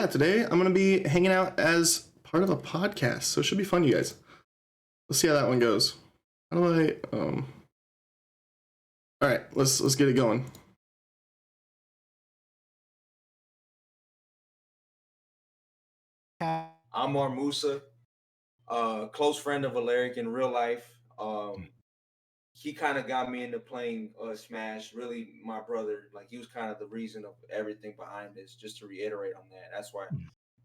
yeah, today I'm gonna be hanging out as part of a podcast, so it should be fun, you guys. Let's see how that one goes. How do I? All right, let's get it going. I'm Musa, close friend of Alaric in real life. He kind of got me into playing Smash. Really, my brother, like he was kind of the reason of everything behind this. Just to reiterate on that, that's why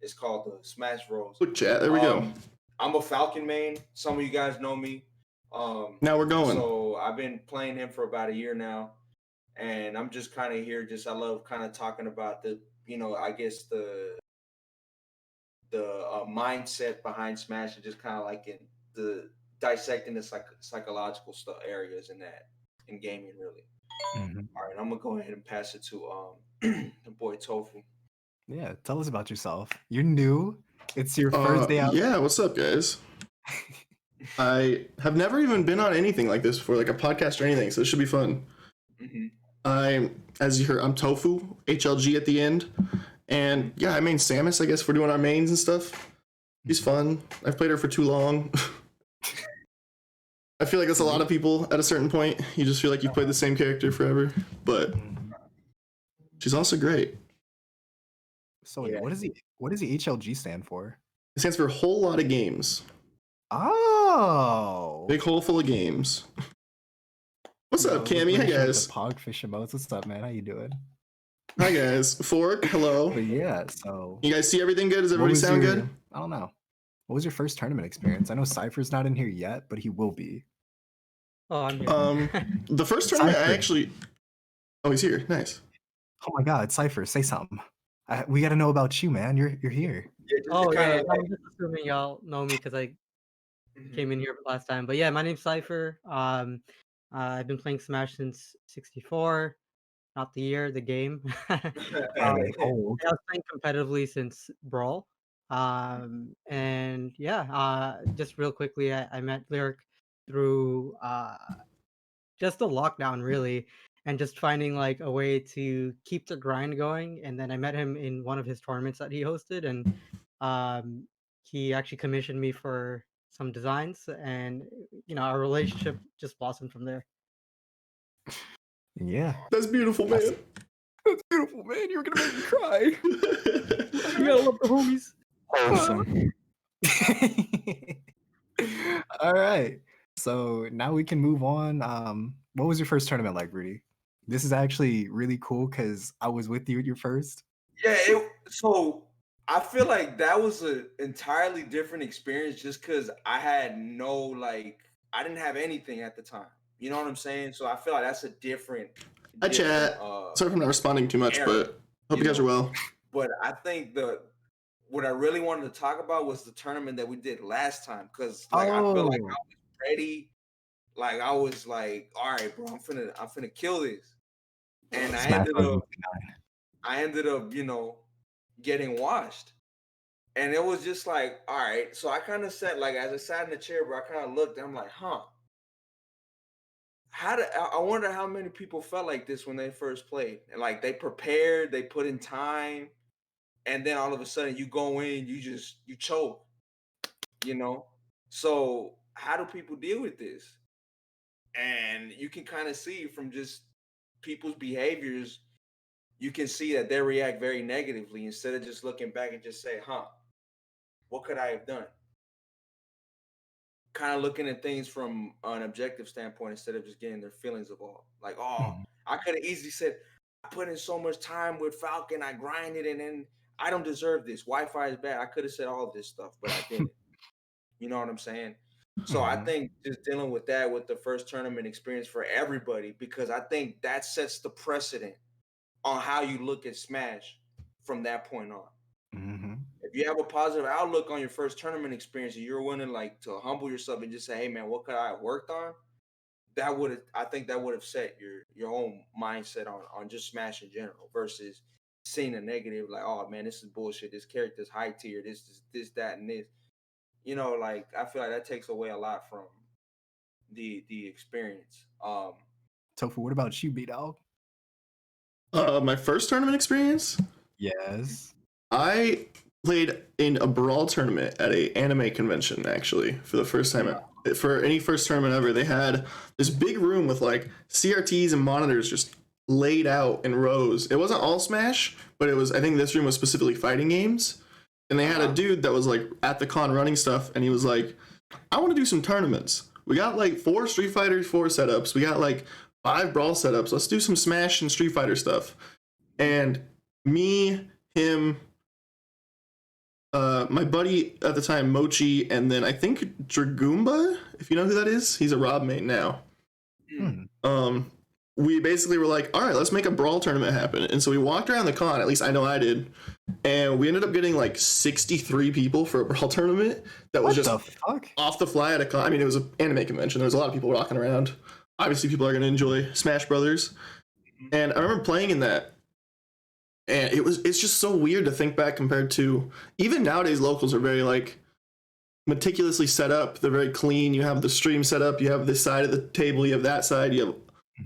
it's called the Smash Bros. Quick chat. There we go. I'm a Falcon main. Some of you guys know me. Now we're going. So I've been playing him for about a year now, and I'm just kind of here. I love kind of talking about I guess the mindset behind Smash and just kind of like in the dissecting the psychological stuff areas in gaming really. All right, I'm gonna go ahead and pass it to the boy Tofu. Yeah, tell us about yourself. You're new. It's your first day out. Yeah, what's up, guys? I have never even been on anything like this before, like a podcast or anything, so this should be fun. As you heard, I'm Tofu, HLG at the end. And yeah, I main Samus, I guess, for doing our mains and stuff. She's fun. I've played her for too long. I feel like that's a lot of people at a certain point. You just feel like you played the same character forever. But she's also great. So yeah. What does the HLG stand for? It stands for a whole lot of games. Oh. Big hole full of games. What's up, Cammy? Hi, guys. Pogfish emotes. What's up, man? How you doing? Hi, guys. Fork, hello. But yeah, so... You guys see everything good? Does everybody sound good? I don't know. What was your first tournament experience? I know Cypher's not in here yet, but he will be. Oh, I'm here. The first tournament Cypher. I actually... Oh, he's here. Nice. Oh my god, Cypher, say something. We got to know about you, man. You're here. Yeah, I'm just assuming y'all know me because I came in here last time. But yeah, my name's Cypher. I've been playing Smash since 64. Not the year, the game. I was playing competitively since Brawl. And yeah, just real quickly, I met Lyric through just the lockdown, really, and just finding like a way to keep the grind going. And then I met him in one of his tournaments that he hosted, and he actually commissioned me for some designs, and our relationship just blossomed from there. Yeah. That's beautiful, man. That's beautiful, man. You're gonna make me cry. You gotta love the homies. Awesome. All right. So now we can move on. What was your first tournament like, Rudy? This is actually really cool because I was with you at your first. Yeah, so I feel like that was an entirely different experience just because I had I didn't have anything at the time. You know what I'm saying? So I feel like that's a different. Hi, chat. Sorry if I'm not responding too much, but hope you guys are well. But I think what I really wanted to talk about was the tournament that we did last time because I feel like I was ready. Like I was like, all right, bro, I'm finna kill this. And I ended up, getting washed. And it was just like, all right. So I kind of sat as I sat in the chair, bro, I kind of looked and I'm like, I wonder how many people felt like this when they first played. And like they prepared, they put in time, and then all of a sudden you go in, you choke. So how do people deal with this? And you can kind of see from just people's behaviors, you can see that they react very negatively instead of just looking back and just say, what could I have done? Kind of looking at things from an objective standpoint instead of just getting their feelings involved. Like, I could have easily said, I put in so much time with Falcon, I grinded, and then I don't deserve this. Wi-Fi is bad. I could have said all of this stuff, but I didn't. You know what I'm saying? So I think just dealing with that with the first tournament experience for everybody, because I think that sets the precedent on how you look at Smash from that point on. If you have a positive outlook on your first tournament experience and you're willing to humble yourself and just say, hey man, what could I have worked on? I think that would have set your own mindset on just Smash in general versus seeing a negative, like, oh man, this is bullshit. This character's high tier, this, that, and this. I feel like that takes away a lot from the experience. Tofu, what about you, B-Dog? My first tournament experience? Yes. I played in a brawl tournament at a anime convention actually for the first time. For any first tournament ever, they had this big room with like CRTs and monitors just laid out in rows. It wasn't all Smash, but it was. I think this room was specifically fighting games, and they had a dude that was like at the con running stuff, and he was like, "I want to do some tournaments. We got like 4 Street Fighter 4 setups. We got like 5 Brawl setups. Let's do some Smash and Street Fighter stuff." And me, him, my buddy at the time, Mochi, and then I think Dragoomba, if you know who that is. He's a Rob main now. We basically were like, all right, let's make a brawl tournament happen. And so we walked around the con, at least I know I did, and we ended up getting like 63 people for a brawl tournament that was just off the fly at a con. I mean, it was an anime convention. There was a lot of people walking around. Obviously, people are going to enjoy Smash Brothers. And I remember playing in that, and it's just so weird to think back compared to, even nowadays, locals are very like meticulously set up. They're very clean. You have the stream set up. You have this side of the table. You have that side. You have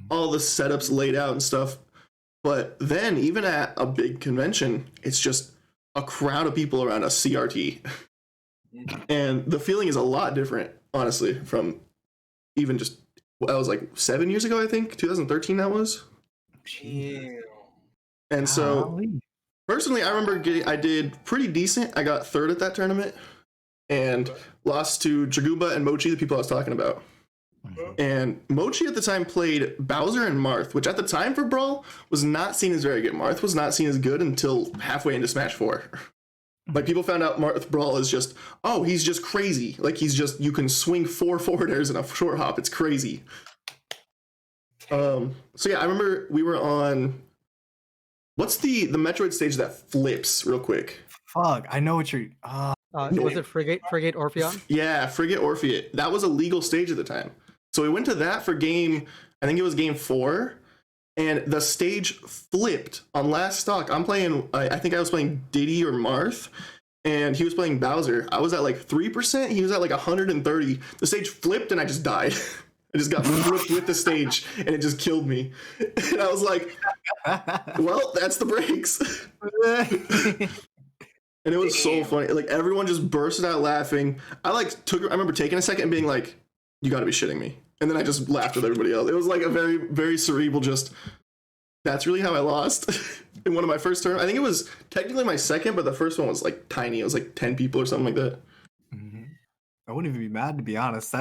all the setups laid out and stuff. But then even at a big convention, it's just a crowd of people around a CRT. And the feeling is a lot different, honestly, from even just, that was like 7 years ago, I think. 2013 that was. And so personally, I remember I did pretty decent. I got 3rd at that tournament and lost to Dragoomba and Mochi, the people I was talking about. And Mochi at the time played Bowser and Marth, which at the time for Brawl was not seen as very good. Marth was not seen as good until halfway into Smash 4. Like, people found out Marth Brawl is just, oh, he's just crazy. Like, he's just, you can swing 4 forward airs in a short hop. It's crazy. So yeah, I remember we were on, what's the Metroid stage that flips real quick? Fuck, I know what you're, was it Frigate Orpheon? Yeah, Frigate Orpheon. That was a legal stage at the time. So we went to that for game, I think it was game 4, and the stage flipped on last stock. I think I was playing Diddy or Marth, and he was playing Bowser. I was at like 3%, he was at like 130. The stage flipped and I just died. I just got flipped with the stage, and it just killed me. And I was like, well, that's the breaks. And it was so funny. Like, everyone just bursted out laughing. I remember taking a second and being like, you gotta be shitting me. And then I just laughed with everybody else. It was like a very, very cerebral, just, that's really how I lost in one of my first tournaments. I think it was technically my second, but the first one was like tiny. It was like 10 people or something like that. I wouldn't even be mad, to be honest.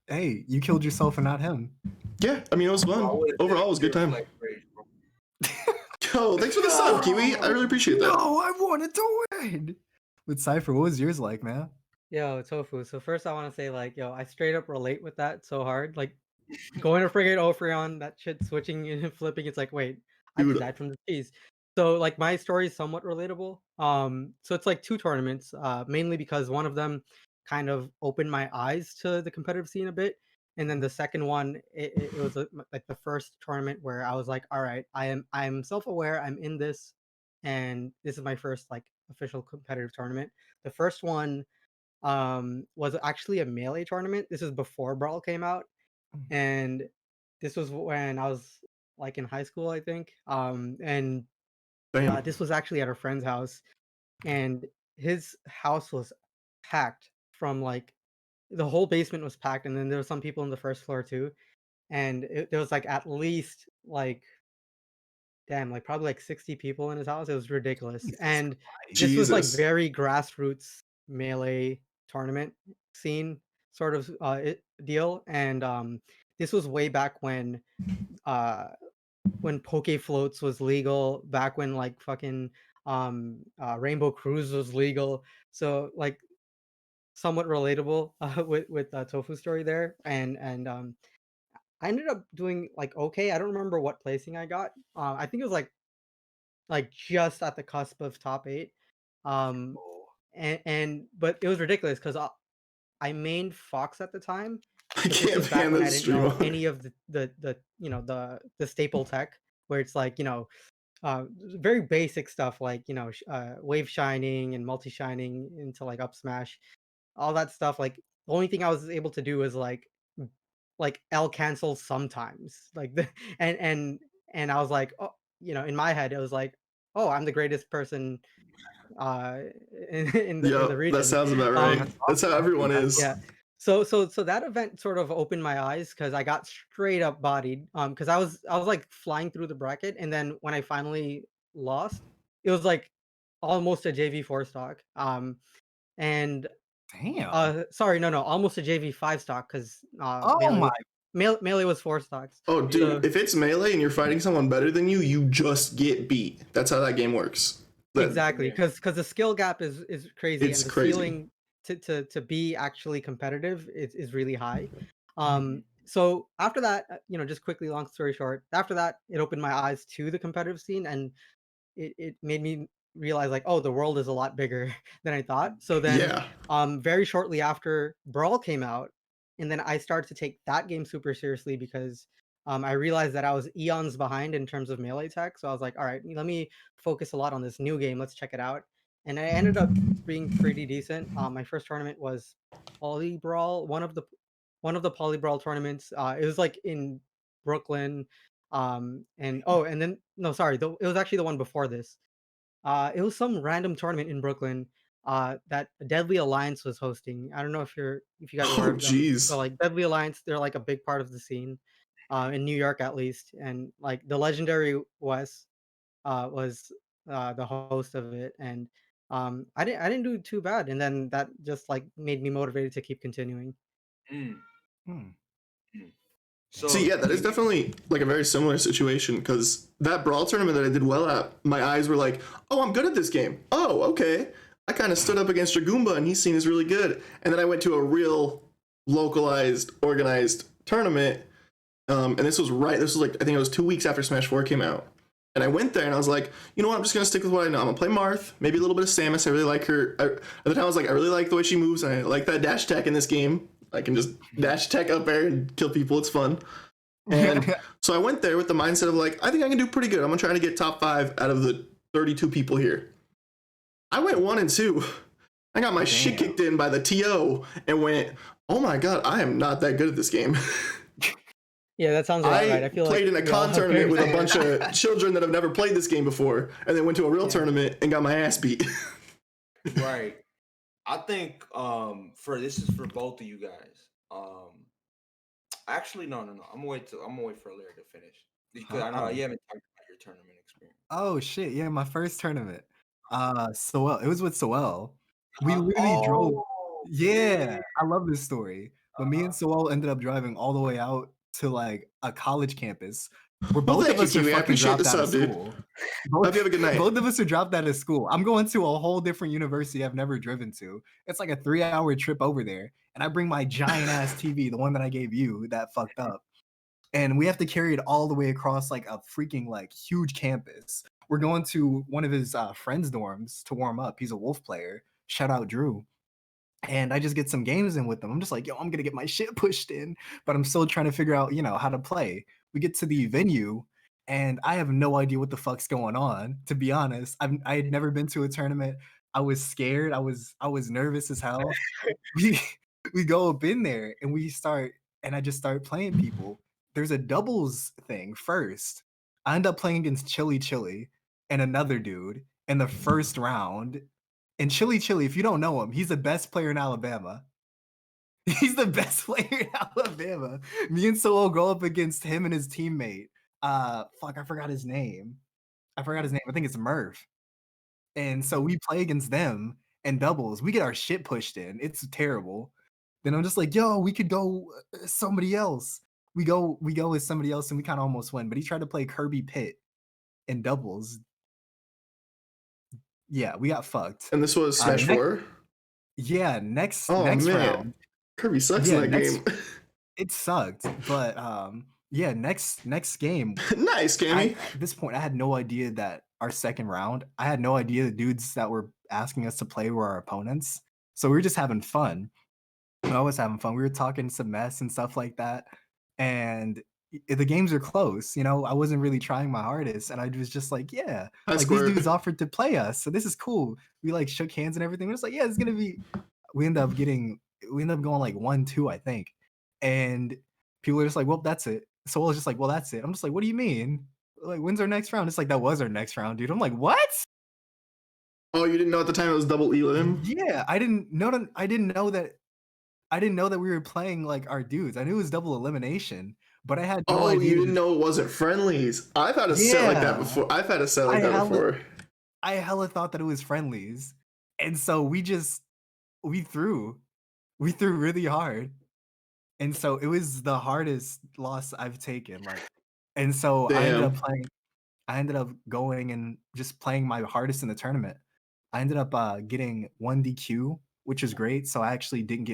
Hey, you killed yourself and not him. Yeah, I mean, it was fun. Overall, it was a good time. Yo, thanks for the sub, Kiwi. I really appreciate that. No, I wanted to win. With Cypher, what was yours like, man? Yo, Tofu. So first I want to say, like, yo, I straight up relate with that so hard. Like, going to Frigate Orpheon, that shit switching and flipping, it's like, wait, I just died from the cheese. So like my story is somewhat relatable. So it's like 2 tournaments, mainly because one of them kind of opened my eyes to the competitive scene a bit. And then the second one, it was like the first tournament where I was like, all right, I'm self-aware, I'm in this, and this is my first like official competitive tournament. The first one was actually a melee tournament. This is before Brawl came out, and this was when I was like in high school, I think. And this was actually at a friend's house, and his house was packed from like the whole basement was packed, and then there were some people on the first floor too, and there was like at least like like probably like 60 people in his house. It was ridiculous. And this was like very grassroots melee tournament scene sort of deal. And this was way back when Poke Floats was legal, back when like fucking Rainbow Cruise was legal. So like somewhat relatable with Tofu story there. And I ended up doing like okay. I don't remember what placing I got. I think it was like just at the cusp of top 8. But it was ridiculous because I mained Fox at the time. I can't back when I this didn't know stream. any of the the staple tech, where it's like very basic stuff like wave shining and multi shining into like up smash, all that stuff. Like the only thing I was able to do was like L cancel sometimes, like and I was like, oh, in my head it was like, oh, I'm the greatest person in the That region. sounds about right. That's That's how awesome. everyone is. Yeah. So that event sort of opened my eyes because I got straight up bodied. Because I was like flying through the bracket, and then when I finally lost, it was like almost a JV4 stock. And Damn. sorry, no, almost a JV5 stock because Oh my. melee was 4 stocks. Oh, So dude, if it's melee and you're fighting someone better than you, you just get beat. That's how that game works. exactly, because the skill gap is crazy, It's and the crazy. ceiling to be actually competitive is really high. Mhm. So after that, just quickly, long story short, after that, it opened my eyes to the competitive scene, and it made me realize like, oh, the world is a lot bigger than I thought. So then, Yeah. very shortly after Brawl came out, and then I started to take that game super seriously because I realized that I was eons behind in terms of melee tech. So I was like, all right, let me focus a lot on this new game. Let's check it out. And I ended up being pretty decent. My first tournament was Poly Brawl, one of the Poly Brawl tournaments. It was like in Brooklyn. And then no, sorry, it was actually the one before this. It was some random tournament in Brooklyn that Deadly Alliance was hosting. I don't know if you guys have Oh, heard of them, but jeez. like Deadly Alliance, they're like a big part of the scene in New York at least, and like the legendary Wes was the host of it, and I didn't do too bad, and then that just like made me motivated to keep continuing. Mm. Hmm. Mm. See, So yeah, that is definitely like a very similar situation because that brawl tournament that I did well at, my eyes were like, oh, I'm good at this game. Oh, okay. I kind of stood up against Dragoomba and he's seen as really good. And then I went to a real localized, organized tournament. And this was like, I think it was 2 weeks after Smash 4 came out. And I went there and I was like, you know what? I'm just going to stick with what I know. I'm going to play Marth, maybe a little bit of Samus. I really like her. At the time, I was like, I really like the way she moves. And I like that dash tech in this game. I can just dash tech up there and kill people. It's fun. And so I went there with the mindset of like, I think I can do pretty good. I'm going to try to get top 5 out of the 32 people here. I went 1 and 2. I got my shit kicked in by the TO and went, oh my God, I am not that good at this game. Yeah, that sounds about right. I feel played like in a con tournament with a bunch of children that have never played this game before, and then went to a real tournament and got my ass beat. right. I think this is for both of you guys. Actually, no. I'm gonna wait for Larry to finish because I know you haven't talked about your tournament experience. Oh shit, yeah, my first tournament. Soel, it was with Soel. We literally drove. Yeah, I love this story. But me and Soel ended up driving all the way out to like a college campus where Well, both thank of us you, are Kiwi. I fucking appreciate the dropped out of sub, dude. school. Hope you have a good night. Both of us are dropped out of school. I'm going to a whole different university I've never driven to. It's like a 3-hour trip over there. And I bring my giant ass TV, the one that I gave you that fucked up. And we have to carry it all the way across like a freaking like huge campus. We're going to one of his friends' dorms to warm up. He's a Wolf player. Shout out Drew. And I just get some games in with them. I'm just like, yo, I'm gonna get my shit pushed in, but I'm still trying to figure out, how to play. We get to the venue, and I have no idea what the fuck's going on. To be honest, I had never been to a tournament. I was scared. I was nervous as hell. we we go up in there and I just start playing people. There's a doubles thing first. I end up playing against Chili and another dude in the first round. And Chili, if you don't know him, he's the best player in Alabama. He's the best player in Alabama. Me and Solo go up against him and his teammate. I forgot his name. I think it's Murph. And so we play against them in doubles. We get our shit pushed in. It's terrible. Then I'm just like, yo, we could go somebody else. We go with somebody else and we kind of almost win. But he tried to play Kirby Pitt in doubles. Yeah, we got fucked. And this was Smash 4? Yeah, next man. round. Kirby sucks in that game. It sucked, but yeah, next game. Nice, Cammy. At this point, I had no idea that our second round, I had no idea the dudes that were asking us to play were our opponents. So we were just having fun. I was having fun. We were talking some mess and stuff like that. And the games are close, I wasn't really trying my hardest. And I was just like, yeah, like these dudes offered to play us. So this is cool. We like shook hands and everything. We're just like, yeah, it's gonna be. We end up going like 1-2, I think. And people are just like, well, that's it. So I was just like, well, that's it. I'm just like, what do you mean? Like, when's our next round? It's like, that was our next round, dude. I'm like, what? Oh, you didn't know at the time it was double elim? Yeah, I didn't know that. I didn't know that we were playing like our dudes. I knew it was double elimination, but I had no Oh, idea. you didn't know it wasn't friendlies. I've had a set like that before. I've had a set like that before. I hella thought that it was friendlies, and so we threw really hard, and so it was the hardest loss I've taken. Like, and so Damn. I ended up going and just playing my hardest in the tournament. I ended up getting 1 DQ, which is great. So I didn't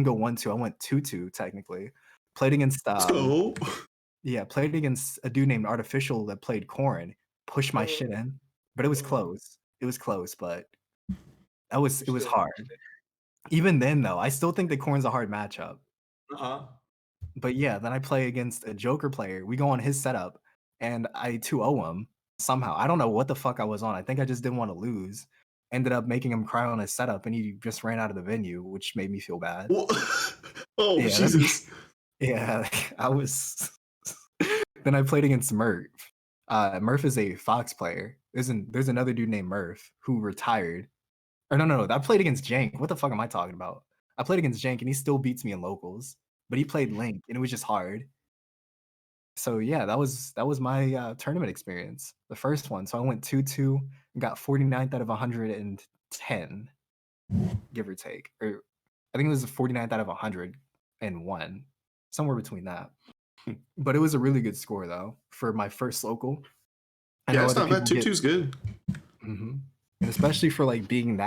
go 1-2. I went 2-2 technically. Played against played against a dude named Artificial that played Corrin. Pushed my shit in, but it was close. It was close, but it was hard. Even then, though, I still think that Corrin's a hard matchup. But yeah, then I play against a Joker player. We go on his setup, and I 2-0 him somehow. I don't know what the fuck I was on. I think I just didn't want to lose. Ended up making him cry on his setup, and he just ran out of the venue, which made me feel bad. Oh, yeah, Jesus. Yeah, I was. Then I played against Murph. Murph is a Fox player. There's another dude named Murph who retired. Or no. I played against Jank. What the fuck am I talking about? I played against Jank, and he still beats me in locals. But he played Link, and it was just hard. So yeah, that was my tournament experience, the first one. So I went 2-2 and got 49th out of 110, give or take. Or I think it was the 49th out of 101, somewhere between that. But it was a really good score though for my first local. Yeah, it's not bad. 2-2 is good. Mm-hmm. And especially for like being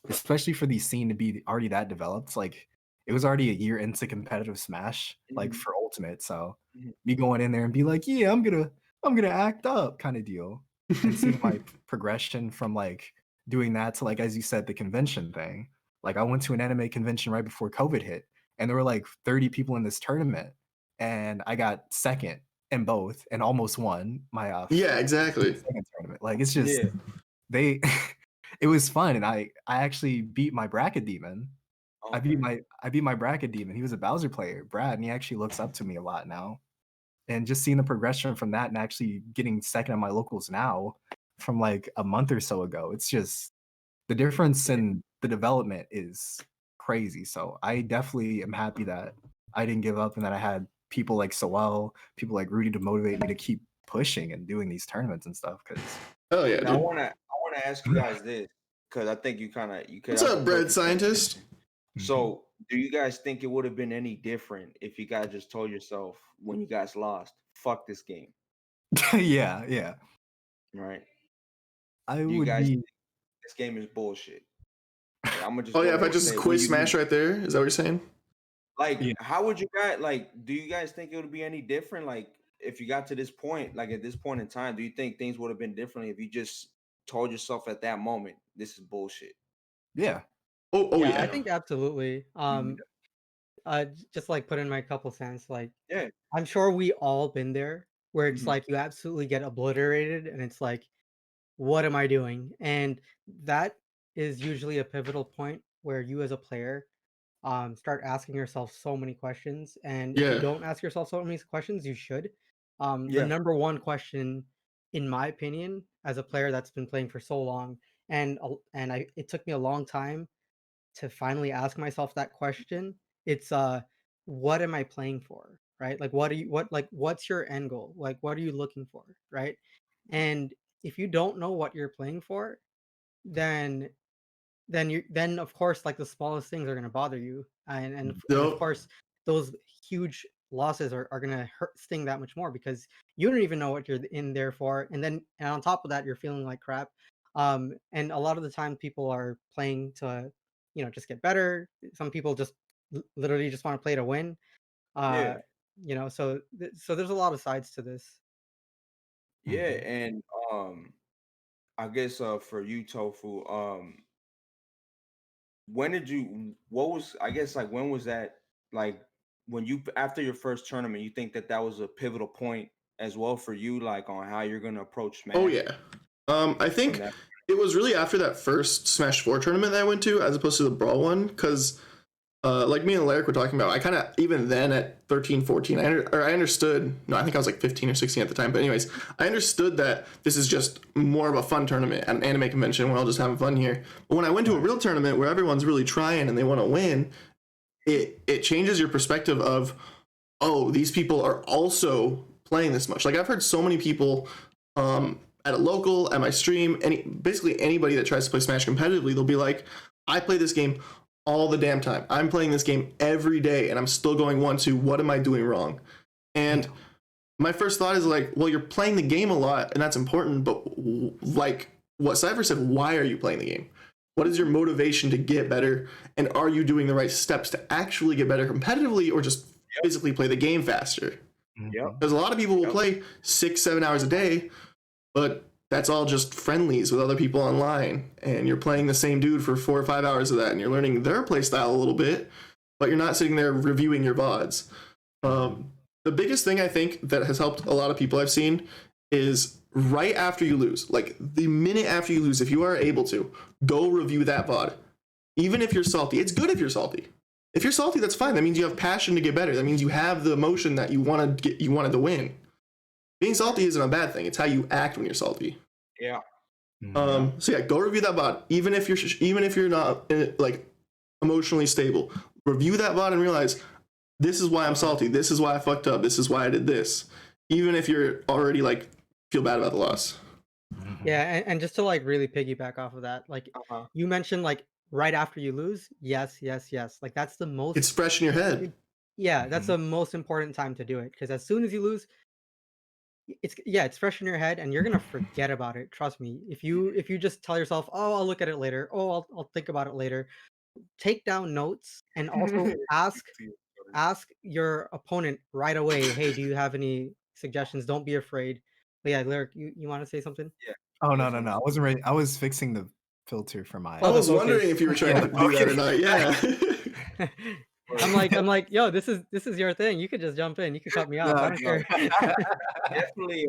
especially for the scene to be already that developed. Like, it was already a year into competitive Smash, like for Ultimate. So me going in there and be like, yeah, I'm gonna act up kind of deal. And seeing my progression from like doing that to, like, as you said, the convention thing. Like, I went to an anime convention right before COVID hit, and there were like 30 people in this tournament, and I got second in both and almost won my yeah, exactly. second tournament. Like, it's just they it was fun, and I actually beat my bracket demon. Okay. I beat my bracket demon. He was a Bowser player, Brad, and he actually looks up to me a lot now. And just seeing the progression from that and actually getting second at my locals now from like a month or so ago, it's just the difference in the development is crazy. So I definitely am happy that I didn't give up and that I had people like Soel, people like Rudy to motivate me to keep pushing and doing these tournaments and stuff. Because I want to ask you guys this, because I think you could. What's up, bread scientist? So, do you guys think it would have been any different if you guys just told yourself when you guys lost, "Fuck this game"? Yeah. Right. I would be. This game is bullshit. Like, I'm gonna just. If I just quit Smash right there, is that what you're saying? Like, how would you guys do you guys think it would be any different? Like, if you got to this point, like at this point in time, do you think things would have been differently if you just told yourself at that moment, "This is bullshit"? Yeah. Yeah, I think absolutely. Just like put in my couple cents. Like, I'm sure we all been there where it's like you absolutely get obliterated, and it's like, what am I doing? And that is usually a pivotal point where you as a player start asking yourself so many questions. And if you don't ask yourself so many questions, you should. The number one question, in my opinion, as a player that's been playing for so long, and it took me a long time to finally ask myself that question. It's what am I playing for? Right? Like, what's your end goal? Like, what are you looking for? Right? And if you don't know what you're playing for, then of course, like, the smallest things are going to bother you, and of course those huge losses are going to sting that much more, because you don't even know what you're in there for, and on top of that you're feeling like crap. And a lot of the time people are playing to just get better. Some people just literally just want to play to win. So there's a lot of sides to this. And I guess for you, Tofu, when was that, like, when you, after your first tournament, you think that was a pivotal point as well for you, like, on how you're going to approach Smash? Oh yeah. I think it was really after that first Smash 4 tournament that I went to, as opposed to the Brawl one, because like me and Alaric were talking about, I kind of, even then at 13, 14, I understood, no, I think I was like 15 or 16 at the time, but anyways, I understood that this is just more of a fun tournament at an anime convention. We're all just having fun here. But when I went to a real tournament where everyone's really trying and they want to win, it changes your perspective of, oh, these people are also playing this much. Like, I've heard so many people at a local, at my stream, basically anybody that tries to play Smash competitively, they'll be like, I play this game all the damn time. I'm playing this game every day and I'm still going 1-2. What am I doing wrong? And my first thought is like, well, you're playing the game a lot and that's important, but like what Cypher said, why are you playing the game? What is your motivation to get better? And are you doing the right steps to actually get better competitively, or just physically play the game faster? Because a lot of people will play 6-7 hours a day, but that's all just friendlies with other people online, and you're playing the same dude for 4 or 5 hours of that, and you're learning their playstyle a little bit, but you're not sitting there reviewing your VODs. The biggest thing I think that has helped a lot of people I've seen is right after you lose, like the minute after you lose, if you are able to, go review that VOD. Even if you're salty, it's good if you're salty. If you're salty, that's fine. That means you have passion to get better. That means you have the emotion that you wanted to win. Being salty isn't a bad thing. It's how you act when you're salty. Yeah. So yeah, go review that VOD. Even if you're not like emotionally stable, review that VOD and realize, this is why I'm salty. This is why I fucked up. This is why I did this. Even if you're already like feel bad about the loss. Yeah, and just to like really piggyback off of that, like you mentioned, like right after you lose, yes. Like that's the most. It's fresh in your head. Yeah, that's the most important time to do it, because as soon as you lose, it's fresh in your head and you're gonna forget about it. Trust me. If you just tell yourself, oh, I'll look at it later. Oh, I'll think about it later. Take down notes and also ask your opponent right away. Hey, do you have any suggestions? Don't be afraid. But yeah, Lyric, you want to say something? Yeah. Oh no, I wasn't ready. I was fixing the filter for my. I was wondering if you were trying to do that or not. Yeah. I'm like, yo, this is your thing. You could just jump in. You could cut me off. I don't care. Definitely,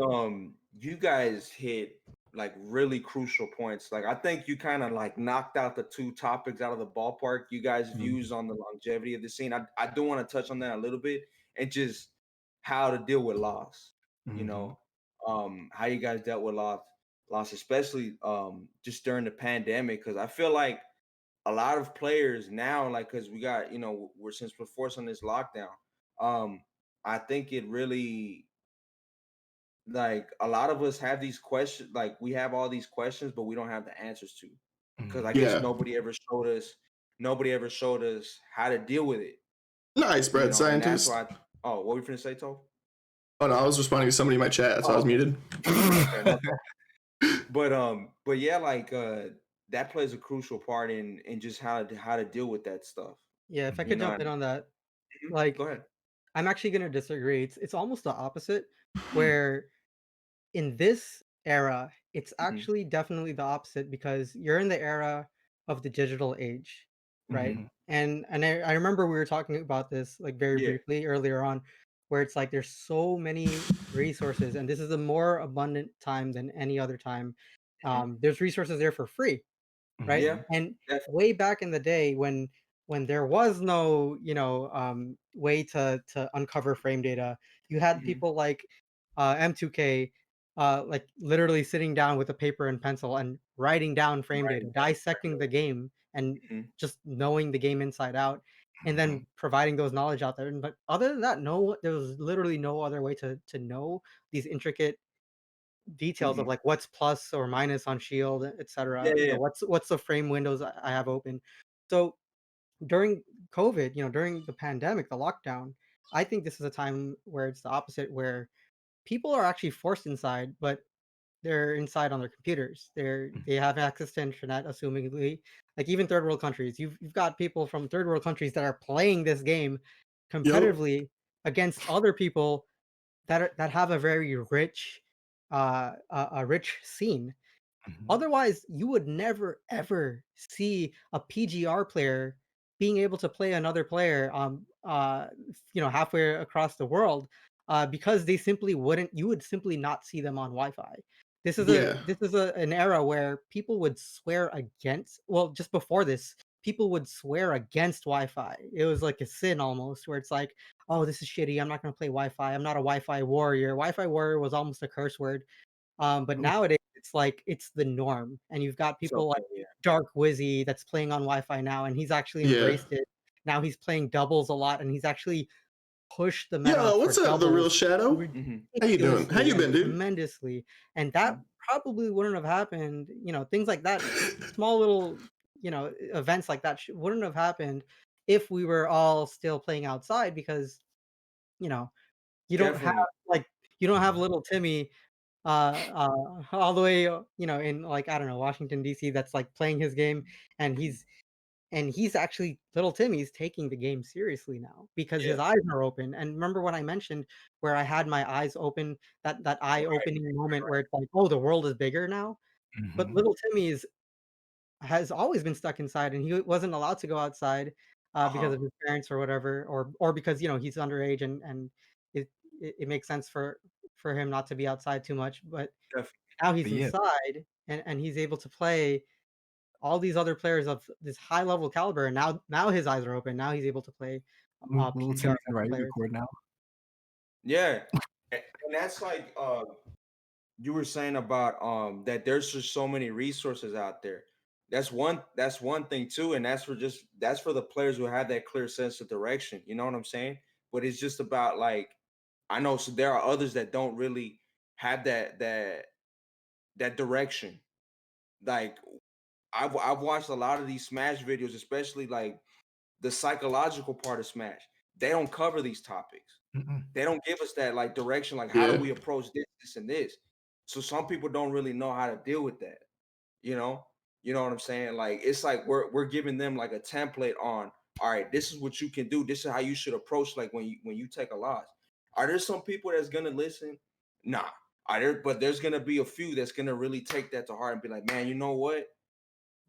you guys hit like really crucial points. Like I think you kind of like knocked out the two topics out of the ballpark. You guys' views on the longevity of the scene. I do want to touch on that a little bit, and just how to deal with loss. You know, how you guys dealt with loss, especially just during the pandemic, because I feel like a lot of players now, like, because we got, since we're forced on this lockdown, I think it really, like, a lot of us have these questions, like we have all these questions, but we don't have the answers to, because I guess nobody ever showed us how to deal with it. Nice, bread scientist. And that's why what were you finna say, Toph? Oh no, I was responding to somebody in my chat, so I was muted. But yeah, like that plays a crucial part in just how to deal with that stuff. Yeah, if I could jump in on that, like, go ahead. I'm actually gonna disagree. It's almost the opposite, where in this era, it's actually definitely the opposite, because you're in the era of the digital age, right? And I remember we were talking about this like very briefly earlier on, where it's like there's so many resources, and this is a more abundant time than any other time. There's resources there for free, right? Yeah, and definitely. way back in the day when there was no way to uncover frame data, you had people like M2K, like literally sitting down with a paper and pencil and writing down frame data, dissecting the game, and just knowing the game inside out, and then providing those knowledge out there. But other than that, there was literally no other way to know these intricate details of like what's plus or minus on shield, etc. What's the frame windows I have open. So during COVID, during the pandemic, the lockdown, I think this is a time where it's the opposite, where people are actually forced inside, but they're inside on their computers. They have access to internet, assumingly. Like even third world countries, you've got people from third world countries that are playing this game competitively against other people that have a very rich, a rich scene. Otherwise, you would never ever see a PGR player being able to play another player, halfway across the world, because they simply wouldn't. You would simply not see them on Wi-Fi. This is an era where people would swear against. Well, just before this, people would swear against Wi-Fi. It was like a sin almost, where it's like, oh, this is shitty. I'm not going to play Wi-Fi. I'm not a Wi-Fi warrior. Wi-Fi warrior was almost a curse word. But nowadays it's like it's the norm, and you've got people like Dark Wizzy that's playing on Wi-Fi now, and he's actually embraced it. Now he's playing doubles a lot, and he's actually pushed the meta. Yo, what's up, the real Shadow? How you doing? How you been, dude? Tremendously, and that probably wouldn't have happened. You know, things like that, small little, events like that wouldn't have happened if we were all still playing outside, because you know you don't have you don't have little Timmy all the way, in like, I don't know, Washington D.C. that's like playing his game, and he's actually, little Timmy's taking the game seriously now because his eyes are open. And remember when I mentioned where I had my eyes open, that eye opening moment where it's like, oh, the world is bigger now. But little Timmy has always been stuck inside, and he wasn't allowed to go outside because of his parents or whatever, or because he's underage, and it makes sense for him not to be outside too much. But now he's inside, and he's able to play all these other players of this high level caliber, and now his eyes are open. Now he's able to play Little Timmy can record now. Yeah, and that's like you were saying about that there's just so many resources out there. That's one thing too, and that's for the players who have that clear sense of direction. You know what I'm saying? But it's just about, like, I know, so there are others that don't really have that direction. Like, I've watched a lot of these Smash videos, especially like the psychological part of Smash. They don't cover these topics. They don't give us that like direction, like how do we approach this, and this. So some people don't really know how to deal with that. You know what I'm saying? Like, it's like we're giving them like a template on, all right, this is what you can do. This is how you should approach, like when you take a loss. Are there some people that's gonna listen? Nah. But there's gonna be a few that's gonna really take that to heart and be like, man, you know what?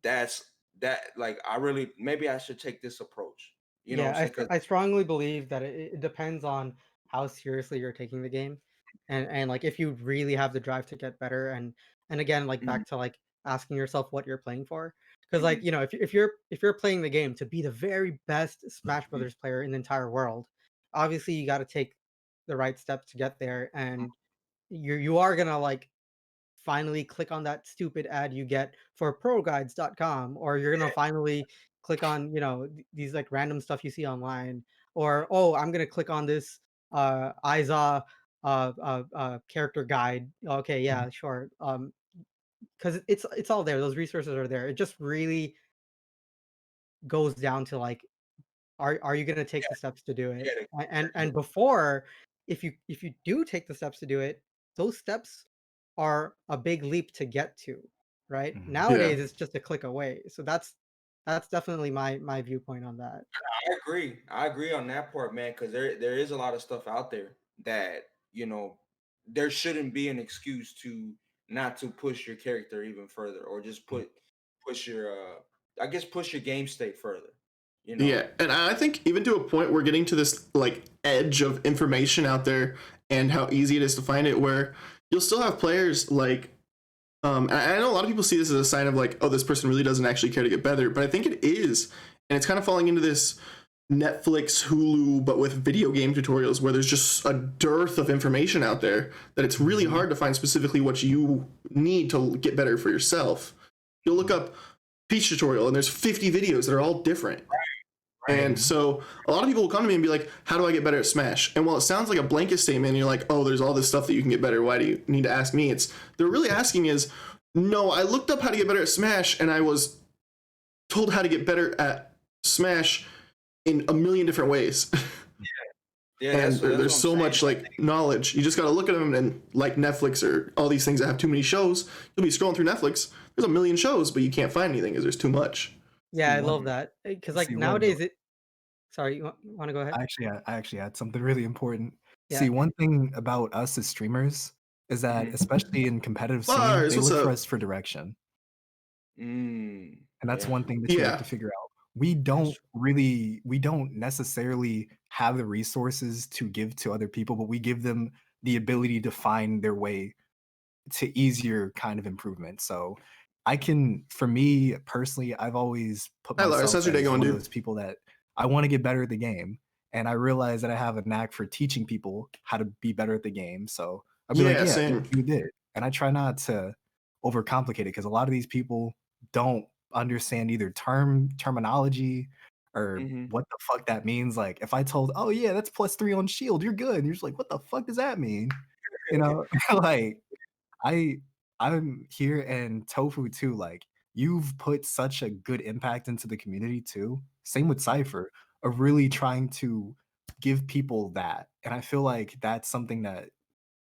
Like, maybe I should take this approach. You know what I'm saying? I strongly believe that it depends on how seriously you're taking the game, and like if you really have the drive to get better, and again, like back to like asking yourself what you're playing for, because like if you're playing the game to be the very best Smash Brothers player in the entire world, obviously you got to take the right steps to get there, and you are gonna like finally click on that stupid ad you get for proguides.com, or you're gonna finally click on these like random stuff you see online, or oh, I'm gonna click on this Iza character guide. Okay, yeah, sure. Because it's all there, those resources are there. It just really goes down to like, are you gonna take the steps to do it? And before, if you do take the steps to do it, those steps are a big leap to get to, right? Nowadays it's just a click away. So that's definitely my viewpoint on that. I agree on that part, man, because there is a lot of stuff out there that there shouldn't be an excuse to not to push your character even further, or just push your push your game state further. Yeah, and I think even to a point we're getting to this like edge of information out there and how easy it is to find it, where you'll still have players like I know a lot of people see this as a sign of like, oh, this person really doesn't actually care to get better, but I think it is, and it's kind of falling into this Netflix, Hulu, but with video game tutorials, where there's just a dearth of information out there that it's really hard to find specifically what you need to get better for yourself. You'll look up Peach tutorial and there's 50 videos that are all different. And so a lot of people will come to me and be like, how do I get better at Smash? And while it sounds like a blanket statement, and you're like, oh, there's all this stuff that you can get better, why do you need to ask me? They're really asking is, no, I looked up how to get better at Smash, and I was told how to get better at Smash in a million different ways. And there's so much like knowledge. You just got to look at them, and like Netflix or all these things that have too many shows, you'll be scrolling through Netflix. There's a million shows, but you can't find anything because there's too much. Yeah, I love that, because like nowadays Sorry, you want to go ahead? I actually had something really important. See, one thing about us as streamers is that, especially in competitive scene, they look for us for direction. And that's one thing that you have to figure out. We don't necessarily have the resources to give to other people, but we give them the ability to find their way to easier kind of improvement. So for me personally, I've always put Hi, Lars. myself How's your day as going, one of dude? those people that I want to get better at the game. And I realize that I have a knack for teaching people how to be better at the game. So I'll be like, Yeah, yeah, same. you did. And I try not to overcomplicate it because a lot of these people don't understand either terminology or what the fuck that means. Like if I told, oh yeah, that's +3 on shield, you're good. And you're just like, what the fuck does that mean? You know, like I'm here, and Tofu too, like you've put such a good impact into the community too. Same with Cypher, of really trying to give people that. And I feel like that's something that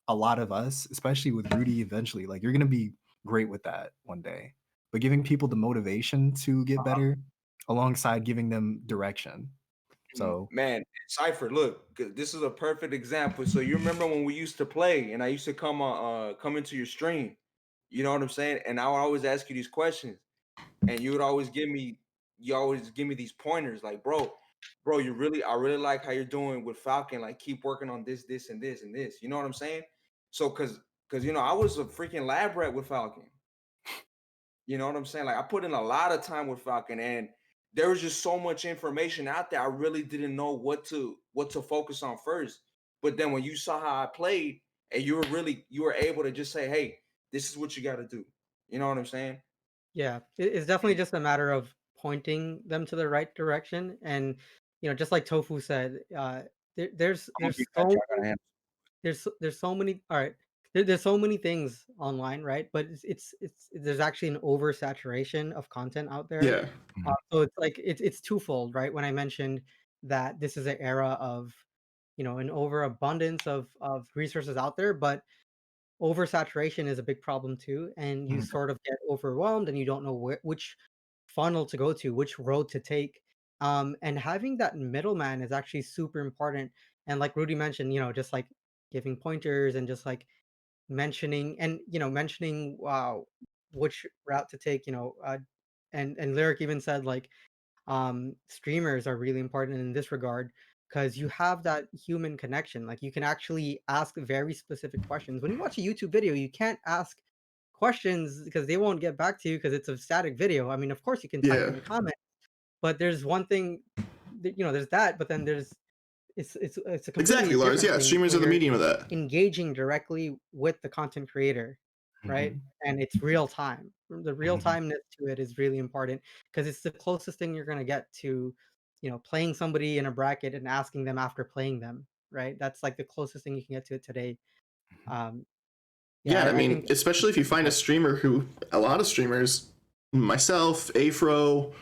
a lot of us, especially with Rudy eventually, like you're gonna be great with that one day. But giving people the motivation to get better alongside giving them direction. So Man, Cypher, look, this is a perfect example. So you remember when we used to play and I used to come into your stream, you know what I'm saying? And I would always ask you these questions, and you always give me these pointers like, bro, I really like how you're doing with Falcon. Like, keep working on this, and this, and this. You know what I'm saying? So cause I was a freaking lab rat with Falcon. You know what I'm saying? Like I put in a lot of time with Falcon, and there was just so much information out there. I really didn't know what to focus on first. But then when you saw how I played, and you were able to just say, hey, this is what you got to do. You know what I'm saying? Yeah, it's definitely just a matter of pointing them to the right direction, and just like Tofu said, there's so many. All right, there's so many things online, right? But there's actually an oversaturation of content out there. Yeah. So it's like it's twofold, right? When I mentioned that this is an era of an overabundance of resources out there, but oversaturation is a big problem too, and you sort of get overwhelmed and you don't know which funnel to go to, which road to take. And having that middleman is actually super important. And like Rudy mentioned, just like giving pointers and just like mentioning which route to take, and Lyric even said like streamers are really important in this regard because you have that human connection. Like you can actually ask very specific questions. When you watch a YouTube video, you can't ask questions because they won't get back to you because it's a static video. I mean, of course you can type Yeah. in the comment, but there's one thing there's that, but then it's a completely Exactly, Lars. different Yeah, thing streamers are when the you're medium of that. engaging directly with the content creator, right? And it's real time. The real timeness to it is really important because it's the closest thing you're going to get to, playing somebody in a bracket and asking them after playing them, right? That's like the closest thing you can get to it today. Um, yeah, Yeah, I I mean, think especially if you find a streamer who, a lot of streamers, myself, Afro,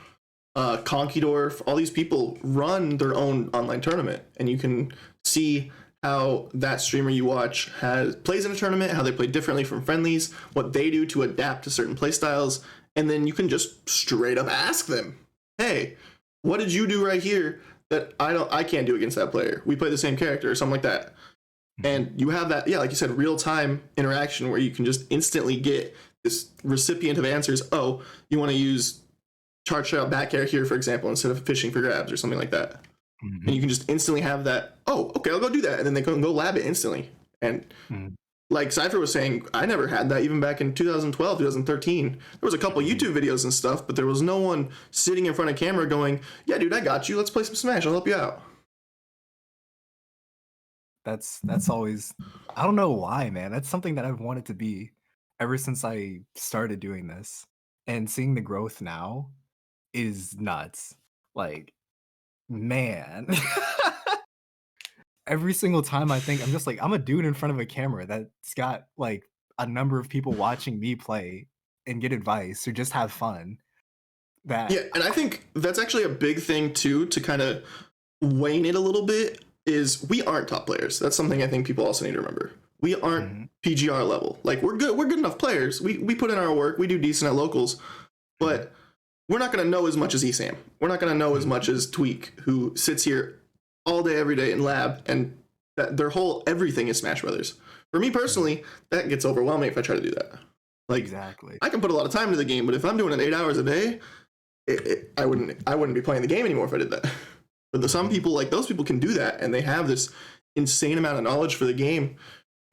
Conkydorf, all these people run their own online tournament, and you can see how that streamer you watch plays in a tournament, how they play differently from friendlies, what they do to adapt to certain play styles, and then you can just straight up ask them, "Hey, what did you do right here that I can't do against that player? We play the same character," or something like that. And you have that, yeah, like you said, real time interaction where you can just instantly get this recipient of answers. Oh, you want to use charge out back air here, for example, instead of fishing for grabs or something like that. And you can just instantly have that. Oh, okay, I'll go do that, and then they can go lab it instantly. And like Cypher was saying, I never had that even back in 2012, 2013. There was a couple YouTube videos and stuff, but there was no one sitting in front of camera going, "Yeah, dude, I got you. Let's play some Smash. I'll help you out." That's always, I don't know why, man. That's something that I've wanted to be ever since I started doing this. And seeing the growth now is nuts. Like, man. Every single time I think, I'm just like, I'm a dude in front of a camera that's got like a number of people watching me play and get advice or just have fun. Yeah, and I think that's actually a big thing too, to kind of wane it a little bit, is we aren't top players. That's something I think people also need to remember. We aren't PGR level. Like we're good enough players. We put in our work, we do decent at locals, but we're not gonna know as much as ESAM. We're not gonna know as much as Tweak, who sits here all day every day in lab, and that their whole everything is Smash Brothers. For me personally, that gets overwhelming if I try to do that. Like, exactly. I can put a lot of time into the game, but if I'm doing it 8 hours a day, I wouldn't be playing the game anymore if I did that. But some people, like those people, can do that, and they have this insane amount of knowledge for the game,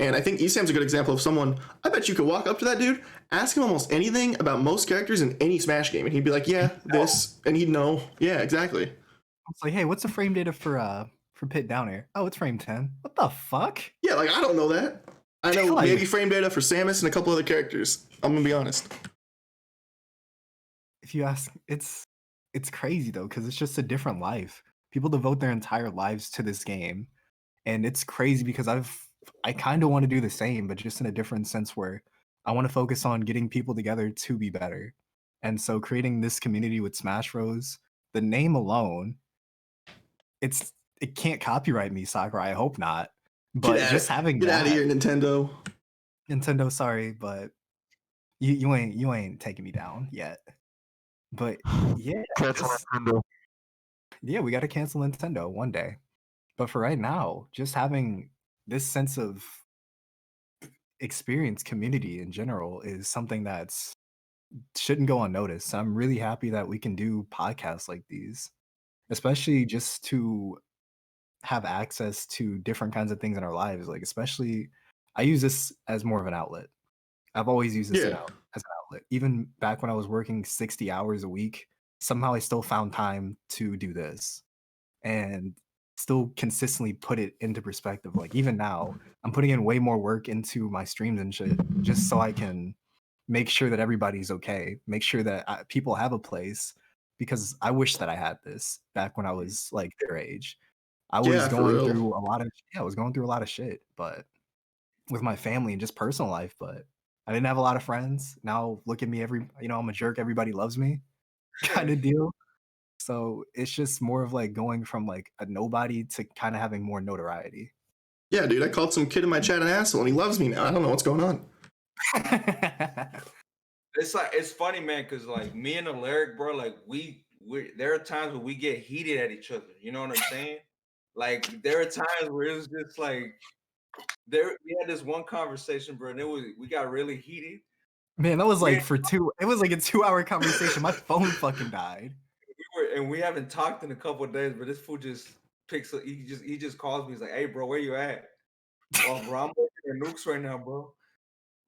And I think Esam's a good example of someone, I bet you could walk up to that dude, ask him almost anything about most characters in any Smash game, and he'd be like, yeah, this, and he'd know. Yeah, exactly. It's like, hey, what's the frame data for Pit Down Air? Oh, it's frame 10. What the fuck? Yeah, like, I don't know that. I know maybe frame data for Samus and a couple other characters. I'm gonna be honest. If you ask, it's crazy though, because it's just a different life. People devote their entire lives to this game, and it's crazy because I kind of want to do the same, but just in a different sense where I want to focus on getting people together to be better. And so creating this community with Smash Bros, the name alone, it can't copyright me, Sakurai. I hope not. But just having get out of here, Nintendo. Nintendo, sorry, but you ain't taking me down yet. But yeah, yeah, we got to cancel Nintendo one day. But for right now, just having this sense of experience, community in general, is something that's shouldn't go unnoticed. I'm really happy that we can do podcasts like these, especially just to have access to different kinds of things in our lives. Like, especially, I use this as more of an outlet. I've always used this as an outlet. Even back when I was working 60 hours a week, somehow I still found time to do this and still consistently put it into perspective. Like, even now, I'm putting in way more work into my streams and shit just so I can make sure that everybody's okay, make sure that people have a place, because I wish that I had this back when I was like their age. I was going through a lot of shit, but with my family and just personal life, but I didn't have a lot of friends. Now look at me, I'm a jerk, everybody loves me kind of deal. So it's just more of like going from like a nobody to kind of having more notoriety. Yeah, dude, I called some kid in my chat an asshole and he loves me now. I don't know what's going on. It's funny, man, because like me and Alaric, bro, like we there are times where we get heated at each other. You know what I'm saying? Like there are times where it was just like we had this one conversation, bro, and we got really heated. Man, that was like it was like a 2-hour conversation. My phone fucking died. We haven't talked in a couple of days, but this fool just picks up, he just calls me. He's like, hey bro, where you at? Oh bro, I'm working at Nukes right now, bro.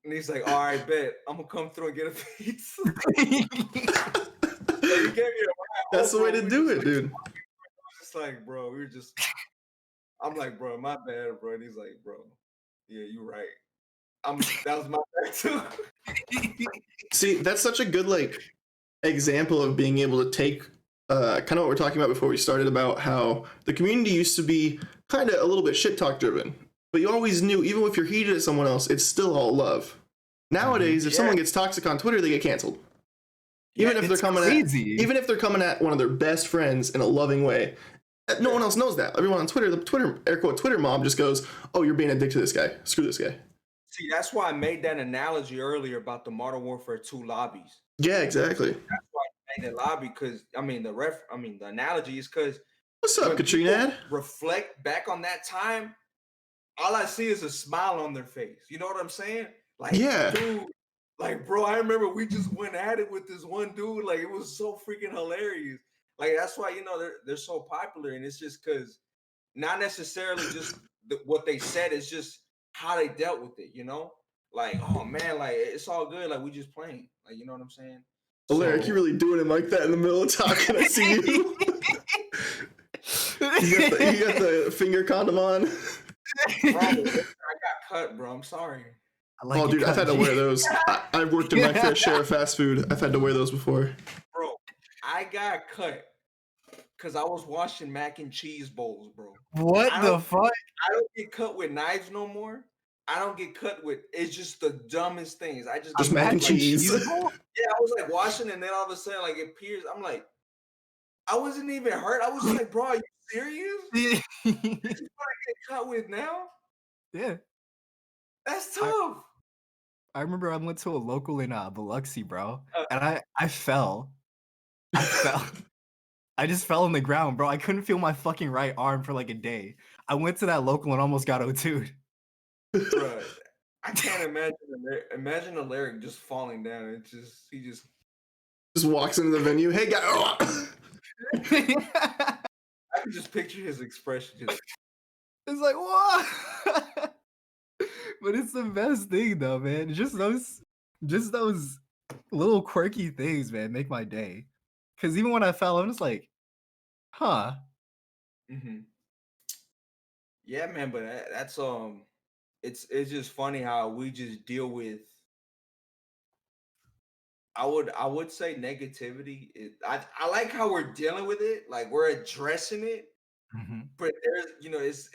And he's like, all right, bet. I'm gonna come through and get a pizza. That's the way to do it, dude. Just like, bro, I'm like, bro, my bad, bro. And he's like, bro, yeah, you're right. That was my bad too. See, that's such a good like example of being able to take kind of what we're talking about before we started about how the community used to be kind of a little bit shit talk driven, but you always knew even if you're heated at someone else, it's still all love. Nowadays, if someone gets toxic on Twitter, they get canceled. Even if they're coming at one of their best friends in a loving way. No one else knows that. Everyone on Twitter, the Twitter mob just goes, "Oh, you're being a dick to this guy. Screw this guy." See, that's why I made that analogy earlier about the Modern Warfare 2 lobbies. Yeah, exactly. That's why I made the lobby, because the analogy is because what's up, Katrina? Reflect back on that time, all I see is a smile on their face. You know what I'm saying? Like, dude, like, bro, I remember we just went at it with this one dude. Like, it was so freaking hilarious. Like, that's why, they're so popular. And it's just because not necessarily just what they said, it's just how they dealt with it, Like, oh, man, like, it's all good. Like, we just playing. Like, you know what I'm saying? Alaric, you really doing it like that in the middle of talking. I see you. You got the finger condom on. Bro, I got cut, bro. I'm sorry. Dude, I've had to wear those. I've worked in my fair share of fast food. I've had to wear those before. Bro, I got cut because I was washing mac and cheese bowls, bro. What the fuck? I don't get cut with knives no more. I don't get cut with. It's just the dumbest things. I just mac and cheese. Yeah, I was like washing, and then all of a sudden, like it appears. I'm like, I wasn't even hurt. I was just like, bro, are you serious? This is what I get cut with now? Yeah, that's tough. I remember I went to a local in Biloxi, bro, and I fell. I just fell on the ground, bro. I couldn't feel my fucking right arm for like a day. I went to that local and almost got O2'd. Bro, I can't imagine Alaric just falling down. He just walks into the venue. Hey, guy. I can just picture his expression. It's like, what? But it's the best thing though, man. Just those little quirky things, man, make my day. Cause even when I fell, I'm just like, huh. Mm-hmm. Yeah, man, but that's it's just funny how we just deal with. I would say negativity. I like how we're dealing with it, like we're addressing it, but there's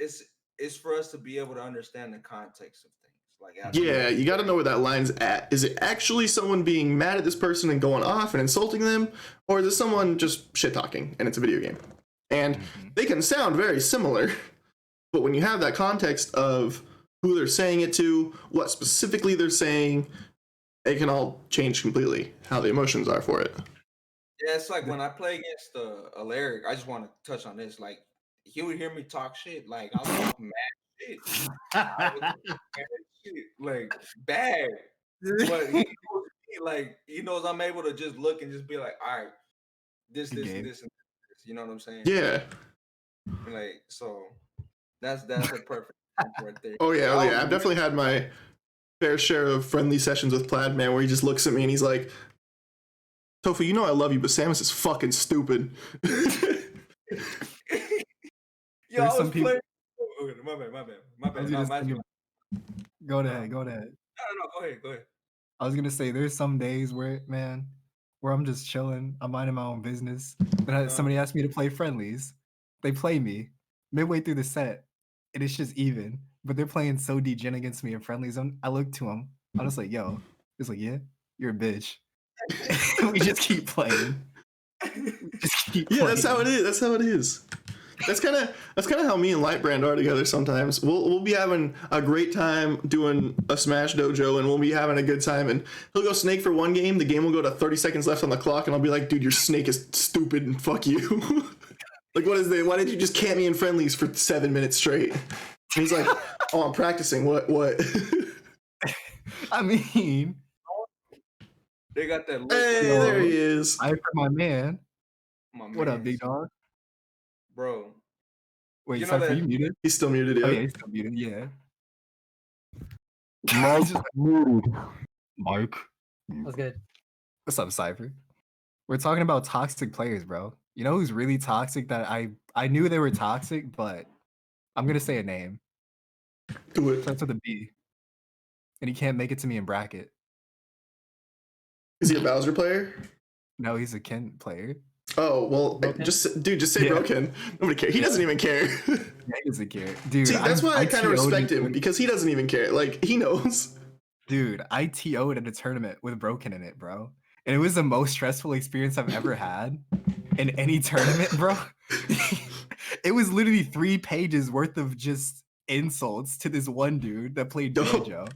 it's for us to be able to understand the context of things. Like yeah, you got to know where that line's at. Is it actually someone being mad at this person and going off and insulting them, or is it someone just shit talking and it's a video game? And they can sound very similar, but when you have that context of who they're saying it to, what specifically they're saying, it can all change completely how the emotions are for it. Yeah, it's like when I play against Alaric, I just want to touch on this. Like he would hear me talk shit, like I'll talk mad shit. I would talk mad shit, like bad. But he knows me, like he knows I'm able to just look and just be like, all right, this, and this, and this. You know what I'm saying? Yeah. Like so, that's a perfect right there. Oh yeah, I've definitely had my fair share of friendly sessions with Plaid, man, where he just looks at me and he's like, Tofu, you know I love you, but Samus is fucking stupid. Yo, I was playing. My bad. Go ahead. No, go ahead. I was gonna say there's some days where I'm just chilling, I'm minding my own business. Then somebody asked me to play friendlies. They play me midway through the set, and it's just even. But they're playing so degen against me in friendlies. I look to them. I'm just like, yo. It's like, yeah, you're a bitch. We just keep playing. Yeah, that's how it is. That's kind of how me and Lightbrand are together sometimes. We'll be having a great time doing a Smash Dojo, and we'll be having a good time, and he'll go Snake for one game, the game will go to 30 seconds left on the clock, and I'll be like, dude, your Snake is stupid and fuck you. Like, why did you just camp me in friendlies for 7 minutes straight? And he's like, oh, I'm practicing. What? I mean, they got that look. Hey, there he is. I for my man. What up, big dog? Bro. Wait, are you muted? He's still muted, yeah. Oh, yeah, he's still muted, yeah. Mike. That's good. What's up, Cypher? We're talking about toxic players, bro. You know who's really toxic that I knew they were toxic, but I'm going to say a name. Do it. Starts with a B. And he can't make it to me in bracket. Is he a Bowser player? No, he's a Ken player. Oh, well, just say Broken. Nobody cares. He doesn't even care. Yeah, he doesn't care. Dude, see, that's why I kind of respect him, because he doesn't even care. Like, he knows. Dude, I TO'd at a tournament with Broken in it, bro. And it was the most stressful experience I've ever had in any tournament, bro. It was literally 3 pages worth of just insults to this one dude that played Banjo.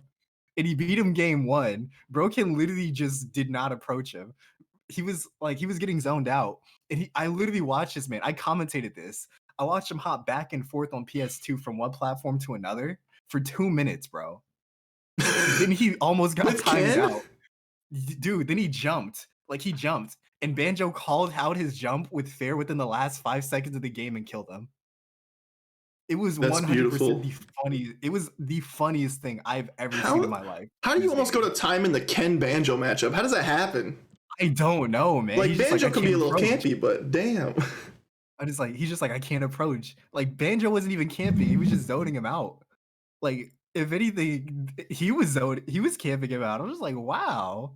And he beat him game 1. Broken literally just did not approach him. He was getting zoned out, and I literally watched this man. I commentated this. I watched him hop back and forth on PS2 from one platform to another for 2 minutes, bro. Then he almost got timed out. Dude, then he jumped. And Banjo called out his jump with fair within the last 5 seconds of the game and killed him. It was 100% the funniest. It was the funniest thing I've ever seen in my life. How do you almost go to time in the Ken Banjo matchup? How does that happen? I don't know, man. Like, Banjo can be a little campy, but damn. He's just like, I can't approach. Like, Banjo wasn't even camping. He was just zoning him out. Like, if anything, he was camping him out. I was just like, wow.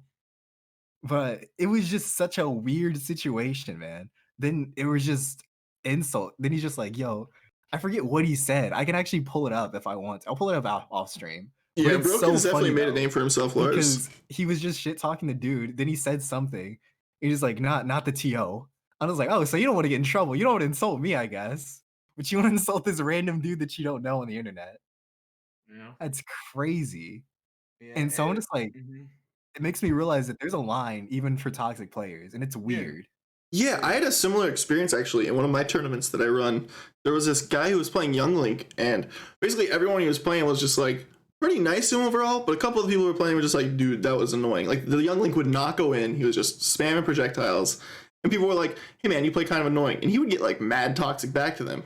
But it was just such a weird situation, man. Then it was just insult. Then he's just like, yo, I forget what he said. I can actually pull it up if I want to. I'll pull it up off stream. Yeah, Broken's definitely made a name for himself, Lars. Because he was just shit talking the dude. Then he said something. He's like, not the TO. I was like, oh, so you don't want to get in trouble. You don't want to insult me, I guess. But you want to insult this random dude that you don't know on the internet. Yeah. That's crazy. Yeah, and so I'm just like, it makes me realize that there's a line even for toxic players, and it's weird. Yeah, I had a similar experience actually in one of my tournaments that I run. There was this guy who was playing Young Link, and basically everyone he was playing was just like pretty nice to him overall, but a couple of the people who were playing were just like, dude, that was annoying. Like, the Young Link would not go in. He was just spamming projectiles, and people were like, hey man, you play kind of annoying, and he would get like mad toxic back to them.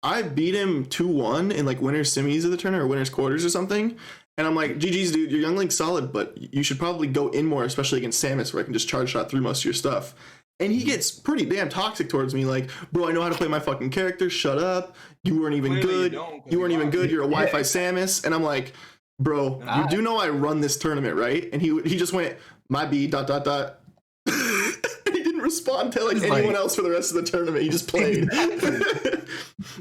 I beat him 2-1 in like winner's semis of the tournament or winner's quarters or something. And I'm like, GG's, dude, your young link's solid, but you should probably go in more, especially against Samus, where I can just charge shot through most of your stuff. And he gets pretty damn toxic towards me, like, bro, I know how to play my fucking character, shut up. You weren't even good. You weren't even good, you're a Wi-Fi Samus. And I'm like, bro, you do know I run this tournament, right? And he just went, my B, ... He didn't respond to like anyone else for the rest of the tournament. He just played.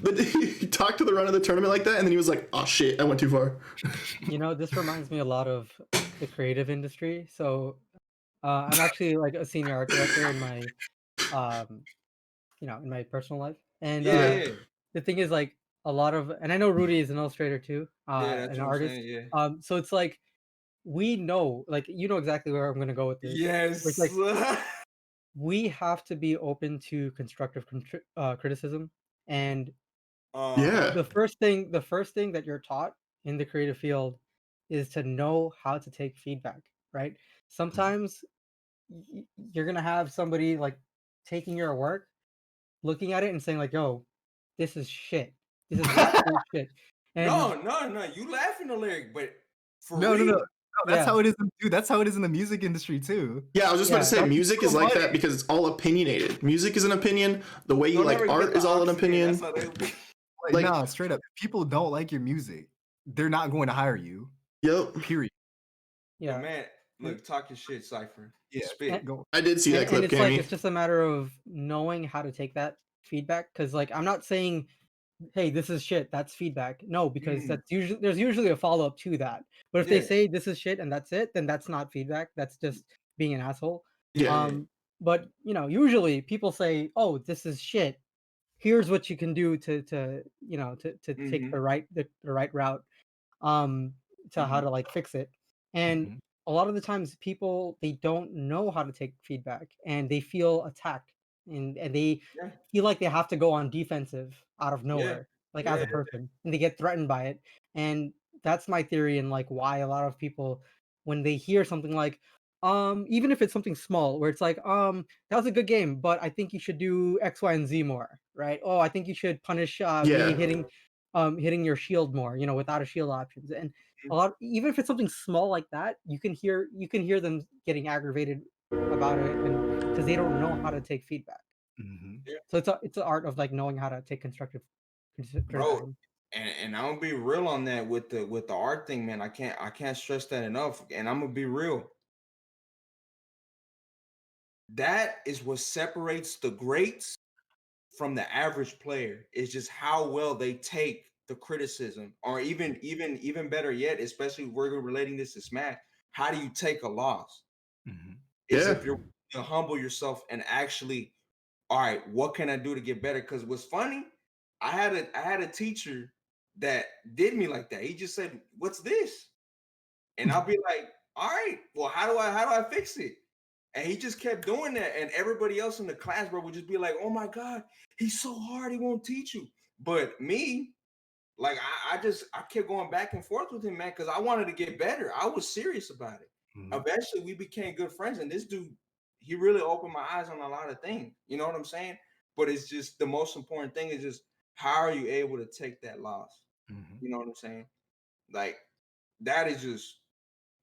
But he talked to the run of the tournament like that, and then he was like, oh shit, I went too far. You know, this reminds me a lot of the creative industry. So I'm actually like a senior art director in my in my personal life. And the thing is, like, a lot of, and I know Rudy is an illustrator too, that's an what artist. I'm saying, yeah. So it's like, we know, like, you know exactly where I'm gonna go with this. Yes. It's like, we have to be open to constructive criticism, and the first thing that you're taught in the creative field is to know how to take feedback, right? Sometimes you're gonna have somebody like taking your work, looking at it and saying like, yo, this is shit, this is absolute shit. And no, you laughing the lyric, but for no, real. That's how it is, dude. That's how it is in the music industry too. Yeah, I was just about to say, music is like that because it's all opinionated. Music is an opinion. The way you like art is all an opinion. Like, nah, straight up. People don't like your music, they're not going to hire you. Yep. Period. Yeah, but man. Look, talk your shit, Cypher. Yeah, spit. I did see that clip, and it's Cammy. like, it's just a matter of knowing how to take that feedback, because like, I'm not saying, hey, this is shit, that's feedback. No, because that's usually, there's usually a follow-up to that. But if they say this is shit and that's it, then that's not feedback, that's just being an asshole. But you know, usually people say, oh, this is shit, here's what you can do to take the right route to how to like fix it. And a lot of the times people, they don't know how to take feedback, and they feel attacked, and they feel like they have to go on defensive out of nowhere, like as a person, and they get threatened by it. And that's my theory, and like why a lot of people, when they hear something like, even if it's something small where it's like, that was a good game, but I think you should do X, Y, and Z more, right? Oh, I think you should punish me hitting your shield more, without a shield options. And a lot, even if it's something small like that, you can hear them getting aggravated about it, and because they don't know how to take feedback. So it's an art of like knowing how to take constructive criticism. Bro, and I'm gonna be real on that with the art thing, man. I can't stress that enough. And I'm gonna be real. That is what separates the greats from the average player, is just how well they take the criticism, or even better yet, especially if we're relating this to Smash, how do you take a loss? Is if you're to humble yourself and actually, all right, what can I do to get better? Because what's funny, I had a teacher that did me like that. He just said, "What's this?" And I'll be like, "All right, well, how do I fix it?" And he just kept doing that, and everybody else in the class, bro, would just be like, "Oh my God, he's so hard, he won't teach you." But me, like, I kept going back and forth with him, man, because I wanted to get better. I was serious about it. Eventually, we became good friends, and this dude, he really opened my eyes on a lot of things. You know what I'm saying? But it's just, the most important thing is just, how are you able to take that loss? You know what I'm saying? Like, that is just,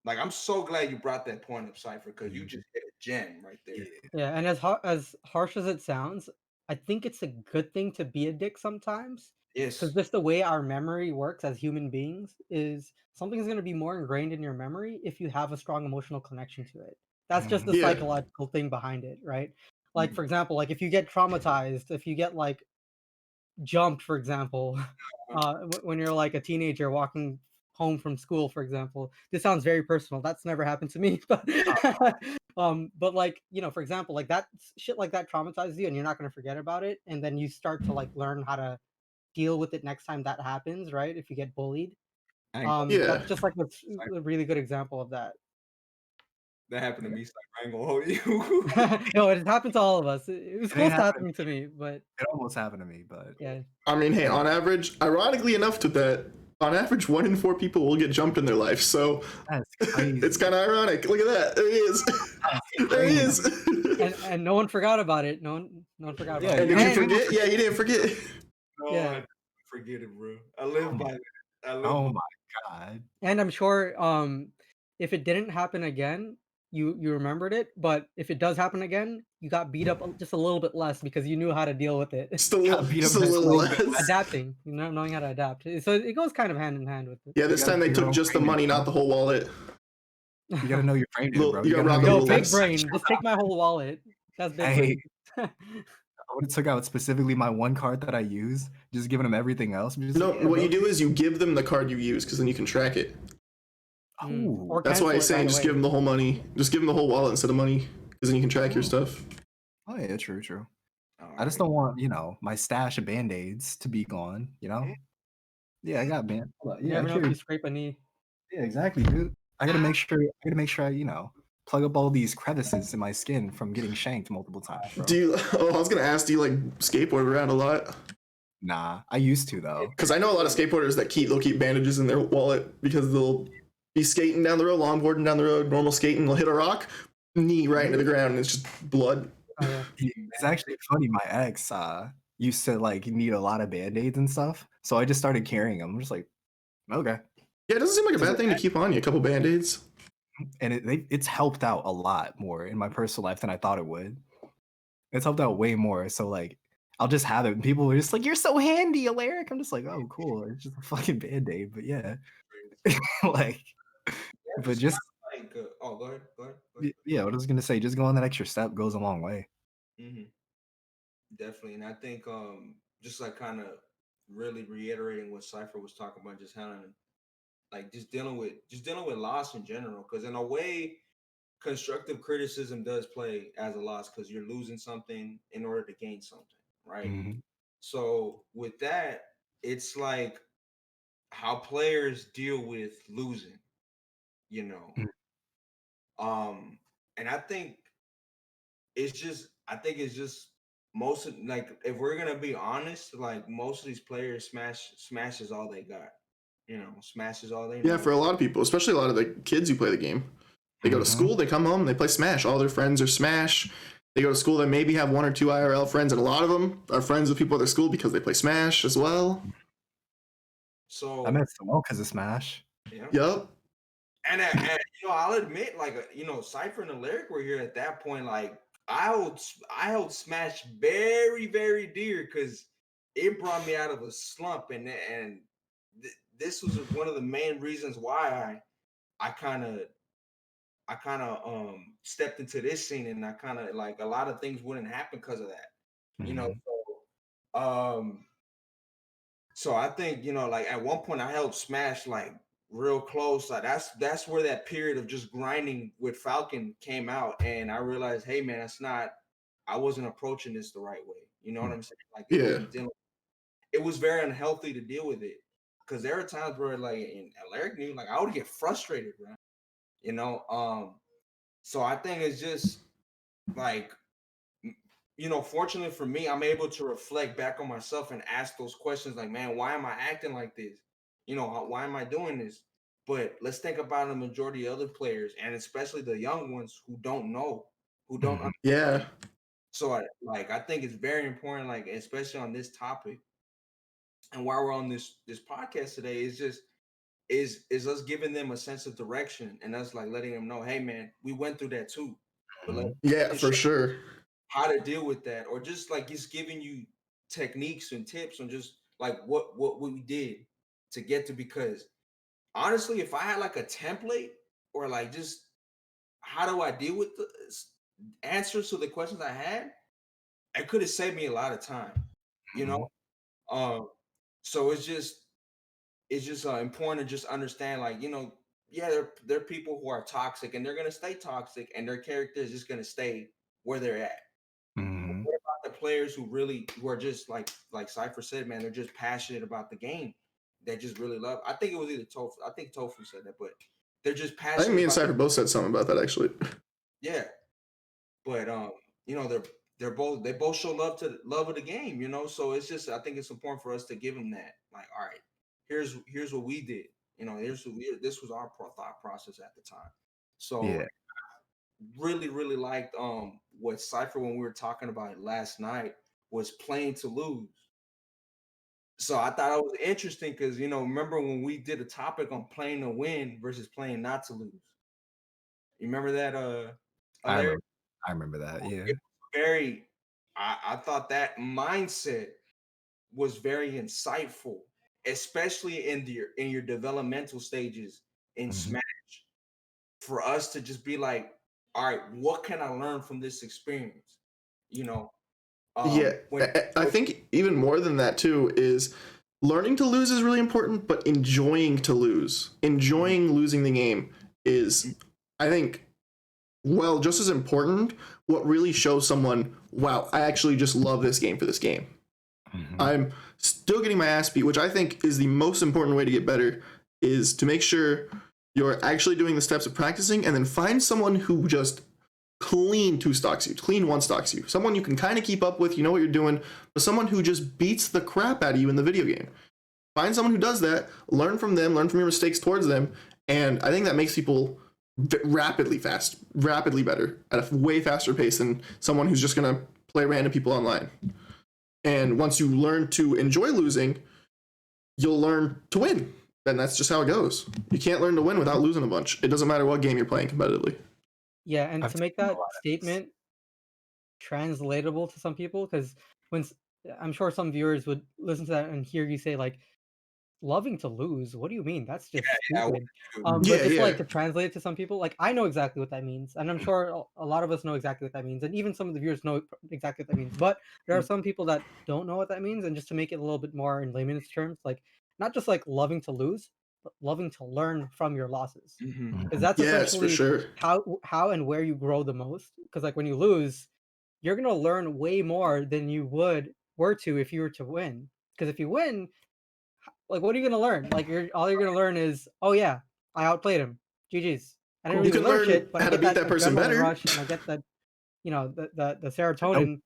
like, I'm so glad you brought that point up, Cypher, because you just hit a gem right there. Yeah, and as harsh as it sounds, I think it's a good thing to be a dick sometimes. Yes. Because just the way our memory works as human beings is, something's going to be more ingrained in your memory if you have a strong emotional connection to it. That's just the psychological thing behind it, right? Like, for example, like if you get traumatized, if you get like jumped, for example, when you're like a teenager walking home from school, for example. This sounds very personal. That's never happened to me, but but like, for example, like that shit like that traumatizes you, and you're not going to forget about it, and then you start to like learn how to deal with it next time that happens, right? If you get bullied. That's just like a really good example of that. That happened to me, so I ain't gonna hold you. No, it happened to all of us. It was close to happening to me, but it almost happened to me. But yeah, I mean, hey, on average, ironically enough, to that, on average, 1 in 4 people will get jumped in their life. So it's kind of ironic. Look at that. There he is. There he is. And no one forgot about it. No one forgot about it. And did you forget? Yeah, you didn't forget. Yeah. forget it, bro. I live by that. Oh my god. And I'm sure if it didn't happen again, you remembered it, but if it does happen again, you got beat up just a little bit less because you knew how to deal with it. Just a little, Got beat just up a just a little little bit less. Adapting, knowing how to adapt. So it goes kind of hand in hand with it. Yeah, this gotta time they do your took own just the training, money, bro. not the whole wallet. You gotta know your training, Little- bro. you You gotta gotta rock know a Yo, little your big less. brain, just take my whole wallet. That's big Hey, brain. I would have took out specifically my one card that I use, just giving them everything else. I'm just No, like, yeah, what bro. you do is you give them the card you use because then you can track it. Oh, Or That's why cancel he's it saying right just away. give them the whole money. Just give them the whole wallet instead of money because then you can track your stuff. oh yeah, true, true. All I just right. don't want, my stash of band-aids to be gone, Yeah, I got band. You Yeah, I never know if carry. you scrape a knee. Yeah, exactly, dude. I gotta make sure. I plug up all these crevices in my skin from getting shanked multiple times, bro. Do you? Oh, I was gonna ask. Do you like skateboard around a lot? Nah, I used to though. Because I know a lot of skateboarders that they'll keep bandages in their wallet because they'll be skating down the road, longboarding down the road, normal skating. They'll hit a rock, knee right into the ground, and it's just blood. Oh yeah. It's actually funny. My ex used to like need a lot of band-aids and stuff, so I just started carrying them. I'm just like, okay, Yeah, it doesn't seem like a bad thing to keep on you. A couple band-aids. and it's helped out a lot more in my personal life than I thought it would. It's helped out way more. So like, I'll just have it, and people are just like, "You're so handy, Alaric." I'm just like, "Oh, cool. It's just a fucking band-aid." But yeah, like, but just Like, oh, go ahead. Go ahead. yeah, what I was gonna say, just going that extra step goes a long way. Mm-hmm. Definitely, and I think just like kind of really reiterating what Cypher was talking about, just handling like just dealing with loss in general, because in a way, constructive criticism does play as a loss because you're losing something in order to gain something, right? Mhm. So with that, it's like how players deal with losing, you know. Mm. And I think it's just most of, like, if we're gonna be honest, like most of these players smashes all they got, smashes all they Yeah, know. for a lot of people, especially a lot of the kids who play the game. They go to school, they come home, they play Smash. All their friends are Smash. They go to school, they maybe have 1 or 2 IRL friends, and a lot of them are friends with people at their school because they play Smash as well. So I met Samuel because of Smash. yeah. Yup. And I'll admit, like, Cypher and Alaric were here at that point. Like, I held Smash very, very dear because it brought me out of a slump, and this was one of the main reasons why I kind of stepped into this scene, and I kind of like a lot of things wouldn't happen because of that, Mhm. So I think, like at one point I held Smash like real close. Like that's where that period of just grinding with Falcon came out, and I realized, hey man, I wasn't approaching this the right way. You know what I'm saying? Like Yeah. it was very unhealthy to deal with it because there are times where like in Alaric knew, like I would get frustrated, bro. So I think it's just like, fortunately for me, I'm able to reflect back on myself and ask those questions like, man, why am I acting like this? Why am I doing this? But let's think about the majority of other players, and especially the young ones who don't know, who don't Mhm. understand. Yeah. So I think it's very important, like especially on this topic, and while we're on this podcast today, is just is us giving them a sense of direction and us like letting them know, hey man, we went through that too, but Mhm. Yeah, let's for sure. how to deal with that, or just like just giving you techniques and tips on just like what we did to get to. Because honestly, if I had like a template or like just how do I deal with the answers to the questions I had, it could have saved me a lot of time, you know. Mhm. So it's just important to just understand, like, yeah, there are people who are toxic and they're gonna stay toxic, and their character is just gonna stay where they're at. Mhm. What about the players who are just like Cypher said, man, they're just passionate about the game. They just really love. I think it was either Tofu. I think Tofu said that, but they're just I think passionate me and about Cypher both said something about that actually. yeah. But they both show love of the game, So it's just, I think it's important for us to give them that. Like, all right, here's what we did. This was our thought process at the time. So Yeah. really, really liked what Cypher, when we were talking about it last night, was playing to lose. So I thought it was interesting because remember when we did a topic on playing to win versus playing not to lose? You remember that, Larry? I remember that. Yeah. It was very. I thought that mindset was very insightful, especially in your developmental stages in Smash. For us to just be like, all right, what can I learn from this experience? Yeah, I think even more than that too is learning to lose is really important, but enjoying to lose, enjoying losing the game is, I think, well, just as important. What really shows someone, wow, I actually just love this game for this game. I'm still getting my ass beat, which I think is the most important way to get better, is to make sure you're actually doing the steps of practicing, and then find someone who just clean one stocks you. Someone you can kind of keep up with, you know what you're doing, but someone who just beats the crap out of you in the video game. Find someone who does that, learn from them, learn from your mistakes towards them, and I think that makes people rapidly better at a way faster pace than someone who's just going to play random people online. And once you learn to enjoy losing, you'll learn to win. And that's just how it goes. You can't learn to win without losing a bunch. It doesn't matter what game you're playing competitively. Yeah, and to make that statement translatable to some people, because I'm sure some viewers would listen to that and hear you say like, loving to lose, what do you mean? That's just stupid. But just like to translate it to some people, like I know exactly what that means, and I'm sure a lot of us know exactly what that means, and even some of the viewers know exactly what that means. But there are some people that don't know what that means, and just to make it a little bit more in layman's terms, like not just like loving to lose, but loving to learn from your losses, because that's essentially how and where you grow the most. Because like when you lose, you're gonna learn way more than you were to if you were to win. Because if you win, like what are you gonna learn? Like all you're gonna learn is, oh yeah, I outplayed him. GG's. I didn't really learn shit, but I get that person better. Rush, and I get that, the serotonin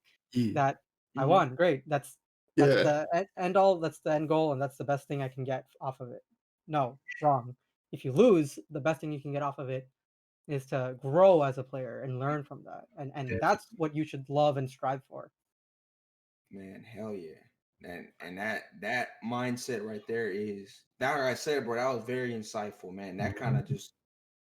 that I won. Great. That's the end all. That's the end goal, and that's the best thing I can get off of it. No, wrong. If you lose, the best thing you can get off of it is to grow as a player and learn from that, and that's what you should love and strive for. Man, hell yeah. And that mindset right there is that, like I said, bro, that was very insightful, man. That kind of just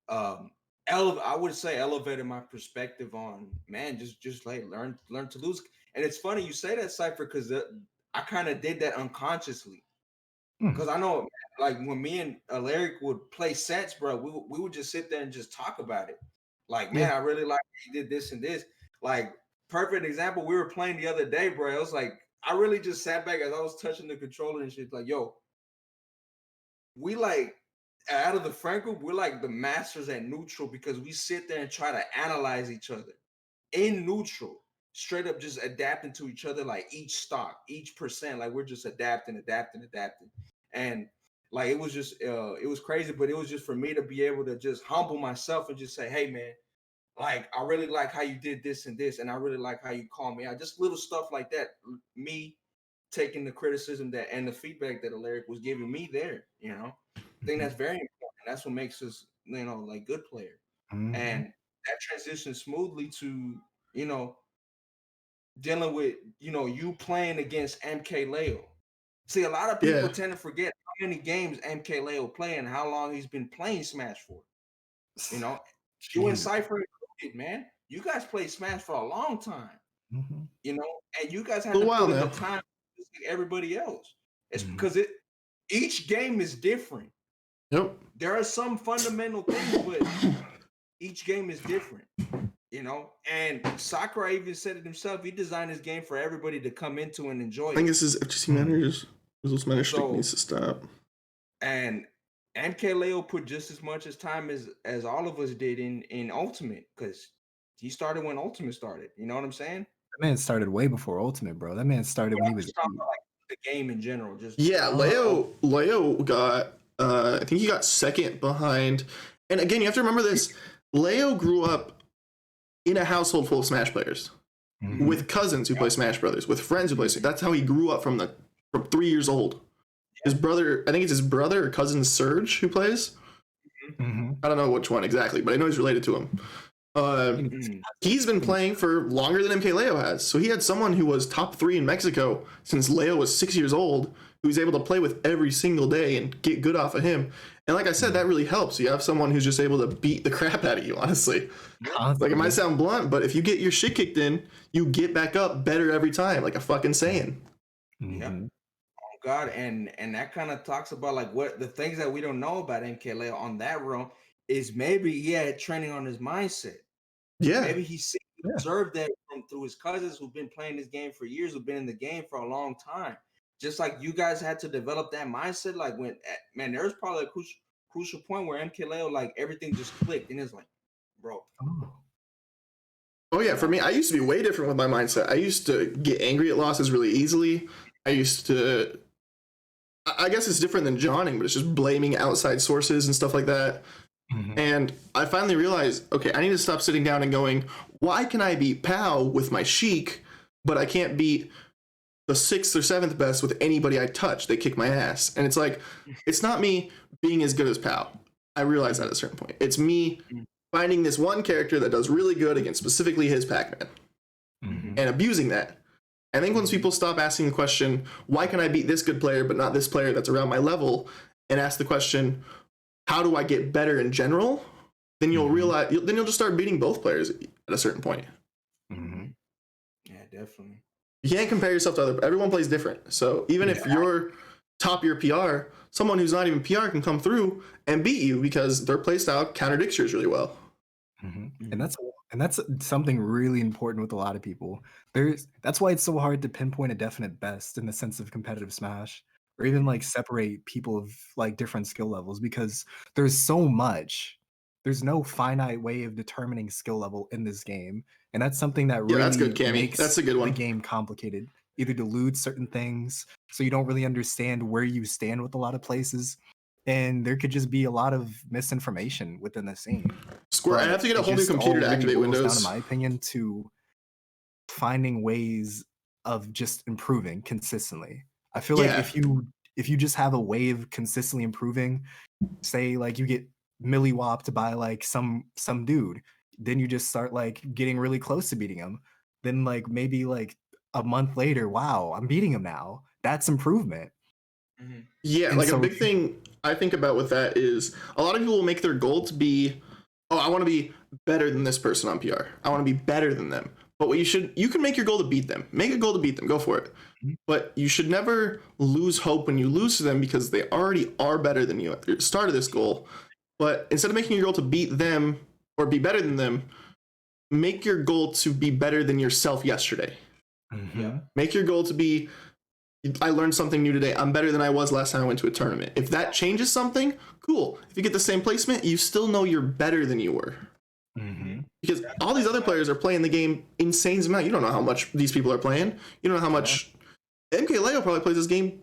I would say elevated my perspective on, man, just like learn to lose. And it's funny you say that, Cypher, because I kind of did that unconsciously. Because I know, like when me and Alaric would play sets, bro, we would just sit there and just talk about it. Like, man, I really like he did this and this. Like, perfect example, we were playing the other day, bro. It was like, I really just sat back as I was touching the controller and shit. Like, yo, we like, out of the friend group, we're like the masters at neutral because we sit there and try to analyze each other in neutral, straight up just adapting to each other, like each stock, each percent, like we're just adapting. And like it was just it was crazy, but it was just for me to be able to just humble myself and just say, hey man, like I really like how you did this and this, and I really like how you called me out. Just little stuff like that. Me taking the criticism that and the feedback that Alaric was giving me there, I think that's very important. That's what makes us, like good player. And that transitions smoothly to, dealing with, you playing against MK Leo. See, a lot of people tend to forget how many games MK Leo play and how long he's been playing Smash for. You and Cypher included, man. You guys played Smash for a long time. And you guys had to put in the time just like everybody else. It's because each game is different. Yep. There are some fundamental things, but each game is different. And Sakurai even said it himself. He designed his game for everybody to come into and enjoy. I think this is FGC managers. This manager needs to stop. And MK Leo put just as much as time as all of us did in Ultimate, because he started when Ultimate started. You know what I'm saying? That man started way before Ultimate, bro. That man started when he was like the game in general. Leo got I think he got second behind. And again, you have to remember this. Leo grew up in a household full of Smash players, with cousins who play Smash Brothers, with friends who play Smash. That's how he grew up from 3 years old. His brother, I think it's his brother or cousin Serge who plays. I don't know which one exactly, but I know he's related to him. He's been playing for longer than MK Leo has. So he had someone who was top 3 in Mexico since Leo was 6 years old, who's able to play with every single day and get good off of him. And like I said, that really helps. You have someone who's just able to beat the crap out of you, honestly. Like, it might sound blunt, but if you get your shit kicked in, you get back up better every time, like a fucking Saiyan. Yep. Oh God, and that kind of talks about like what the things that we don't know about MKLeo on that realm is maybe training on his mindset. Yeah. Maybe he observed that through his cousins who've been playing this game for years, who've been in the game for a long time. Just like you guys had to develop that mindset, like when man, there's probably a crucial point where MKLeo, like everything just clicked, and it's like, bro. Oh yeah, for me, I used to be way different with my mindset. I used to get angry at losses really easily. I used to, I guess it's different than Johnning, but it's just blaming outside sources and stuff like that. And I finally realized, okay, I need to stop sitting down and going, why can I beat Pow with my Sheik, but I can't beat the 6th or 7th best with anybody I touch? They kick my ass. And it's like, it's not me being as good as Pow. I realized that at a certain point. It's me finding this one character that does really good against specifically his Pac-Man and abusing that. I think once people stop asking the question, why can I beat this good player but not this player that's around my level, and ask the question, how do I get better in general, then you'll realize, then you'll just start beating both players at a certain point. Yeah, definitely. You can't compare yourself to everyone plays different. So even if you're top your PR, someone who's not even PR can come through and beat you because their playstyle contradicts yours really well. And that's something really important with a lot of people. That's why it's so hard to pinpoint a definite best in the sense of competitive Smash, or even like separate people of like different skill levels, because there's so much. There's no finite way of determining skill level in this game, and that's something that really that's good, Cammy. makes That's a good one. the game complicated. Either delude certain things, so you don't really understand where you stand with a lot of places, and there could just be a lot of misinformation within the scene. Square, I have to get a whole new computer to activate Windows. Down, in my opinion, to finding ways of just improving consistently. I feel like if you just have a way of consistently improving, say like you get milli-whopped by like some dude, then you just start like getting really close to beating him. Then like maybe like a month later, wow, I'm beating him now. That's improvement. Yeah, and like so a big thing I think about with that is a lot of people will make their goal to be, oh, I want to be better than this person on PR. I want to be better than them. But what you can make your goal to beat them. Make a goal to beat them. Go for it. But you should never lose hope when you lose to them, because they already are better than you at the start of this goal. But instead of making your goal to beat them or be better than them, make your goal to be better than yourself yesterday. Make your goal to be, I learned something new today. I'm better than I was last time I went to a tournament. If that changes something, cool. If you get the same placement, you still know you're better than you were. Because all these other players are playing the game insane amount. You don't know how much these people are playing. You don't know how much MKLeo probably plays this game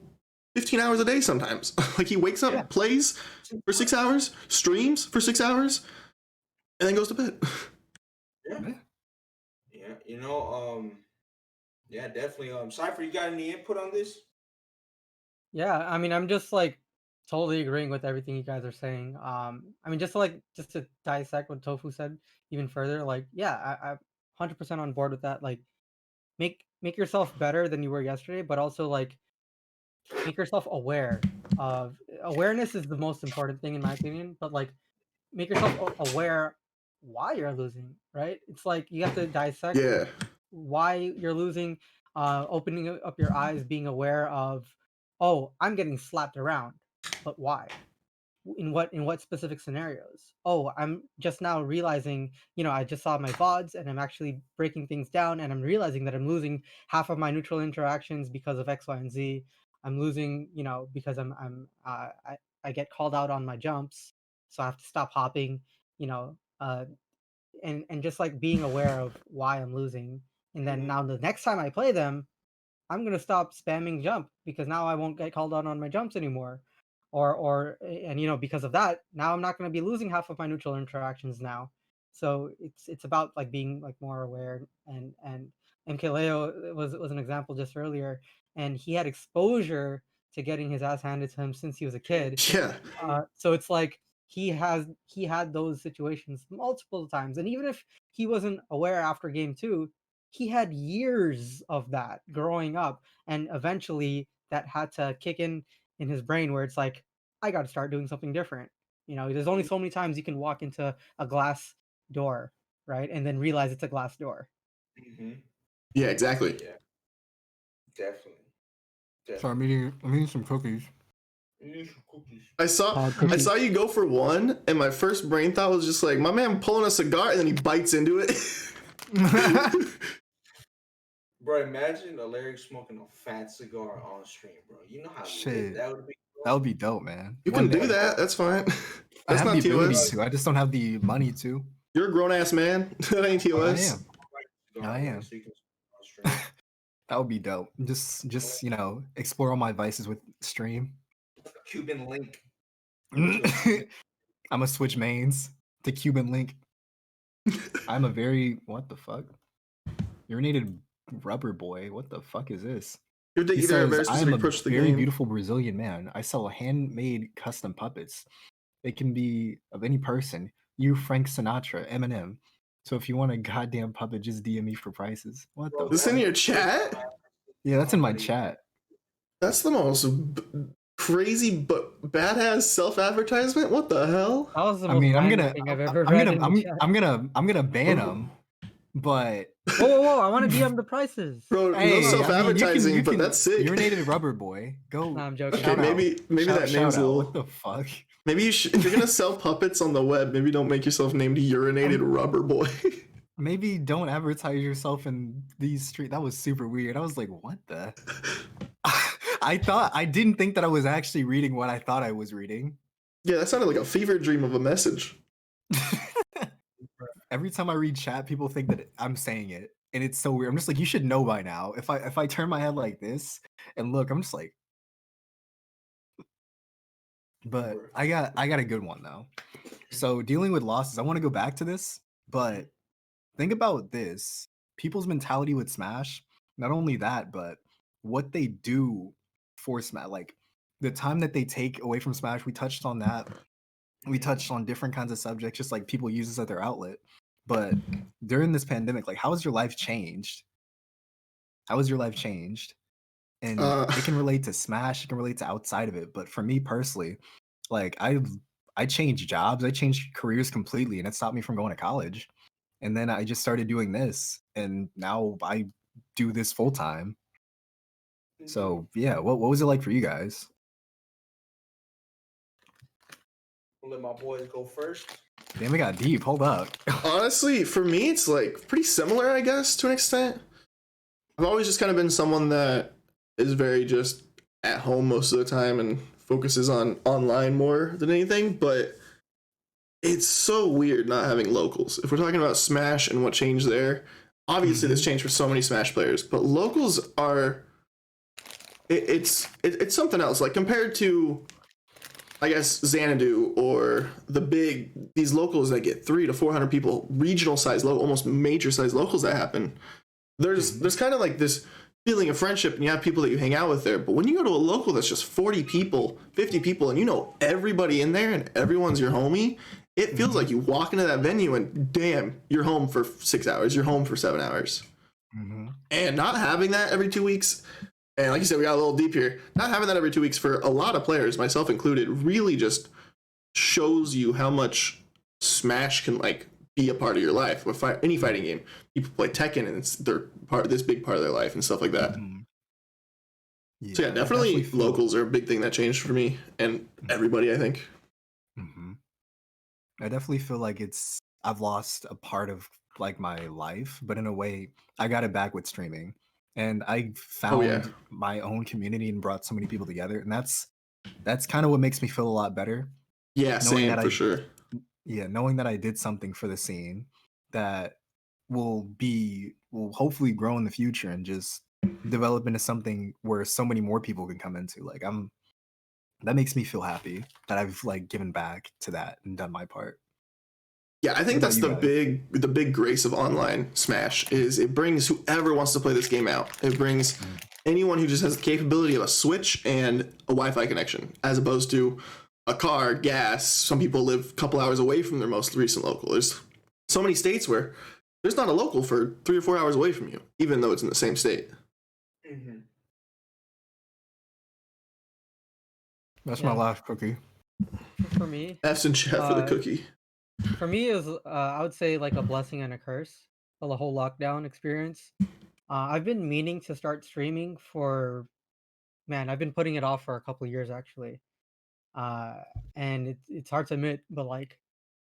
15 hours a day sometimes. Like he wakes up, plays for 6 hours, streams for 6 hours, and then goes to bed. Yeah, definitely. Cypher, you got any input on this? Yeah, I mean, I'm just like totally agreeing with everything you guys are saying. I mean, just to dissect what Tofu said even further, like, yeah, I'm 100% on board with that. Like, make yourself better than you were yesterday, but also like make yourself aware of awareness is the most important thing in my opinion. But like, make yourself aware why you're losing, right? It's like you have to dissect why you're losing, opening up your eyes, being aware of, oh, I'm getting slapped around, but why? In what specific scenarios? Oh, I'm just now realizing, I just saw my VODs and I'm actually breaking things down, and I'm realizing that I'm losing half of my neutral interactions because of X, Y, and Z. I'm losing, because I get called out on my jumps, so I have to stop hopping, and just like being aware of why I'm losing. And then now the next time I play them, I'm gonna stop spamming jump, because now I won't get called out on my jumps anymore. And because of that, now I'm not gonna be losing half of my neutral interactions now. So it's about like being like more aware, and MKLeo was an example just earlier, and he had exposure to getting his ass handed to him since he was a kid. So it's like he had those situations multiple times, and even if he wasn't aware after game 2, he had years of that growing up, and eventually that had to kick in his brain where it's like, I got to start doing something different. There's only so many times you can walk into a glass door, right, and then realize it's a glass door. Yeah, exactly. Yeah, definitely. So I'm eating some cookies. I saw you go for one, and my first brain thought was just like, my man pulling a cigar, and then he bites into it. Bro, imagine Alaric smoking a fat cigar on stream, bro. You know how Shit. that would be. That would be dope, man. You can do that. That's fine. I That's have not the ability TOS. to. I just don't have the money to. You're a grown ass man. That ain't TOS. I am. That would be dope. Just explore all my vices with stream. Cuban link. I'm gonna switch mains to Cuban link. I'm a very what the fuck? Urinated rubber boy. What the fuck is this? He says, I am a very beautiful Brazilian man. I sell handmade custom puppets. It can be of any person. You, Frank Sinatra, Eminem. So if you want a goddamn puppet, just DM me for prices. What the? This in your chat? Yeah, that's in my chat. That's the most crazy but badass self-advertisement. What the hell? That was the most random thing I've ever read in the chat. I'm gonna ban him, but whoa! I want to DM the prices. Bro, no self-advertising, but that's sick. Urinated rubber boy. Go. No, I'm joking. Okay, maybe that name's a little. What the fuck? Maybe you should, if you're gonna sell puppets on the web, maybe don't make yourself named Urinated Rubber Boy. Maybe don't advertise yourself in these streets. That was super weird. I was like, what the? I didn't think that I was actually reading what I thought I was reading. Yeah, that sounded like a fever dream of a message. Every time I read chat, people think that I'm saying it, and it's so weird. I'm just like, you should know by now. If I turn my head like this and look, I'm just like. But I got a good one though. So dealing with losses, I want to go back to this, but think about this. People's mentality with Smash, not only that, but what they do for Smash, like the time that they take away from Smash, we touched on that. We touched on different kinds of subjects, just like people use this as their outlet. But during this pandemic, like how has your life changed? How has your life changed? And it can relate to Smash, it can relate to outside of it. But for me personally, like I changed jobs, I changed careers completely, and it stopped me from going to college. And then I just started doing this, and now I do this full time. So yeah, what was it like for you guys? I'll let my boys go first. Damn, we got deep. Hold up. Honestly, for me, it's like pretty similar, I guess, to an extent. I've always just kind of been someone that is very just at home most of the time and focuses on online more than anything, but it's so weird not having locals. If we're talking about Smash and what changed there, obviously this changed for so many Smash players, but locals are it's something else. Like compared to, I guess, Xanadu or these locals that get 300 to 400 people, regional size, almost major size locals that happen. There's kind of like this feeling of friendship, and you have people that you hang out with there. But when you go to a local that's just 40 people, 50 people, and you know everybody in there and everyone's your homie, it feels like you walk into that venue and damn, you're home for 6 hours, you're home for 7 hours. And not having that every 2 weeks, and like you said, we got a little deep here, not having that every 2 weeks for a lot of players, myself included, really just shows you how much Smash can like be a part of your life. With any fighting game, people play Tekken and they're part of this big part of their life and stuff like that. Yeah, so yeah, definitely locals are a big thing that changed for me and everybody, I think. I definitely feel like I've lost a part of like my life, but in a way I got it back with streaming, and I found my own community and brought so many people together, and that's kind of what makes me feel a lot better. Yeah, same for sure. Yeah, knowing that I did something for the scene that will hopefully grow in the future and just develop into something where so many more people can come into. Like that makes me feel happy that I've like given back to that and done my part. Yeah, I think that's the big grace of online Smash is it brings whoever wants to play this game out. It brings anyone who just has the capability of a Switch and a Wi-Fi connection, as opposed to a car, gas. Some people live a couple hours away from their most recent local. There's so many states where there's not a local for 3 or 4 hours away from you, even though it's in the same state. That's my last cookie. For me, F's in chat for the cookie. For me, it was I would say like a blessing and a curse. The whole lockdown experience. I've been meaning to start streaming for man. I've been putting it off for a couple of years actually. Uh, and it's hard to admit, but like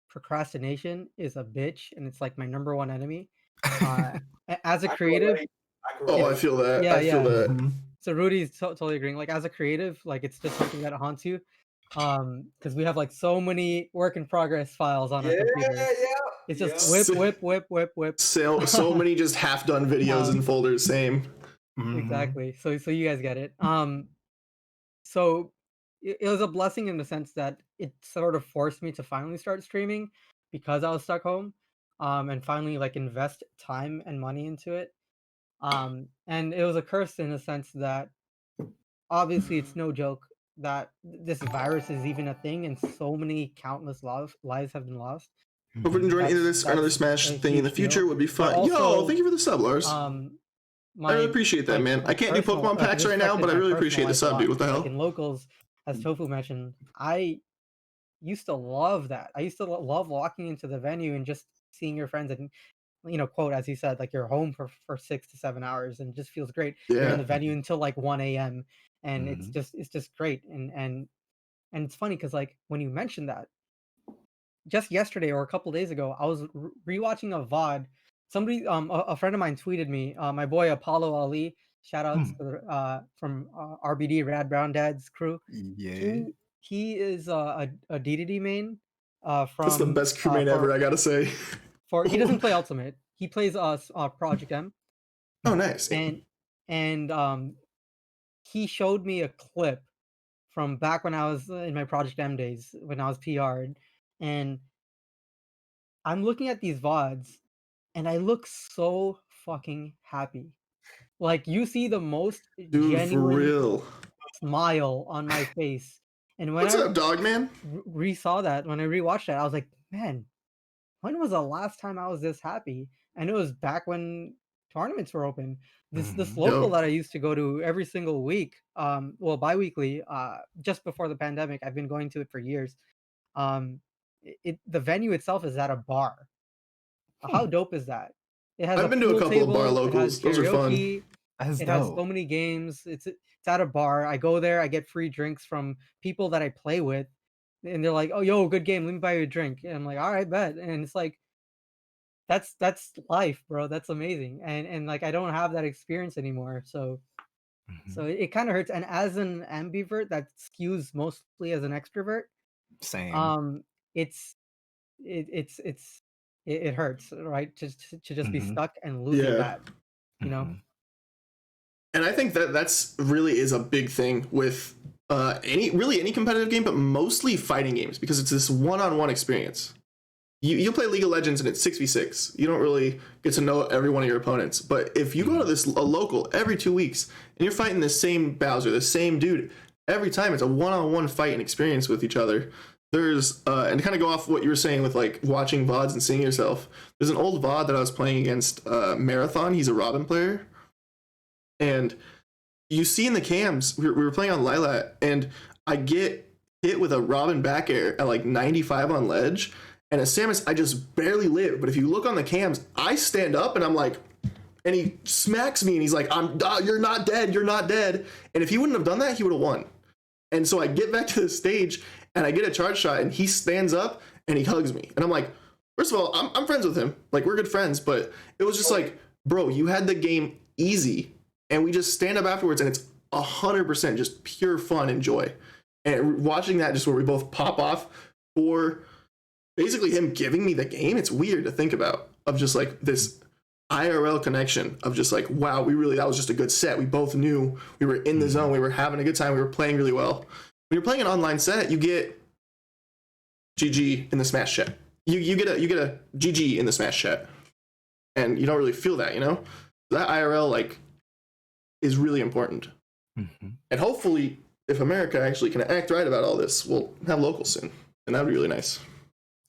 procrastination is a bitch, and it's like my number one enemy. As a I can creative, relate. I can Oh, I relate. feel that. yeah, I feel yeah. that. Mhm. So Rudy's totally agreeing. Like as a creative, like it's just something that haunts you. Because we have like so many work in progress files on our Yeah, computer. yeah, It's yeah. just whip, whip, whip, whip, whip. So many just half done videos in folders. Same. Exactly. So you guys get it. So it was a blessing in the sense that it sort of forced me to finally start streaming because I was stuck home. And finally like invest time and money into it. And it was a curse in the sense that obviously it's no joke that this virus is even a thing and so many countless lives have been lost. Hope we can join into That's this another Smash a thing in the huge future. deal. Would be But fun. Yo, thank you for the sub, Lars. I really My appreciate that, like man. I can't do personal Pokemon packs this right now, affected but I my really personal appreciate the life a sub, lot dude. What the because like hell? in locals, as Tofu mentioned, I used to love that. I used to love walking into the venue and just seeing your friends and quote as he said, like you're home for 6 to 7 hours and it just feels great. You're in Yeah. the venue until like 1 a.m. and Mhm. it's just great. And it's funny because like when you mentioned that just yesterday or a couple days ago, I was rewatching a VOD. Somebody, a friend of mine tweeted me, my boy Apollo Ali, shout outs from RBD Rad Brown Dad's crew. Yeah. He is a DDD main That's the from best crewmate ever, I gotta say. he doesn't play Ultimate. He plays Project M. Oh, nice. And he showed me a clip from back when I was in my Project M days when I was PR'd, and I'm looking at these VODs and I look so fucking happy. Like you see the most Dude, for genuine real. smile on my face. And when What's I up, dog man? re-saw that, when I rewatched that, I was like, man, when was the last time I was this happy? And it was back when tournaments were open. This local Yo. that I used to go to every single week, well, bi-weekly, just before the pandemic, I've been going to it for years. The venue itself is at a bar. How dope is that? It has a I've been to a pool couple of bar table, it has locals. Those are fun. karaoke, That's it has dope. so many games. It's at a bar. I go there, I get free drinks from people that I play with, and they're like, "Oh, yo, good game. Let me buy you a drink." And I'm like, "All right, bet." And it's like that's life, bro. That's amazing. And like I don't have that experience anymore. So it kind of hurts. And as an ambivert that skews mostly as an extrovert, Same. um, it's it hurts, right? To just be stuck and losing Yeah. that, you know. And I think that that's really is a big thing with any competitive game, but mostly fighting games because it's this one-on-one experience. You play League of Legends and it's 6v6. You don't really get to know every one of your opponents. But if you go to a local every 2 weeks and you're fighting the same Bowser, the same dude, every time it's a one-on-one fight and experience with each other. There's and to kind of go off what you were saying with like watching VODs and seeing yourself. There's an old VOD that I was playing against Marathon. He's a Robin player. And you see in the cams, we were playing on Lilat, and I get hit with a Robin back air at like 95 on ledge. And as Samus, I just barely live. But if you look on the cams, I stand up and I'm like, and he smacks me and he's like, you're not dead, you're not dead. And if he wouldn't have done that, he would have won. And so I get back to the stage and I get a charge shot and he stands up and he hugs me. And I'm like, first of all, I'm friends with him. Like, we're good friends. But it was just like, bro, you had the game easy. And we just stand up afterwards and it's 100% just pure fun and joy. And watching that just where we both pop off for basically him giving me the game, it's weird to think about, of just like this IRL connection of just like, wow, that was just a good set. We both knew we were in the zone. We were having a good time. We were playing really well. When you're playing an online set, you get GG in the Smash chat. You get a GG in the Smash chat. And you don't really feel that, you know? That IRL like is really important. And hopefully, if America actually can act right about all this, we'll have locals soon. And that would be really nice.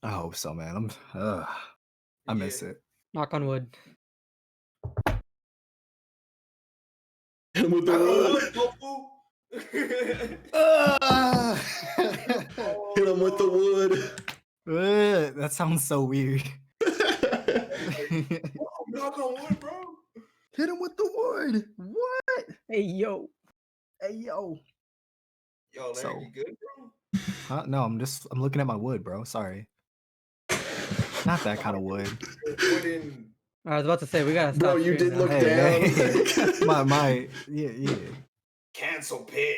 I hope so, man. I miss it. Knock on wood. And with the wood. Hit him with the wood. That sounds so weird. Knock on wood, bro. Hit him with the wood. What? Hey yo. Hey yo. Yo, Larry, you good, bro? Huh? No, I'm looking at my wood, bro. Sorry. Not that kind of wood. I was about to say we gotta stop. Bro, you did now. look down. my yeah. Cancel pit.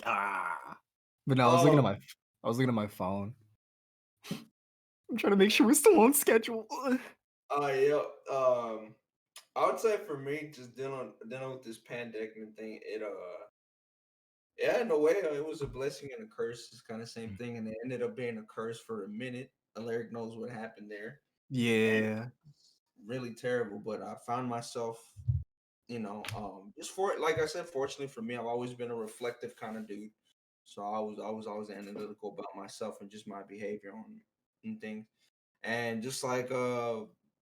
But no, I was looking at my phone. I'm trying to make sure we're still on schedule. Yeah. I would say for me, just dealing with this pandemic thing, yeah, in a way, it was a blessing and a curse. It's kind of same thing, and it ended up being a curse for a minute. Alaric knows what happened there. Yeah. Really terrible, but I found myself, just like I said, fortunately for me, I've always been a reflective kind of dude. So I was always analytical about myself and just my behavior on things. And just like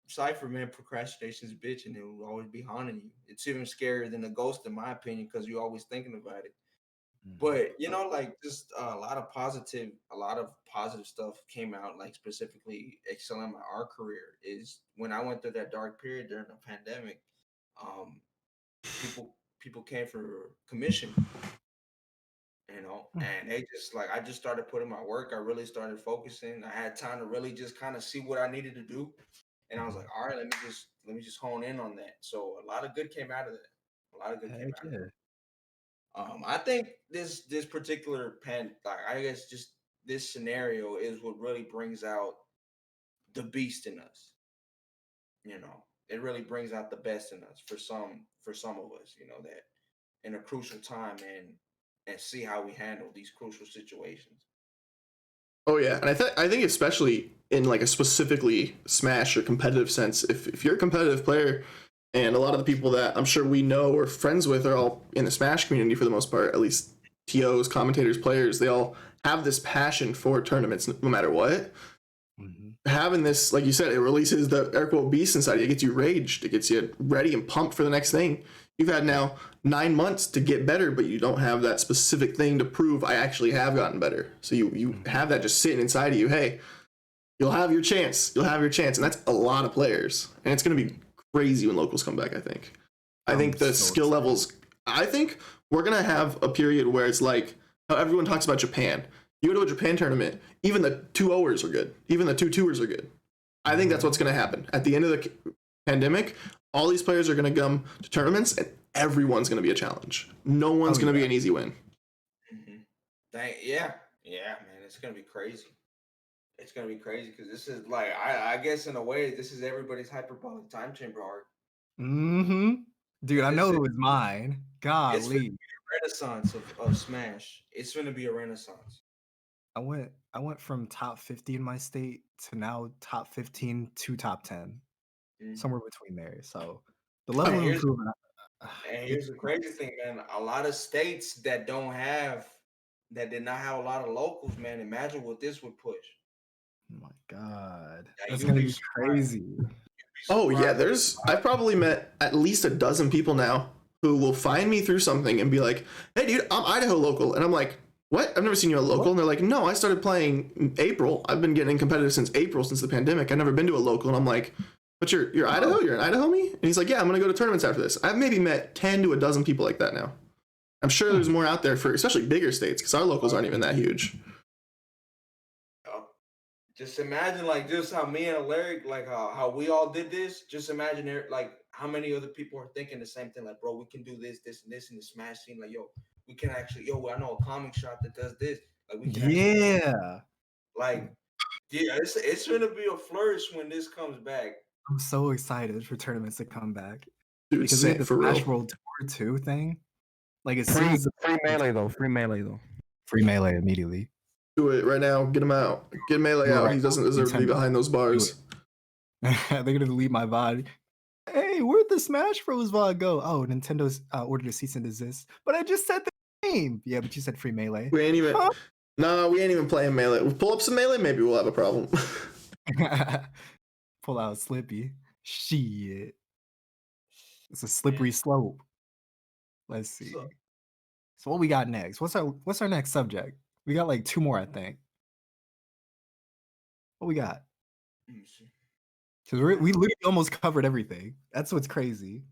Cypher, man, procrastination's a bitch, and it will always be haunting you. It's even scarier than a ghost, in my opinion, because you're always thinking about it. But like just a lot of positive stuff came out, like specifically excelling my art career is when I went through that dark period during the pandemic. People came for commission, and they just like I just started putting my work. I really started focusing. I had time to really just kind of see what I needed to do, and I was like, all right, let me just hone in on that. So a lot of good came out of that. A lot of good came out of that. I think this particular I guess just this scenario is what really brings out the beast in us. It really brings out the best in us for some of us. That in a crucial time and see how we handle these crucial situations. Oh yeah, and I think especially in like a specifically Smash or competitive sense, if you're a competitive player, and a lot of the people that I'm sure we know or friends with are all in the Smash community for the most part, at least TOs, commentators, players, they all have this passion for tournaments no matter what. Having this, like you said, it releases the air quote beast inside you. It gets you raged. It gets you ready and pumped for the next thing. You've had now 9 months to get better, but you don't have that specific thing to prove I actually have gotten better. So you have that just sitting inside of you. Hey, you'll have your chance. You'll have your chance. And that's a lot of players. And it's going to be crazy when locals come back, I think. I think the skill levels, I think we're going to have a period where it's like how everyone talks about Japan. You go to a Japan tournament, even the 2-0ers are good. Even the 2-2ers are good. I think that's what's going to happen. At the end of the pandemic, all these players are going to come to tournaments, and everyone's going to be a challenge. No one's going to be an easy win. Yeah, man, it's going to be crazy. It's going to be crazy because this is like, I guess in a way, this is everybody's hyperbolic time chamber art. Dude, I know it was mine. Golly. It's going to be a renaissance of Smash. It's going to be a renaissance. I went from top 50 in my state to now top 15 to top 10. Somewhere between there. So the level of improvement. And here's the crazy thing, man. A lot of states that did not have a lot of locals, man. Imagine what this would push. Oh my God. That's gonna be crazy. Oh yeah, I've probably met at least a dozen people now who will find me through something and be like, hey dude, I'm Idaho local. And I'm like, what? I've never seen you at a local. What? And they're like, no, I started playing in April. I've been getting competitive since April, since the pandemic. I've never been to a local. And I'm like, but you're Idaho? You're an Idaho me? And he's like, yeah, I'm going to go to tournaments after this. I've maybe met 10 to a dozen people like that now. I'm sure there's more out there for especially bigger states because our locals aren't even that huge. Just imagine like just how me and Alaric, like how we all did this. Just imagine like how many other people are thinking the same thing. Like, bro, we can do this, this, and this in the Smash scene. Like, yo, we can actually, I know a comic shop that does this. Like, we can it's gonna be a flourish when this comes back. I'm so excited for tournaments to come back. Dude, because we had the Smash World Tour 2 thing. Like as soon as free melee though. Free melee immediately. Do it right now. Get him out. Get Melee out. He doesn't deserve to be behind those bars. They're gonna delete my VOD. Hey, where'd the Smash Bros VOD go? Oh, Nintendo's ordered a cease and desist. But I just said the name. Yeah, but you said free melee. We ain't even. No, we ain't even playing melee. We'll pull up some melee. Maybe we'll have a problem. Pull out Slippy. Shit. It's a slippery slope. Let's see. So what we got next? What's our next subject? We got like 2 more, I think. What we got? Let me see. Because we literally almost covered everything. That's what's crazy.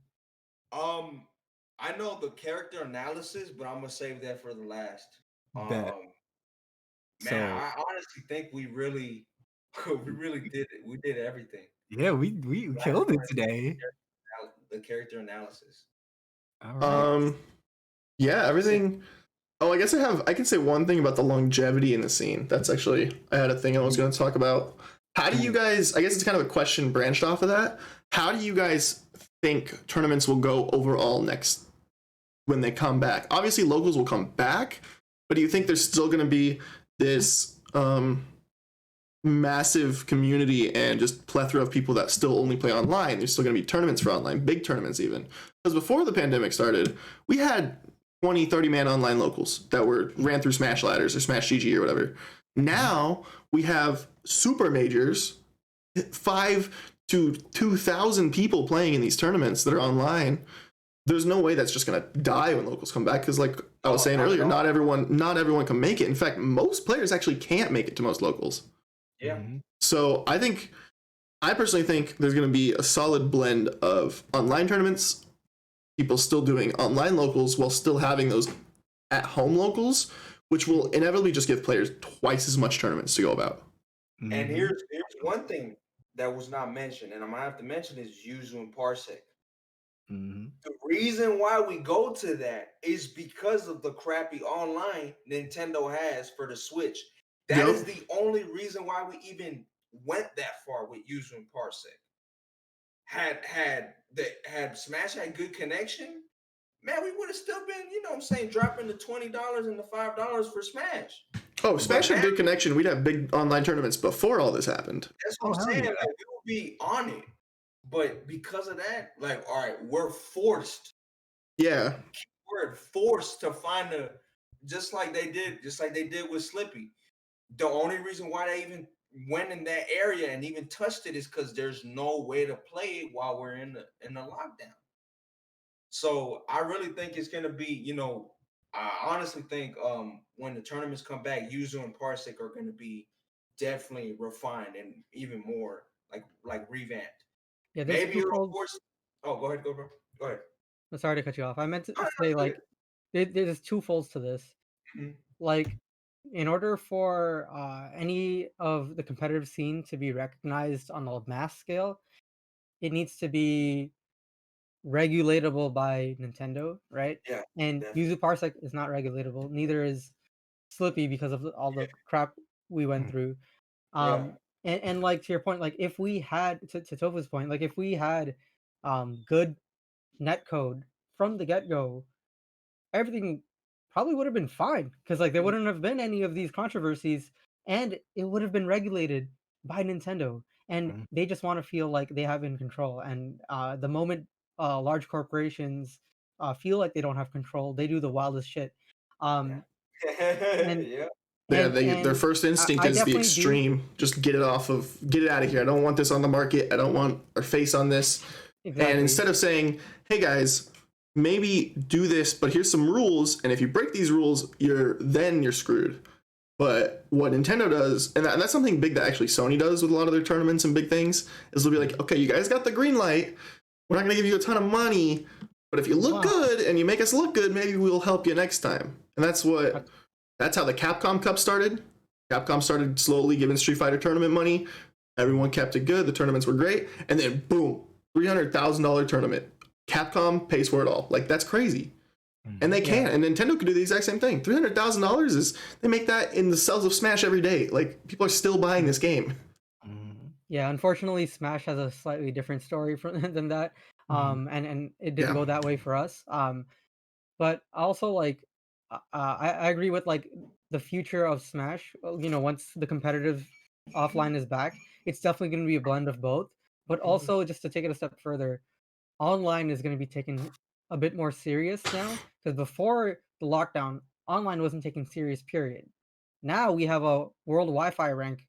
I know the character analysis, but I'm gonna save that for the last. Bet. Man, I honestly think we really did it. We did everything. Yeah, we killed it today. The character analysis. All right. Yeah, everything. Oh, I guess I can say one thing about the longevity in the scene. That's actually, I had a thing I was going to talk about. How do you guys, I guess it's kind of a question branched off of that. How do you guys think tournaments will go overall next when they come back? Obviously, locals will come back, but do you think there's still going to be this massive community and just plethora of people that still only play online? There's still going to be tournaments for online, big tournaments even. Because before the pandemic started, we had 20, 30 man online locals that ran through Smash Ladders or Smash GG or whatever. Now we have super majors, 5 to 2,000 people playing in these tournaments that are online. There's no way that's just gonna die when locals come back, because like I was saying earlier, not everyone can make it. In fact, most players actually can't make it to most locals. Yeah. So I personally think there's gonna be a solid blend of online tournaments, people still doing online locals while still having those at-home locals, which will inevitably just give players twice as much tournaments to go about. And here's one thing that was not mentioned, and I'm gonna have to mention is Yuzu and Parsec. The reason why we go to that is because of the crappy online Nintendo has for the Switch. That is the only reason why we even went that far with Yuzu and Parsec. Had Smash had good connection, man, we would have still been, you know what I'm saying, dropping the $20 and the $5 for Smash. Oh, Smash had good connection. We'd have big online tournaments before all this happened. That's what I'm saying. Like, we would be on it. But because of that, like, all right, we're forced. Yeah. We're forced to find just like they did with Slippy. The only reason why they even went in that area and even touched it is because there's no way to play it while we're in the lockdown. So I really think it's gonna be, you know, I honestly think when the tournaments come back, Yuzu and Parsec are gonna be definitely refined and even more like revamped. Yeah, maybe it'll force. Oh, go ahead, bro. Go ahead. I'm sorry to cut you off. I meant to say like there's two folds to this. Like, in order for any of the competitive scene to be recognized on a mass scale, it needs to be regulatable by Nintendo, right? Yeah. And Yuzu Parsec is not regulatable. Neither is Slippy because of all the crap we went through. And like to your point, like if we had to Tofu's point, like if we had good netcode from the get-go, everything probably would have been fine, because like there wouldn't have been any of these controversies, and it would have been regulated by Nintendo, and they just want to feel like they have in control. And the moment large corporations feel like they don't have control, they do the wildest shit. And Their first instinct is the extreme. Just get it out of here. I don't want this on the market. I don't want our face on this. Exactly. And instead of saying, hey guys, maybe do this, but here's some rules, and if you break these rules, you're screwed. But what Nintendo does, and that's something big that actually Sony does with a lot of their tournaments and big things, is they'll be like, okay, you guys got the green light. We're not going to give you a ton of money, but if you look good and you make us look good, maybe we'll help you next time. And that's how the Capcom Cup started. Capcom started slowly giving Street Fighter tournament money. Everyone kept it good. The tournaments were great. And then boom, $300,000 tournament. Capcom pays for it all. Like, that's crazy. And they can. And Nintendo could do the exact same thing. $300,000 is, they make that in the sales of Smash every day. Like, people are still buying this game. Yeah, unfortunately, Smash has a slightly different story than that. And it didn't go that way for us. But also, like, I agree with like the future of Smash. You know, once the competitive offline is back, it's definitely going to be a blend of both. But also, just to take it a step further, online is going to be taken a bit more serious now, because before the lockdown, online wasn't taken serious, period. Now we have a world Wi-Fi rank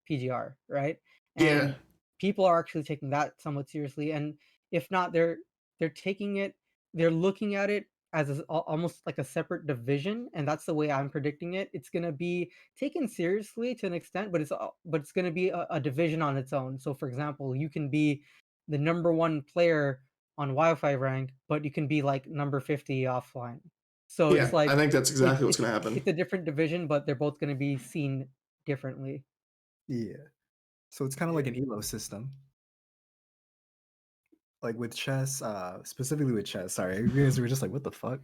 PGR, right? And people are actually taking that somewhat seriously. And if not, they're taking it, they're looking at it as almost like a separate division, and that's the way I'm predicting it. It's gonna be taken seriously to an extent, but it's gonna be a division on its own. So, for example, you can be the number one player on Wi-Fi rank, but you can be like number 50 offline. So Yeah, it's like I think that's exactly what's going to happen. it's a different division, but they're both gonna be seen differently. Yeah. So it's kind of like an elo system. Like with chess, specifically with chess. Sorry, you guys were just like, what the fuck?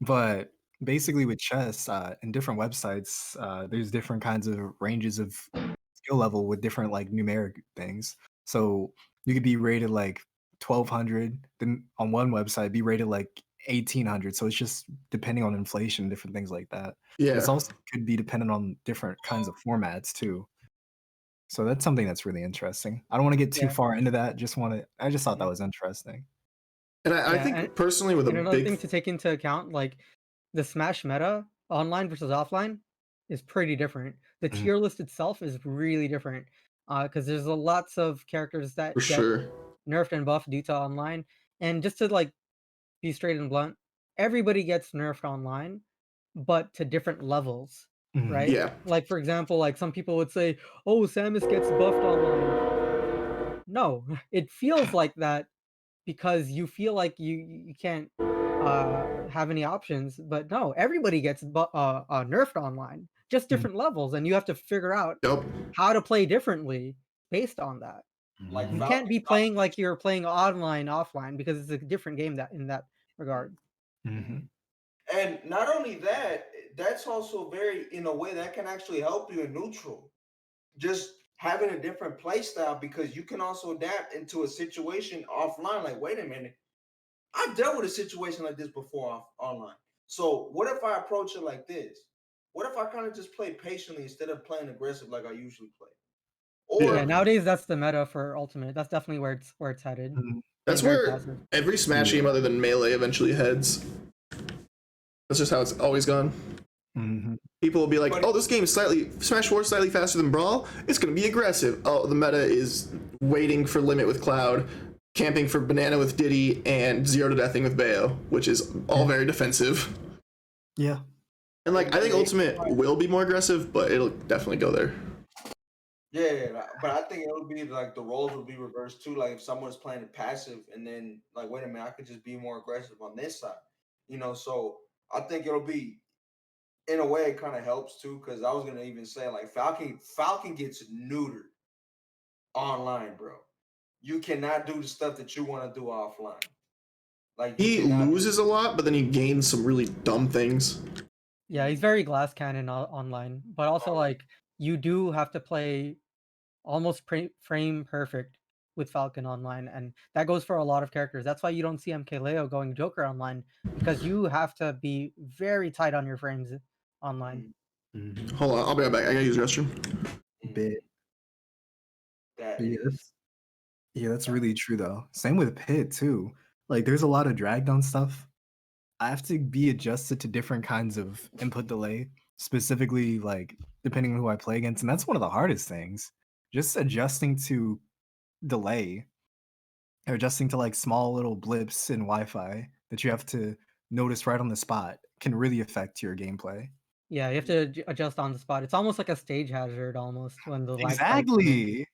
But basically with chess, in different websites, there's different kinds of ranges of skill level with different like numeric things. So you could be rated like 1200, then on one website be rated like 1800. So it's just depending on inflation, different things like that. But it's Yeah. also could be dependent on different kinds of formats too. So that's something that's really interesting. I don't want to get too Yeah. far into that. I just thought that was interesting. And I Yeah, think personally with a and another big thing to take into account, like the Smash meta, online versus offline, is pretty different. The Mhm. tier list itself is really different, because there's lots of characters that for get sure. nerfed and buffed due to online. And just to like be straight and blunt, everybody gets nerfed online, but to different levels, Mhm. right? Yeah. Like for example, like some people would say, "Oh, Samus gets buffed online." No, it feels like that because you feel like you can't have any options. But no, everybody gets nerfed online, just Mhm. different levels, and you have to figure out Nope. how to play differently based on that. Like You Mhm. can't Falcon. be playing like you're playing online offline because it's a different game that in that regard. Mhm. And not only that, that's also very, in a way, that can actually help you in neutral. Just having a different play style because you can also adapt into a situation offline. Like, wait a minute, I've dealt with a situation like this before online. So what if I approach it like this? What if I kind of just play patiently instead of playing aggressive like I usually play? Yeah. Yeah, Or nowadays that's the meta for Ultimate. That's definitely where it's headed. Mhm. That's Being very where passive. every Smash Yeah. game other than Melee eventually heads. That's just how it's always gone. Mhm. People will be like, But "Oh, this game is Smash 4 is slightly faster than Brawl. It's going to be aggressive." Oh, the meta is waiting for Limit with Cloud, camping for Banana with Diddy, and Zero to Deathing with Bayo, which is all very defensive. Yeah. And like, I think yeah, Ultimate will be more aggressive, but it'll definitely go there. but I think it'll be like the roles will be reversed too. Like if someone's playing it passive and then like, wait a minute, I could just be more aggressive on this side, So I think it'll be, in a way, it kind of helps too. Because I was gonna even say like Falcon gets neutered online, bro. You cannot do the stuff that you want to do offline. Like you He cannot do. loses a lot, but then he gains some really dumb things. Yeah, he's very glass cannon online, but also like you do have to play almost frame perfect with Falcon online, and that goes for a lot of characters. That's why you don't see MKLeo going Joker online because you have to be very tight on your frames online. Mhm. Hold on, I'll be right back. I gotta use the restroom. Bit. That But is. yeah, that's really true though. Same with Pit too. Like there's a lot of drag down stuff. I have to be adjusted to different kinds of input delay, specifically like depending on who I play against, and that's one of the hardest things. Just adjusting to delay or adjusting to like small little blips in Wi-Fi that you have to notice right on the spot can really affect your gameplay. Yeah, you have to adjust on the spot. It's almost like a stage hazard almost when the lag spikes come in. Exactly.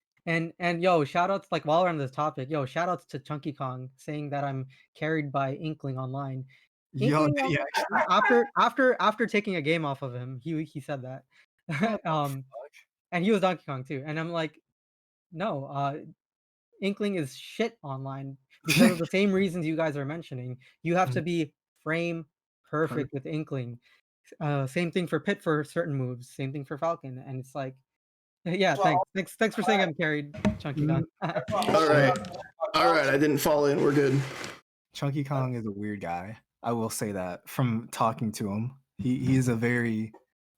And yo, shout outs like while we're on this topic, yo, shout outs to Chunky Kong saying that I'm carried by Inkling online. Yo, Inkling yeah. after taking a game off of him, he said that. What the um and he was Donkey Kong too. And I'm like, no, Inkling is shit online because of the same reasons you guys are mentioning. You have to be frame fuck? perfect with Inkling. Same thing for Pit for certain moves, same thing for Falcon. And it's like, yeah, That's why thanks for saying I'm carried, Chunky Kong. that's why All right, all right. Falcon. I didn't fall in. We're good. Chunky Kong is a weird guy. I will say that from talking to him. He is a very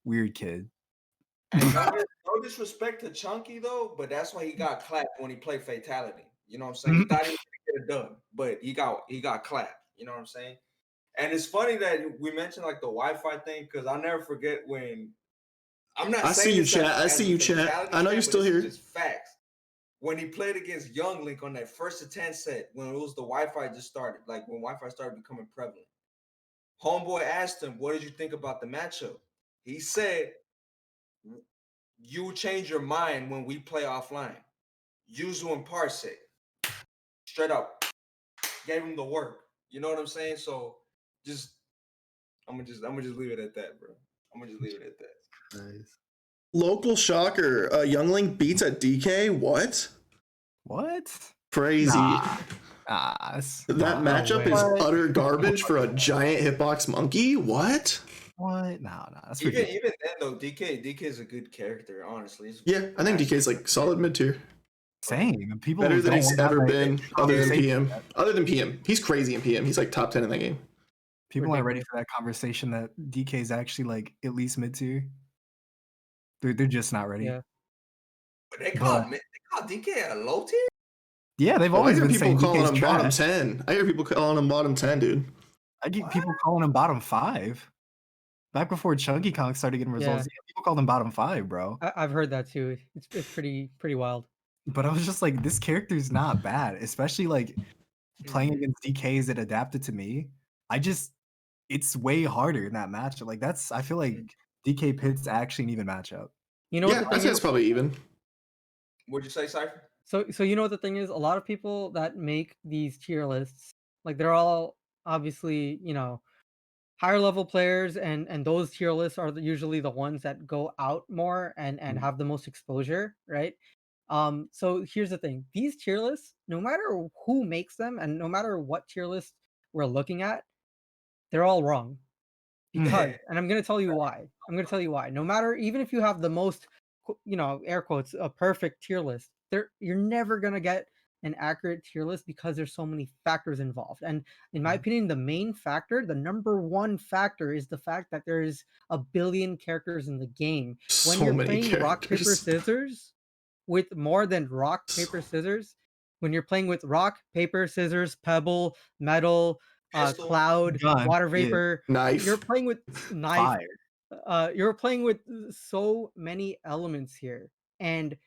weird kid. And no disrespect to Chunky though, but that's why he got clapped when he played Fatality. You know what I'm saying? He thought he was gonna get it done, but he got clapped. You know what I'm saying? And it's funny that we mentioned like the Wi-Fi thing because I'll never forget when I'm not I see saying you, this chat. I as see a you, chat. fatality I know stat, you're but still this is here. just facts. When he played against Young Link on that first to 10 set, when it was the Wi-Fi just started, like when Wi-Fi started becoming prevalent, Homeboy asked him, "What did you think about the matchup?" He said, "You will change your mind when we play offline." Yuzu and Parsec, straight up, gave him the work. You know what I'm saying? So just I'm gonna just leave it at that, bro. I'm gonna just leave it at that. Nice. Local shocker. Youngling beats a DK. What? What? Crazy. That matchup is utter garbage for a giant hitbox monkey. What? What? No, that's even then though, DK is a good character. Honestly, yeah, I think DK is like solid mid tier. Same. People better than he's ever been, other than PM. Other than PM, he's crazy in PM. He's like top 10 in that game. People aren't ready for that conversation that DK is actually like at least mid tier. They're just not ready. Yeah. But they call DK a low tier. Yeah, they've always been people saying calling DK's him bottom 10. I hear people calling him bottom 10, dude. I get people calling him bottom 5. Back before Chunky Kong started getting results, people called him bottom 5, bro. I've heard that too. It's pretty wild. But I was just like, this character's not bad, especially like playing against DKs that adapted to me. It's way harder in that matchup. Like I feel like DK Pit's actually an even matchup. You know, I say it's probably even. What'd you say, Cypher? So you know what the thing is? A lot of people that make these tier lists, like they're all obviously, higher level players, and those tier lists are usually the ones that go out more and have the most exposure, right? So here's the thing: these tier lists, no matter who makes them and no matter what tier list we're looking at, they're all wrong. Because, and I'm gonna tell you why. No matter, even if you have the most, air quotes, a perfect tier list, you're never gonna get an accurate tier list because there's so many factors involved. And in my opinion, the main factor, the number one factor, is the fact that there's a billion characters in the game. When So you're many playing rock, paper, characters. scissors with more than rock, paper, scissors, when you're playing with rock, paper, scissors, pebble, metal, cloud, Gun, water vapor, Knife. you're playing with knife. Fire. You're playing with so many elements here, and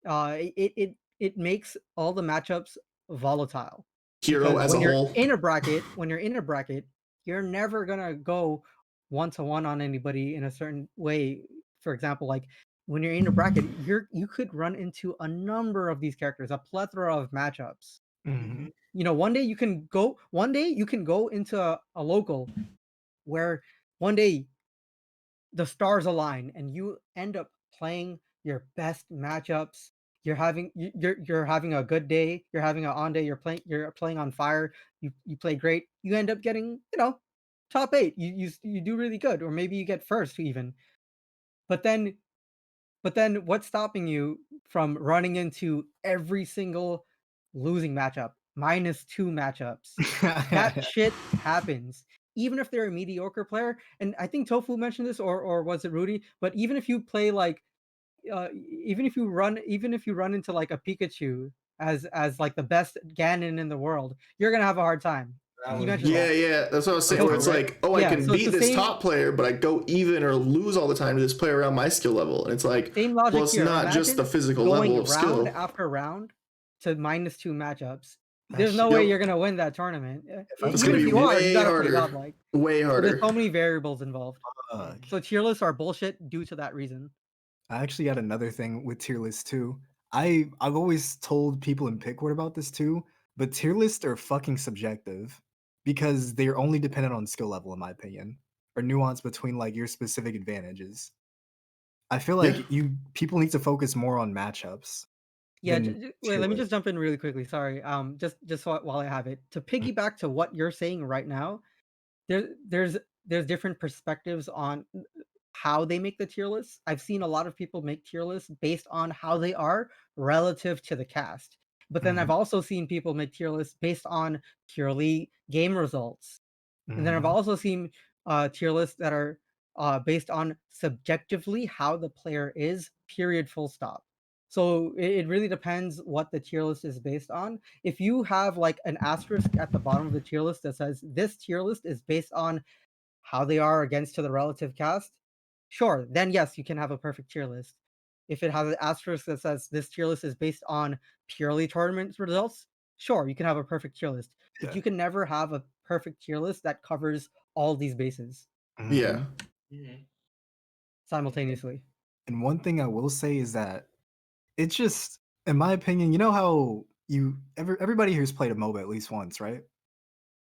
it makes all the matchups volatile. Hero Because as when a you're whole. in a bracket, you're never gonna go 1-to-1 on anybody in a certain way. For example, like when you're in a bracket, you could run into a number of these characters, a plethora of matchups. Mhm. One day you can go into a local where one day the stars align and you end up playing your best matchups. You're having a good day, you're having an on day, you're playing on fire, you play great, you end up getting, top 8. You do really good, or maybe you get first even. But then what's stopping you from running into every single losing matchup, -2 matchups? That shit happens. Even if they're a mediocre player, and I think Tofu mentioned this, or was it Rudy? But even if you play like, even if you run into like a Pikachu as like the best Ganon in the world, you're gonna have a hard time. He mentioned that. Yeah. That's what I was saying. Where it's like, I can beat this top player, but I go even or lose all the time to this player around my skill level. And it's like, same logic well, it's here. not just the physical going level of skill. round after round to -2 matchups. There's no way you're gonna win that tournament. It's Even gonna if be you are, you way gotta play harder. godlike. Way So harder. there's so many variables involved. Fuck. So tier lists are bullshit due to that reason. I actually got another thing with tier lists too. I've always told people in Pickwood about this too, but tier lists are fucking subjective because they're only dependent on skill level, in my opinion, or nuance between like your specific advantages. I feel like people need to focus more on matchups. Yeah, than wait, tier let me lists. just jump in really quickly. Sorry. Just while I have it, to piggyback to what you're saying right now, there's different perspectives on how they make the tier lists. I've seen a lot of people make tier lists based on how they are relative to the cast. But then I've also seen people make tier lists based on purely game results. And then I've also seen tier lists that are based on subjectively how the player is, period, full stop. So it really depends what the tier list is based on. If you have like an asterisk at the bottom of the tier list that says this tier list is based on how they are against to the relative cast, sure, then yes, you can have a perfect tier list. If it has an asterisk that says this tier list is based on purely tournament results, sure, you can have a perfect tier list. you can never have a perfect tier list that covers all these bases. Yeah. Simultaneously. And one thing I will say is that it's just, in my opinion, you know how everybody here's played a MOBA at least once, right?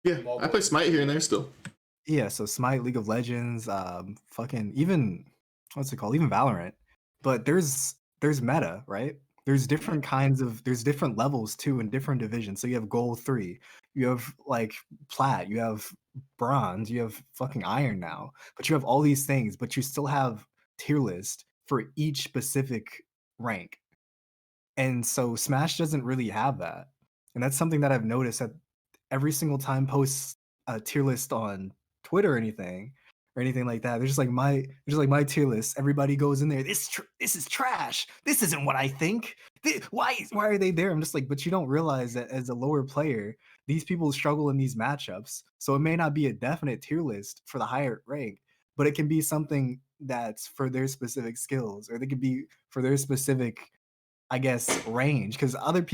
Yeah, I play Smite here and there still. Yeah, so Smite, League of Legends, fucking even what's it called? Even Valorant. But there's meta, right? There's different kinds of there's different levels too in different divisions. So you have gold 3, you have like plat, you have bronze, you have fucking iron now. But you have all these things, but you still have tier list for each specific rank. And so Smash doesn't really have that. And that's something that I've noticed that every single time posts a tier list on Twitter or anything like that. There's just like my tier list. Everybody goes in there. This is trash. This isn't what I think. Why are they there? I'm just like, but you don't realize that as a lower player, these people struggle in these matchups. So it may not be a definite tier list for the higher rank, but it can be something that's for their specific skills, or they could be for their specific, I guess, range, because other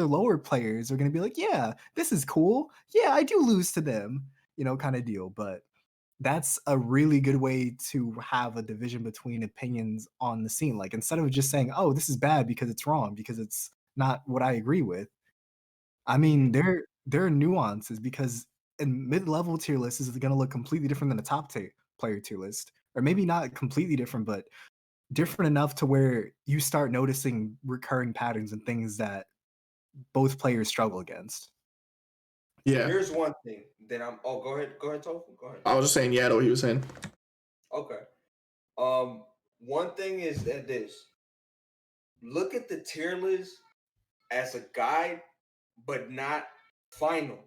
lower players are going to be like, yeah, this is cool. Yeah, I do lose to them, kind of deal. But that's a really good way to have a division between opinions on the scene. Like, instead of just saying, oh, this is bad because it's wrong, because it's not what I agree with. I mean, there are nuances, because in mid-level tier lists is going to look completely different than a top player tier list, or maybe not completely different, but different enough to where you start noticing recurring patterns and things that both players struggle against. Yeah. Here's one thing that I'm. Oh, go ahead, Tofu. Go ahead. I was just saying, yeah, what he was saying. Okay. One thing is that look at the tier list as a guide, but not final.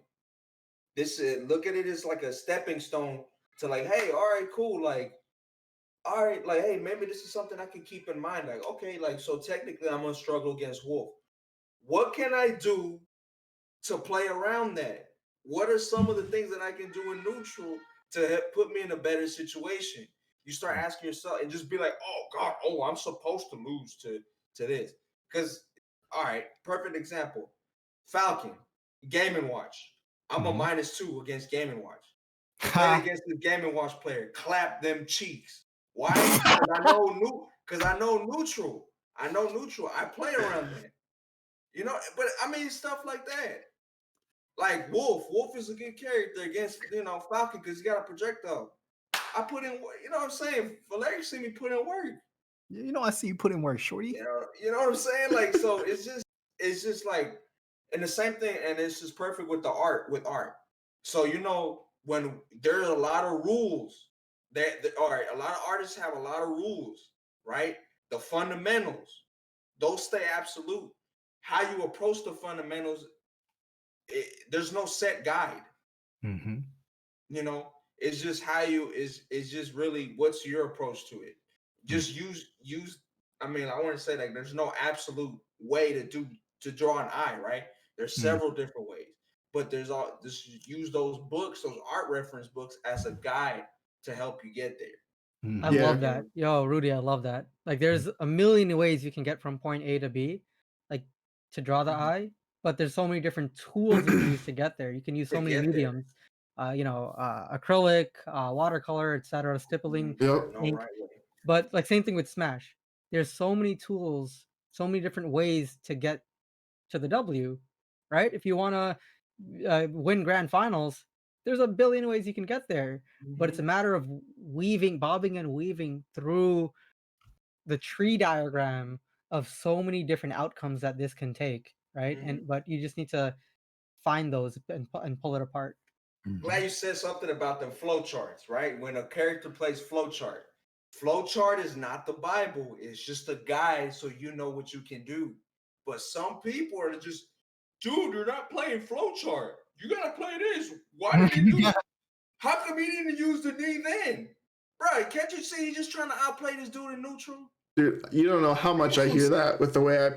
Look at it as like a stepping stone to like, hey, all right, cool, like, all right, like, hey, maybe this is something I can keep in mind. Like, okay, like, so technically I'm gonna struggle against Wolf. What can I do to play around that? What are some of the things that I can do in neutral to put me in a better situation? You start asking yourself and just be like, oh God, I'm supposed to lose to this. Because, all right, perfect example. Falcon, Game & Watch. I'm a -2 against Game & Watch. Played against the Game & Watch player. Clap them cheeks. Why? Because I know neutral. I know neutral. I play around that. But I mean, stuff like that. Like Wolf. Wolf is a good character against, Falcon, because he got a projectile. I put in, what I'm saying? Valerie see me put in work. I see you put in work, shorty. You know what I'm saying? Like, so it's just like, and the same thing, and it's just perfect with art. So, when there's a lot of rules all right, a lot of artists have a lot of rules, right? The fundamentals, those stay absolute. How you approach the fundamentals, there's no set guide. It's just how it's just really what's your approach to it. Just use. I mean, I want to say, like, there's no absolute way to draw an eye, right? There's several different ways, but just use those books, those art reference books, as a guide to help you get there. I love that. Yo, Rudy, I love that. Like, there's a million ways you can get from point A to B, like, to draw the eye, but there's so many different tools you can use to get there. You can use so many mediums, acrylic, watercolor, etc., stippling, ink. But like, same thing with Smash. There's so many tools, so many different ways to get to the W, right? If you want to win grand finals, there's a billion ways you can get there, but it's a matter of bobbing and weaving through the tree diagram of so many different outcomes that this can take, right? But you just need to find those and pull it apart. Glad you said something about the flow charts, right? When a character plays flow chart is not the Bible. It's just a guide so you know what you can do. But some people are just, dude, you're not playing flow chart. You gotta play this. Why did he do that? How come he didn't use the knee then? Bro, can't you see he's just trying to outplay this dude in neutral? Dude, you don't know how much I hear that with the way I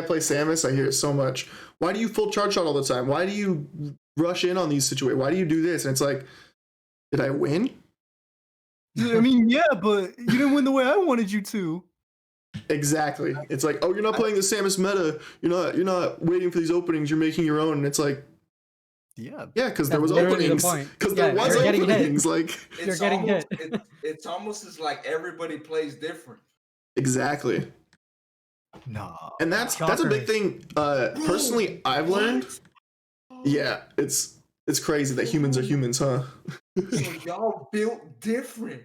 play Samus. I hear it so much. Why do you full charge shot all the time? Why do you rush in on these situations? Why do you do this? And it's like, did I win? I mean, yeah, but you didn't win the way I wanted you to. Exactly. It's like, oh, you're not playing the Samus meta. You're not waiting for these openings. You're making your own. And it's like, Yeah, because there was literally the openings. point. Because there was you're getting hit. openings. Like You're getting hit. It's almost as like everybody plays different. exactly. no, And that's a big thing. Personally, I've learned. Yeah, it's crazy that humans are humans, huh? So y'all built different.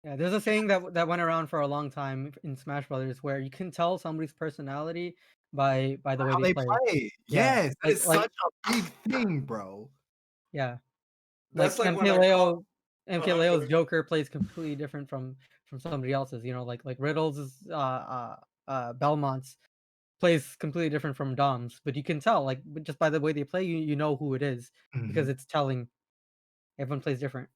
Yeah, there's a saying that went around for a long time in Smash Brothers where you can tell somebody's personality by the way they play. Yeah, Yes, it's such a big thing, bro. Yeah, That's like when MKLeo's Joker plays completely different from somebody else's. You know, like Riddle's Belmont's plays completely different from Dom's, but you can tell like just by the way they play, you know who it is because it's telling. Everyone plays different.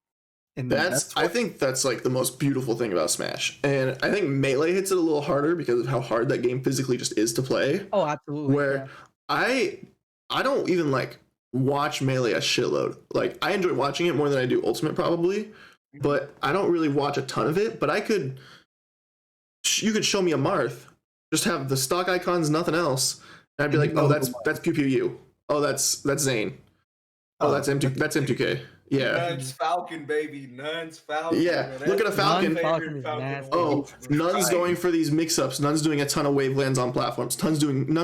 And I think that's like the most beautiful thing about Smash. And I think Melee hits it a little harder because of how hard that game physically just is to play. Oh, absolutely. Where I don't even like watch Melee a shitload. Like I enjoy watching it more than I do Ultimate probably, but I don't really watch a ton of it. But you could show me a Marth, just have the stock icons, nothing else, and I'd be like, oh, that's Pew Pew U. Oh, that's Zane. Oh, that's M2K. Yeah. Nuns Falcon, baby. Nuns Falcon. Yeah. Look at a Falcon. Nun's going for these mix-ups. Nun's doing a ton of wavelands on platforms. Nun's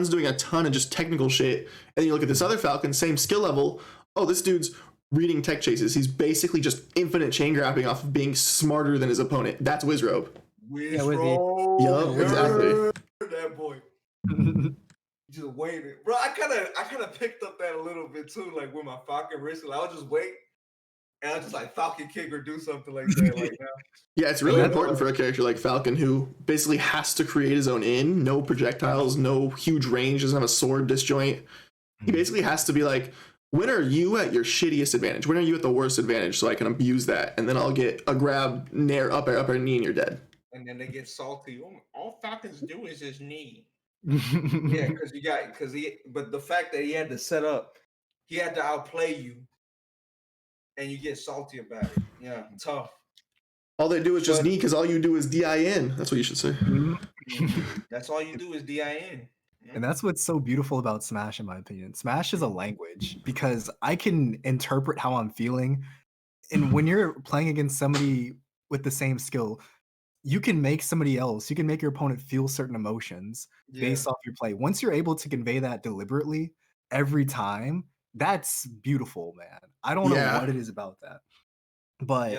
doing a ton of just technical shit. And then you look at this other Falcon, same skill level. Oh, this dude's reading tech chases. He's basically just infinite chain grabbing off of being smarter than his opponent. That's Wizrobe. Wizrobe. Yup, exactly. That boy. Just waited. Bro, I kind of picked up that a little bit too, like with my Falcon wrist. I would just wait. And I just like Falcon kick or do something like that. Like yeah, it's really important for a character like Falcon who basically has to create his own no projectiles, no huge range, doesn't have a sword disjoint. He basically has to be like, when are you at your shittiest advantage? When are you at the worst advantage so I can abuse that? And then I'll get a grab, nair, up air knee, and you're dead. And then they get salty. All Falcons do is his knee. Yeah, but the fact that he had to set up, he had to outplay you. And you get salty about it. Yeah, tough. All they do is just knee because all you do is DIN. That's what you should say. That's all you do is DIN. And that's what's so beautiful about Smash, in my opinion. Smash is a language because I can interpret how I'm feeling. And when you're playing against somebody with the same skill, you can make your opponent feel certain emotions based off your play. Once you're able to convey that deliberately every time, that's beautiful, man. I don't know what it is about that. But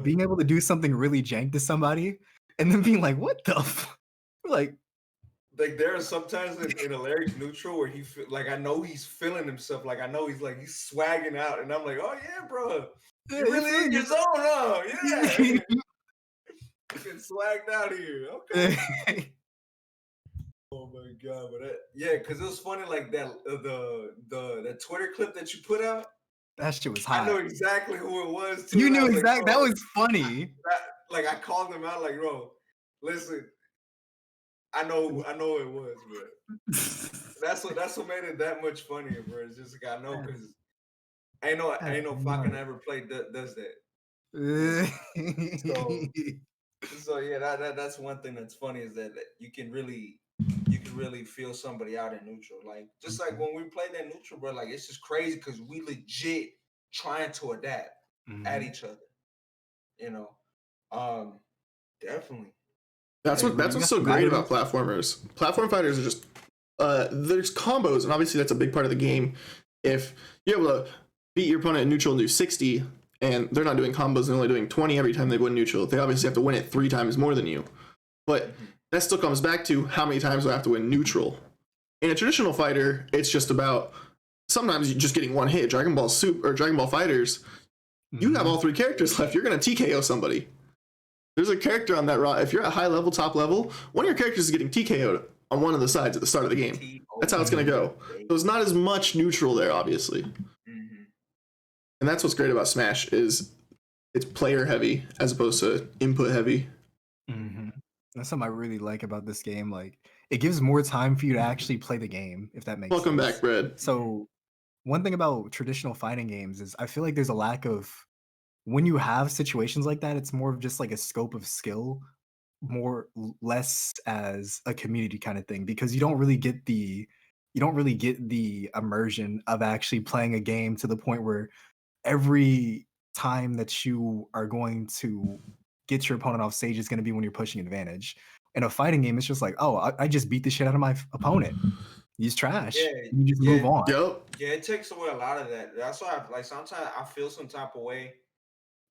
being able to do something really jank to somebody and then being like, what the like there are sometimes in Alaric neutral where I know he's feeling himself. Like I know he's swagging out, and I'm like, oh yeah, bro, you're really in your zone, huh? Yeah, you getting swagged out here. Okay. Oh my god, but because it was funny, like that the Twitter clip that you put out. That shit was hot. I know exactly who it was too. You knew exactly. That was funny. I called him out, like, bro, listen, I know it was, bro. That's what made it that much funnier, bro. It's just I know because I know Falcon ever played does that. So yeah, that's one thing that's funny is that you can really feel somebody out in neutral. Like just like when we played that neutral, bro, like it's just crazy because we legit trying to adapt at each other. You know, definitely. That's what's so great about platformers. Platform fighters are just there's combos, and obviously that's a big part of the game. If you're able to beat your opponent in neutral and do 60, and they're not doing combos and only doing 20 every time they win neutral, they obviously have to win it 3 times more than you. But that still comes back to how many times do I have to win neutral. In a traditional fighter, it's just about sometimes you're just getting one hit. Dragon Ball Super or Dragon Ball Fighters, you have all 3 characters left. You're gonna TKO somebody. There's a character on that if you're at high level, top level, one of your characters is getting TKO'd on one of the sides at the start of the game. That's how it's gonna go. So it's not as much neutral there, obviously. And that's what's great about Smash is it's player heavy as opposed to input heavy. That's something I really like about this game. Like it gives more time for you to actually play the game, if that makes sense. Welcome back, Brad. So one thing about traditional fighting games is I feel like there's a lack of when you have situations like that, it's more of just like a scope of skill, less as a community kind of thing, because you don't really get the you don't really get the immersion of actually playing a game to the point where every time that you are going to get your opponent off stage is going to be when you're pushing advantage. In a fighting game, it's just like, oh, I just beat the shit out of my opponent. He's trash. Yeah, You just move on. Yep. Yeah, it takes away a lot of that. That's why, like, sometimes I feel some type of way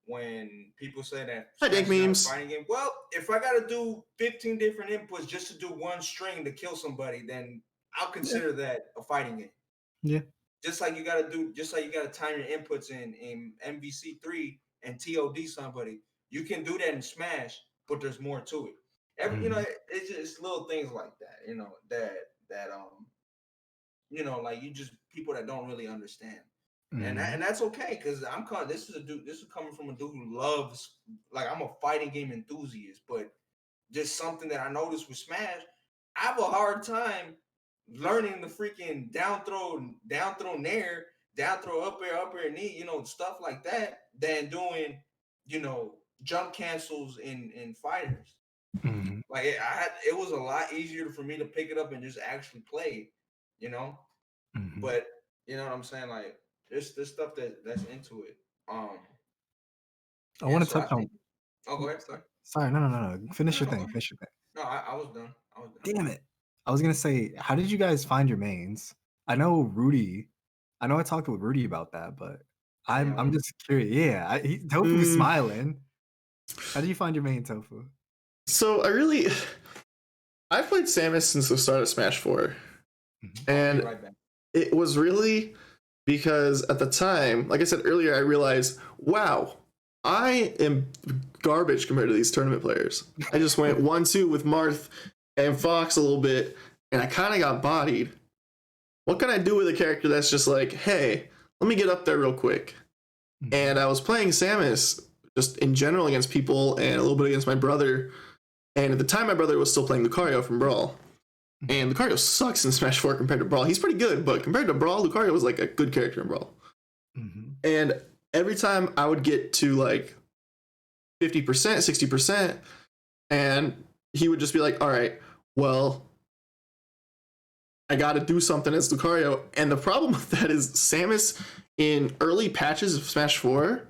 when people say that I Smash think is not a memes. fighting game. Well, if I got to do 15 different inputs just to do one string to kill somebody, then I'll consider that a fighting game. Yeah. Just like you got to time your inputs in MVC3 and TOD somebody. You can do that in Smash, but there's more to it. You know, it's just little things like that. You know that you know, like you just people that don't really understand. And that's okay, because this is coming from a dude who loves, like, I'm a fighting game enthusiast, but just something that I noticed with Smash, I have a hard time learning the freaking down throw nair, down throw up air knee, you know, stuff like that, than doing, you know, jump cancels in fighters. Like it was a lot easier for me to pick it up and just actually play, you know. But you know what I'm saying? Like there's stuff that's into it. I want to touch on. Oh, go ahead. Sorry, no. Finish your thing. Finish your thing. No, I was done. Damn it! I was gonna say, how did you guys find your mains? I know Rudy. I know I talked with Rudy about that, but I'm just curious. Yeah, Tofu's smiling. How did you find your main, Tofu? So I've played Samus since the start of Smash 4. And it was really because at the time, like I said earlier, I realized, wow, I am garbage compared to these tournament players. I just went 1-2 with Marth and Fox a little bit, and I kind of got bodied. What can I do with a character that's just like, hey, let me get up there real quick? And I was playing Samus just in general against people and a little bit against my brother. And at the time, my brother was still playing Lucario from Brawl. And Lucario sucks in Smash 4 compared to Brawl. He's pretty good, but compared to Brawl, Lucario was like a good character in Brawl. And every time I would get to like 50%, 60%, and he would just be like, all right, well, I got to do something as Lucario. And the problem with that is Samus in early patches of Smash 4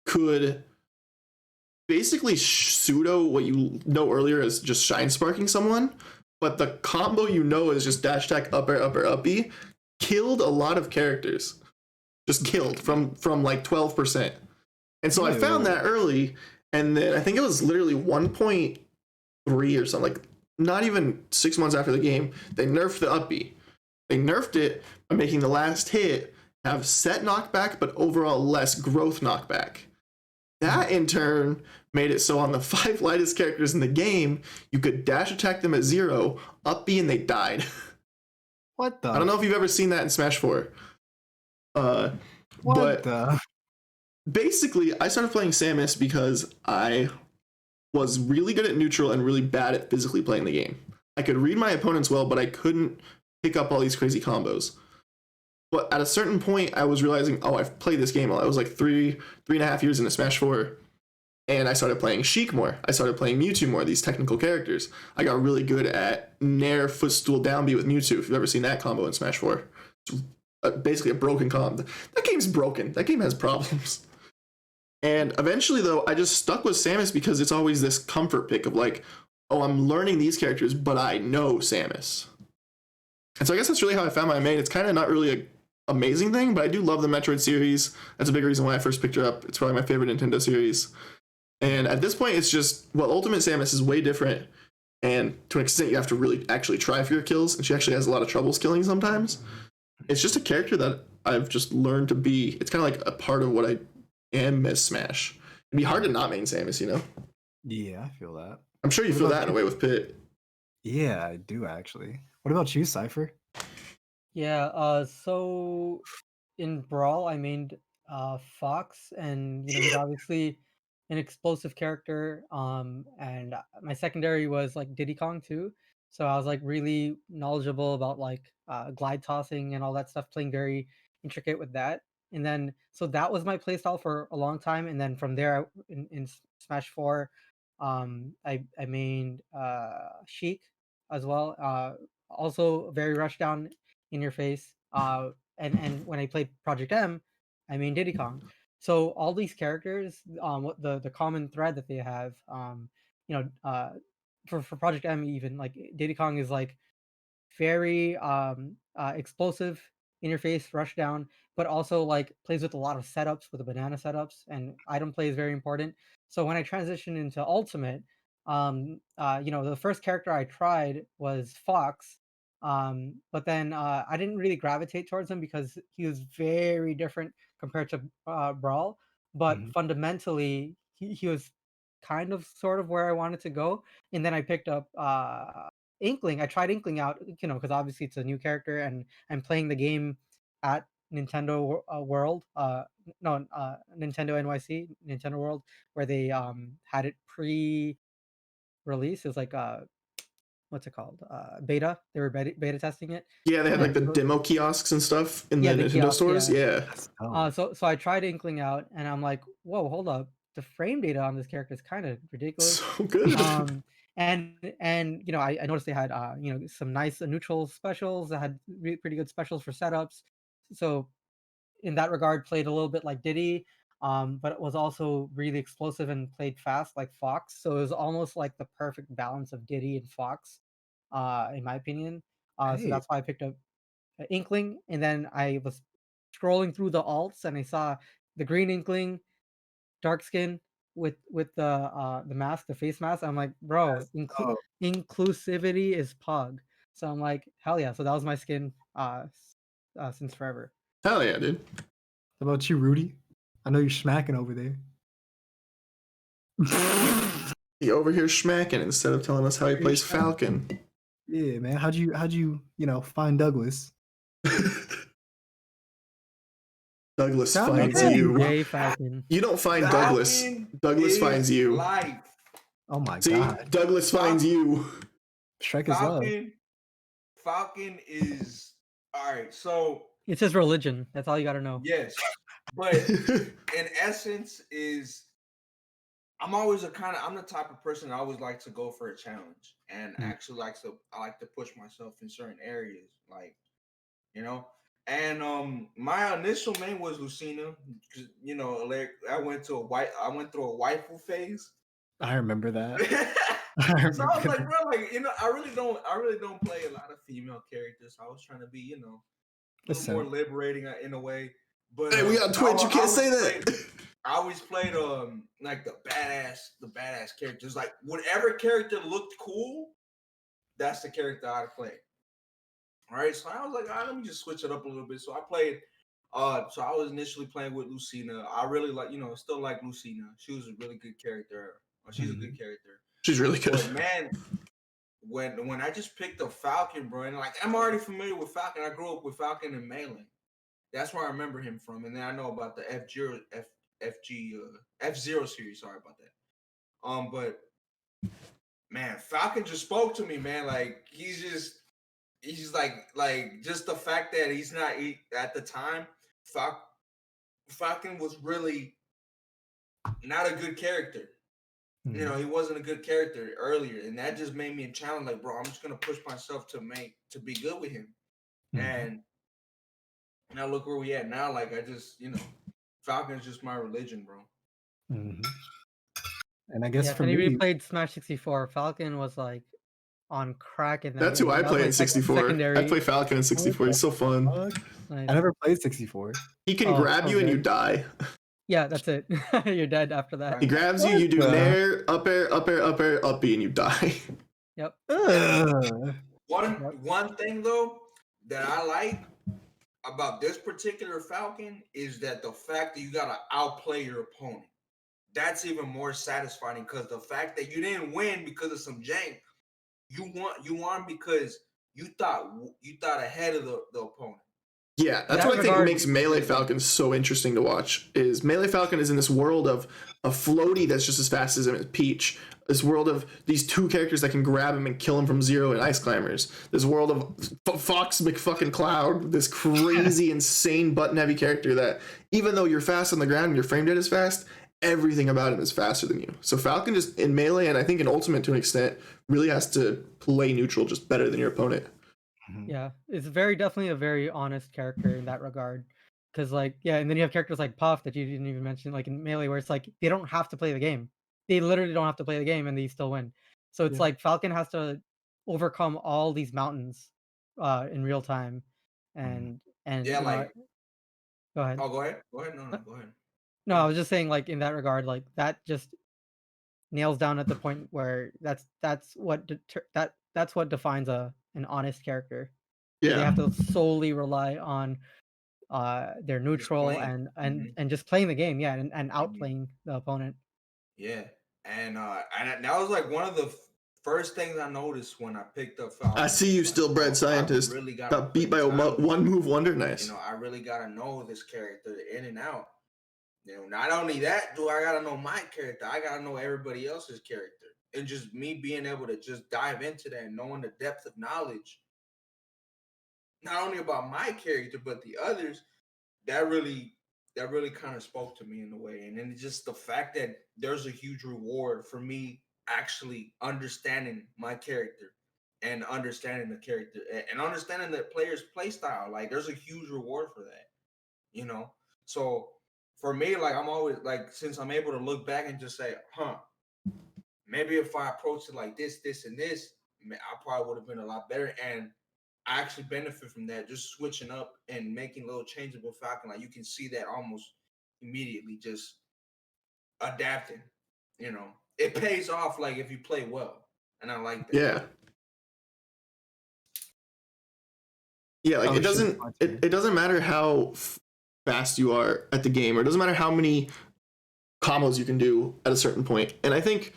could basically pseudo what you know earlier as just shine sparking someone, but the combo is just dash attack up air up B killed a lot of characters. Just killed from like 12%. And so I found that early, and then I think it was literally 1.3 or something, like not even 6 months after the game, they nerfed the up B. They nerfed it by making the last hit have set knockback, but overall less growth knockback. That in turn made it so on the 5 lightest characters in the game, you could dash attack them at 0, up B, and they died. What the? I don't know if you've ever seen that in Smash 4. Basically, I started playing Samus because I was really good at neutral and really bad at physically playing the game. I could read my opponents well, but I couldn't pick up all these crazy combos. But at a certain point, I was realizing, oh, I've played this game. I was like 3.5 years into Smash 4, and I started playing Sheik more. I started playing Mewtwo more, these technical characters. I got really good at Nair footstool down B with Mewtwo, if you've ever seen that combo in Smash 4. It's basically a broken combo. That game's broken. That game has problems. And eventually, though, I just stuck with Samus because it's always this comfort pick of like, oh, I'm learning these characters, but I know Samus. And so I guess that's really how I found my main. It's kind of not really an amazing thing, but I do love the Metroid series. That's a big reason why I first picked her up. It's probably my favorite Nintendo series. And at this point, it's just, well, Ultimate Samus is way different. And to an extent, you have to really actually try for your kills. And she actually has a lot of troubles killing sometimes. It's just a character that I've just learned to be. It's kind of like a part of what I am as Smash. It'd be hard to not main Samus, you know? Yeah, I feel that. I'm sure you feel that in a way with Pit. Yeah, I do actually. What about you, Cypher? Yeah, so in Brawl, I mained Fox, and he's obviously an explosive character. And my secondary was like Diddy Kong too. So I was like really knowledgeable about like glide tossing and all that stuff, playing very intricate with that. And then so that was my playstyle for a long time. And then from there, in Smash 4, I mained Sheik as well. Also very rushdown in your face. And when I played Project M, I mean Diddy Kong. So all these characters, what the common thread that they have, you know, for Project M even like Diddy Kong is like very explosive in your face rush down, but also like plays with a lot of setups with the banana setups, and item play is very important. So when I transitioned into ultimate, the first character I tried was Fox, but then I didn't really gravitate towards him because he was very different compared to Brawl, but Mhm. fundamentally he was kind of sort of where I wanted to go. And then I picked up Inkling. I tried Inkling out, because obviously it's a new character, and I'm playing the game at Nintendo World. No, Nintendo NYC, Nintendo World, where they had it pre-release. It was like what's it called? Beta. They were beta testing it. Yeah, they had like And the so demo kiosks and stuff in the yeah, the Nintendo kiosk, stores. yeah. Yeah. That's dope. So I tried Inkling out, and I'm like, whoa, hold up. The frame data on this character is kind of ridiculous. So good. And I noticed they had some nice neutral specials that had pretty good specials for setups. So in that regard, played a little bit like Diddy, but it was also really explosive and played fast like Fox. So it was almost like the perfect balance of Diddy and Fox, in my opinion. So Hey, that's why I picked up Inkling, and then I was scrolling through the alts, and I saw the green Inkling, dark skin with the mask, the face mask. I'm like, bro, oh, inclusivity is pug. So I'm like, hell yeah. So that was my skin since forever. Hell yeah, dude. how about you, Rudy? I know you're smacking over there. He over here smacking instead of telling us how he plays Falcon. Yeah, man. How'd you find Douglas? Douglas Tell me finds that. you. Yay, Falcon. You don't find Falcon Douglas. Douglas is finds you. life. Oh my See, god. Douglas finds you. Shrek is love. Falcon is all right. So It's his religion. That's all you got to know. yes, but in essence, is I'm the type of person that always like to go for a challenge, and actually I like to push myself in certain areas, like And my initial name was Lucina, because I went through a waifu phase. I remember that. So I was like, bro, I really don't play a lot of female characters. I was trying to be, a little more liberating in a way. But hey, we on Twitch. You can't say that. I always played like the badass characters. Like whatever character looked cool, that's the character I'd play. All right, so I was like, all right, let me just switch it up a little bit. So I played. So I was initially playing with Lucina. I really still like Lucina. She was a really good character. She's a good character. She's really good. But man, when I just picked up Falcon, bro, and I'm already familiar with Falcon. I grew up with Falcon and Melee. That's where I remember him from. And then I know about the F-Zero series. Sorry about that. But man, Falcon just spoke to me, man. Like he's just like just the fact that he's not at the time, Falcon was really not a good character. Mm-hmm. He wasn't a good character earlier, and that just made me a challenge. Like, bro, I'm just gonna push myself to be good with him. Mm-hmm. And now look where we at now. Like, I just Falcon's just my religion, bro. Mm-hmm. And I guess for me, me, played Smash 64. Falcon was like on crack in that. That's who I play in 64. I play Falcon in 64. He's so fun. I never played 64. He can grab you and you die. Yeah, that's it. You're dead after that. He grabs you, you do an air, up air, up air, up air, up B, and you die. Yep. One thing though that I like about this particular Falcon is that the fact that you gotta outplay your opponent. That's even more satisfying because the fact that you didn't win because of some jank, you won because you thought ahead of the opponent. Yeah, that's what I think makes Melee Falcon so interesting to watch. Is Melee Falcon is in this world of a floaty that's just as fast as him as Peach. This world of these two characters that can grab him and kill him from zero and Ice Climbers. This world of Fox McFucking Cloud, this crazy, insane button-heavy character that even though you're fast on the ground and your frame rate is fast, everything about him is faster than you. So Falcon just in Melee and I think in Ultimate to an extent really has to play neutral just better than your opponent. Yeah, it's very definitely a very honest character in that regard. Because like, yeah, and then you have characters like Puff that you didn't even mention, like in Melee, where it's like they don't have to play the game. They literally don't have to play the game, and they still win. So it's like Falcon has to overcome all these mountains, in real time, and Yeah, you know, like go ahead. oh, go ahead. Go ahead. No, go ahead. No, I was just saying, like in that regard, like that just nails down at the point where that's what that's what defines an honest character. Where they have to solely rely on their neutral and just playing the game, yeah, and outplaying the opponent. Yeah, and that was like one of the first things I noticed when I picked up Falcon. I see you, like, still bred scientist. Really got beat by a one move wonder. Nice. You know, I really gotta know this character in and out. You know, not only that, do I gotta know my character, I gotta know everybody else's character, and just me being able to just dive into that and knowing the depth of knowledge, not only about my character but the others. That really kind of spoke to me in a way. And then just the fact that there's a huge reward for me actually understanding my character and understanding the character and understanding the player's play style. Like there's a huge reward for that, you know? So for me, like I'm always like, since I'm able to look back and just say, maybe if I approached it like this, and this, I probably would have been a lot better. And I actually benefit from that, just switching up and making little changes with Falcon. Like you can see that almost immediately, just adapting. You know, it pays off like if you play well, and I like that. Yeah, like it doesn't matter how fast you are at the game, or it doesn't matter how many combos you can do at a certain point. And I think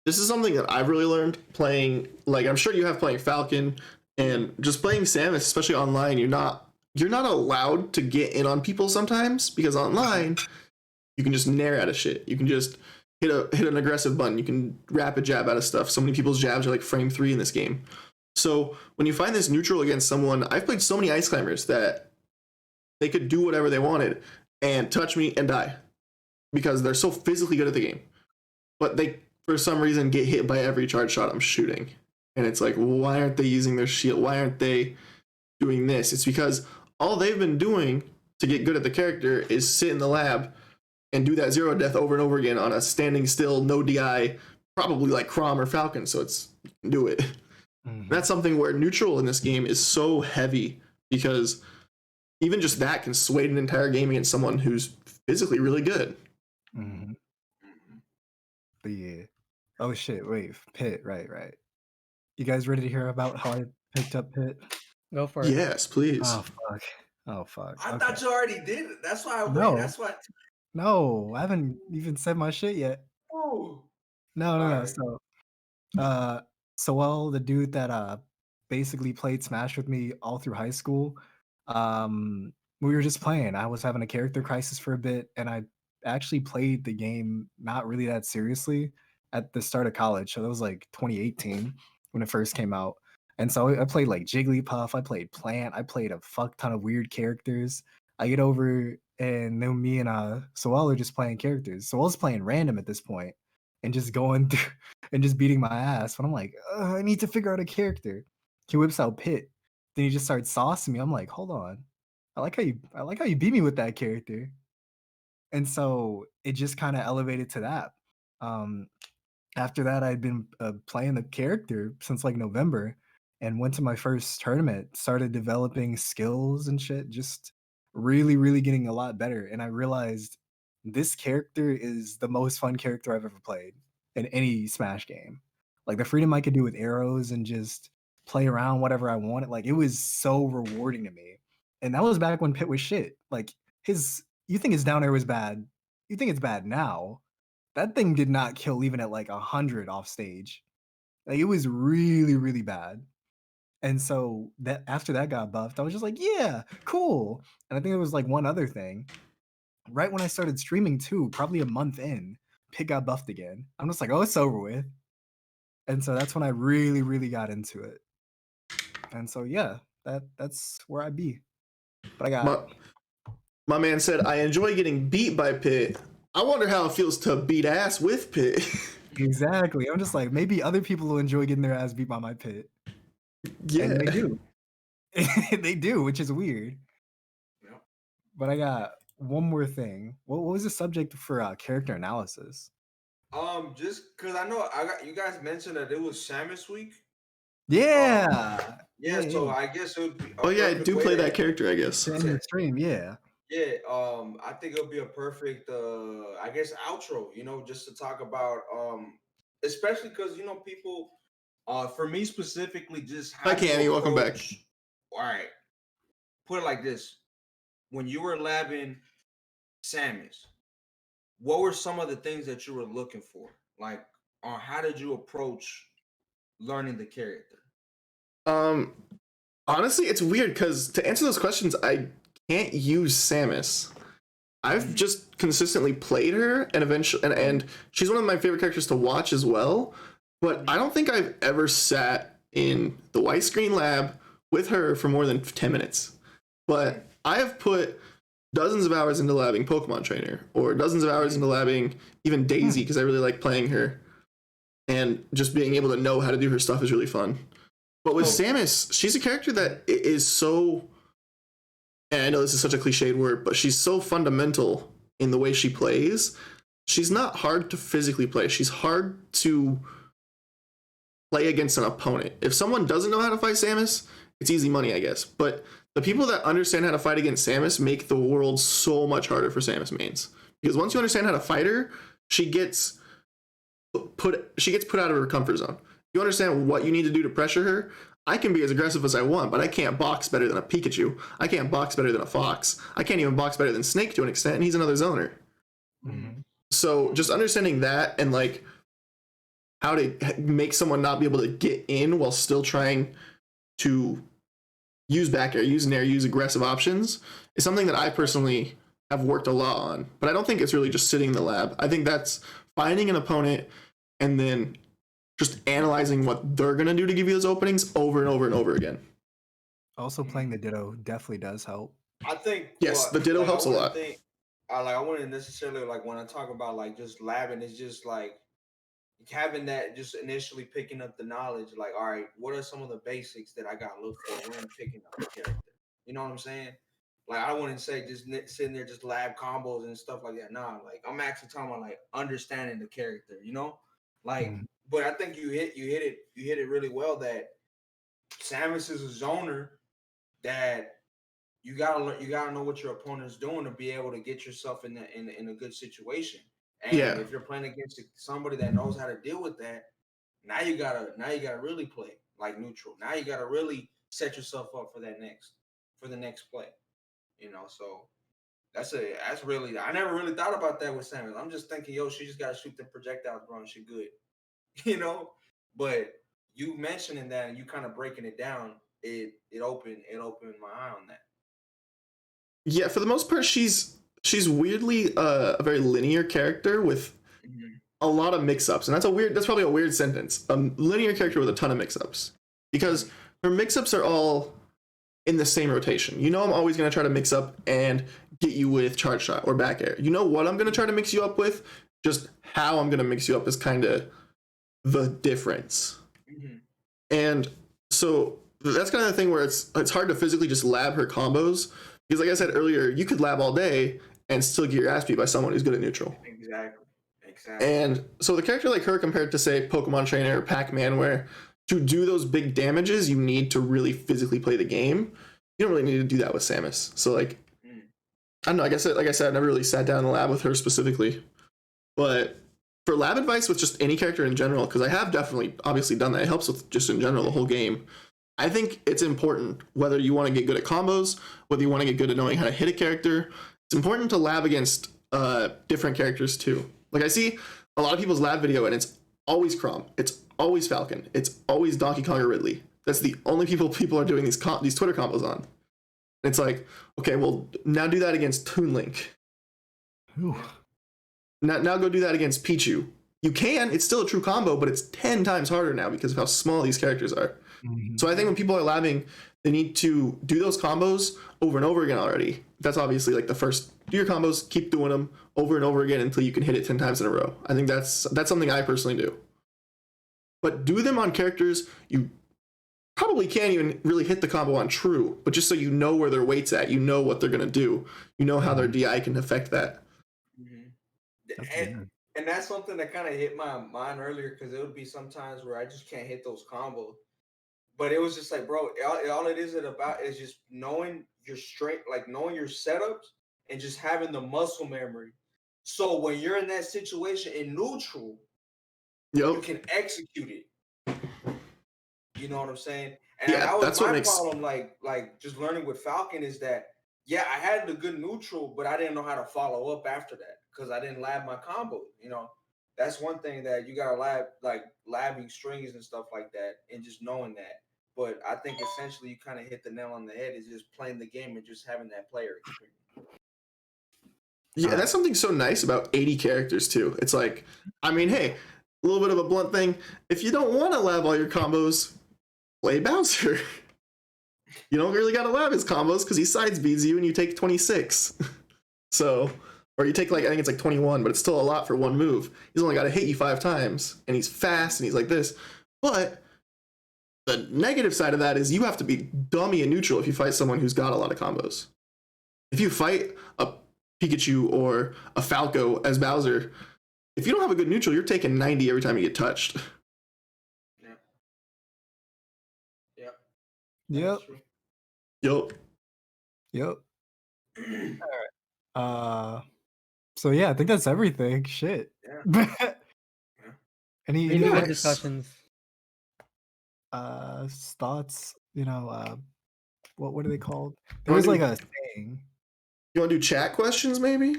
this is something that I've really learned playing. Like I'm sure you have playing Falcon. And just playing Samus, especially online, you're not allowed to get in on people sometimes, because online you can just nair out of shit. You can just hit an aggressive button. You can rapid jab out of stuff. So many people's jabs are like frame 3 in this game. So when you find this neutral against someone, I've played so many ice climbers that they could do whatever they wanted and touch me and die because they're so physically good at the game. But they, for some reason, get hit by every charge shot I'm shooting. And it's like, why aren't they using their shield? Why aren't they doing this? It's because all they've been doing to get good at the character is sit in the lab and do that zero death over and over again on a standing still, no DI, probably like Chrom or Falcon. So it's, you can do it. That's something where neutral in this game is so heavy, because even just that can sway an entire game against someone who's physically really good. But yeah. Oh shit, wait, Pit, right. You guys ready to hear about how I picked up Pit? Go for it. Yes, please. Oh fuck. I thought you already did it. That's why I waited. No. That's why. No, I haven't even said my shit yet. Oh. No. Right. So the dude that basically played Smash with me all through high school, we were just playing. I was having a character crisis for a bit, and I actually played the game not really that seriously at the start of college. So that was like 2018 when it first came out. And so I played like Jigglypuff, I played Plant, I played a fuck ton of weird characters. I get over, and then me and Soel are just playing characters. Soel's playing random at this point and just going through and just beating my ass. But I'm like, I need to figure out a character. He whips out Pit. Then he just starts saucing me. I'm like, hold on. I like how you beat me with that character. And so it just kind of elevated to that. After that, I'd been playing the character since like November, and went to my first tournament, started developing skills and shit, just really, really getting a lot better. And I realized this character is the most fun character I've ever played in any Smash game. Like the freedom I could do with arrows and just play around whatever I wanted, like it was so rewarding to me. And that was back when Pit was shit. Like you think his down air was bad. You think it's bad now. That thing did not kill even at like 100 off stage. Like it was really, really bad. And so that after that got buffed, I was just like, yeah, cool. And I think there was like one other thing. Right when I started streaming too, probably a month in, Pit got buffed again. I'm just like, oh, it's over with. And so that's when I really, really got into it. And so yeah, that's where I be. But I got my man said, I enjoy getting beat by Pit. I wonder how it feels to beat ass with Pit. Exactly. I'm just like, maybe other people will enjoy getting their ass beat by my Pit. Yeah. And they do. They do, which is weird. Yeah. But I got one more thing. What was the subject for character analysis? Just because I know you guys mentioned that it was Samus week. Yeah. So I guess it would be. Oh yeah, I do play that character, I guess. In your stream, yeah. Yeah. I think it'll be a perfect, I guess, outro. Just to talk about, especially because people. For me specifically, just hi Cammy, welcome back. All right. Put it like this: when you were labbing Samus, what were some of the things that you were looking for? Like, how did you approach learning the character? Honestly, it's weird because to answer those questions, I can't use Samus. I've just consistently played her, and eventually, and she's one of my favorite characters to watch as well. But I don't think I've ever sat in the white screen lab with her for more than 10 minutes. But I have put dozens of hours into labbing Pokemon Trainer, or dozens of hours into labbing even Daisy, because I really like playing her. And just being able to know how to do her stuff is really fun. But with Samus, she's a character that is so, and I know this is such a cliched word, but she's so fundamental in the way she plays. She's not hard to physically play. She's hard to play against an opponent. If someone doesn't know how to fight Samus, it's easy money, I guess. But the people that understand how to fight against Samus make the world so much harder for Samus mains. Because once you understand how to fight her, she gets put out of her comfort zone. You understand what you need to do to pressure her. I can be as aggressive as I want, but I can't box better than a Pikachu. I can't box better than a Fox. I can't even box better than Snake to an extent, and he's another zoner. Mm-hmm. So just understanding that and like how to make someone not be able to get in while still trying to use back air, use nair, use aggressive options is something that I personally have worked a lot on. But I don't think it's really just sitting in the lab. I think that's finding an opponent and then just analyzing what they're going to do to give you those openings over and over and over again. Also, playing the Ditto definitely does help. I think the Ditto helps a lot. I wouldn't necessarily like when I talk about like just labbing, it's just like having that, just initially picking up the knowledge. Like, all right, what are some of the basics that I got to look for when picking up the character? You know what I'm saying? Like, I wouldn't say just sitting there just lab combos and stuff like that. Nah, like I'm actually talking about like understanding the character. Like. But I think you hit it really well that Samus is a zoner that you gotta know what your opponent's doing to be able to get yourself in a good situation. And if you're playing against somebody that knows how to deal with that, now you gotta really play like neutral. Now you gotta really set yourself up for the next play. So that's really, I never really thought about that with Samus. I'm just thinking, she just gotta shoot the projectiles, bro, and she good. But you mentioning that and you kind of breaking it down, it opened my eye on that. Yeah, for the most part, she's weirdly a very linear character with a lot of mix-ups, and that's probably a weird sentence. A linear character with a ton of mix-ups, because her mix-ups are all in the same rotation. I'm always going to try to mix up and get you with charge shot or back air. You know what I'm going to try to mix you up with? Just how I'm going to mix you up is kind of the difference. And so that's kind of the thing where it's hard to physically just lab her combos, because like I said earlier, you could lab all day and still get your ass beat by someone who's good at neutral. Exactly. And so the character like her compared to say Pokemon Trainer or Pac-Man, where to do those big damages you need to really physically play the game, you don't really need to do that with Samus. So like I don't know, like I said, I never really sat down in the lab with her specifically, but for lab advice with just any character in general, because I have definitely obviously done that, it helps with just in general the whole game. I think it's important, whether you want to get good at combos, whether you want to get good at knowing how to hit a character, it's important to lab against different characters too. Like I see a lot of people's lab video and it's always Chrom, it's always Falcon, it's always Donkey Kong or Ridley. That's the only people are doing these Twitter combos on. And it's like, okay, well now do that against Toon Link. Ooh. Now go do that against Pichu. You can, it's still a true combo, but it's 10 times harder now because of how small these characters are. So I think when people are labbing, they need to do those combos over and over again already. That's obviously like the first, do your combos, keep doing them over and over again until you can hit it 10 times in a row. I think that's something I personally do. But do them on characters you probably can't even really hit the combo on true, but just so you know where their weight's at, you know what they're gonna do, you know how their DI can affect that. And that's something that kind of hit my mind earlier, because it would be sometimes where I just can't hit those combos. But it was just like, bro, all it is about is just knowing your strength, like knowing your setups and just having the muscle memory. So when you're in that situation in neutral, you can execute it. You know what I'm saying? And yeah, that was that's my what makes problem, like just learning with Falcon, is that, yeah, I had the good neutral, but I didn't know how to follow up after that because I didn't lab my combo. You know, that's one thing that you gotta lab, like labbing strings and stuff like that, and just knowing that. But I think essentially you kind of hit the nail on the head, is just playing the game and just having that player experience. Yeah, that's something so nice about 80 characters too. It's like, I mean, hey, a little bit of a blunt thing. If you don't want to lab all your combos, play Bowser. You don't really got to lab his combos because he side speeds you and you take 26. So, or you take like, I think it's like 21, but it's still a lot for one move. He's only got to hit you 5 times and he's fast and he's like this. But the negative side of that is you have to be dummy and neutral if you fight someone who's got a lot of combos. If you fight a Pikachu or a Falco as Bowser, if you don't have a good neutral, you're taking 90 every time you get touched. Yep. All right. So yeah, I think that's everything. Shit. Yeah. Any Really good discussions. Thoughts, what are they called? There was like a saying. You want to do chat questions maybe?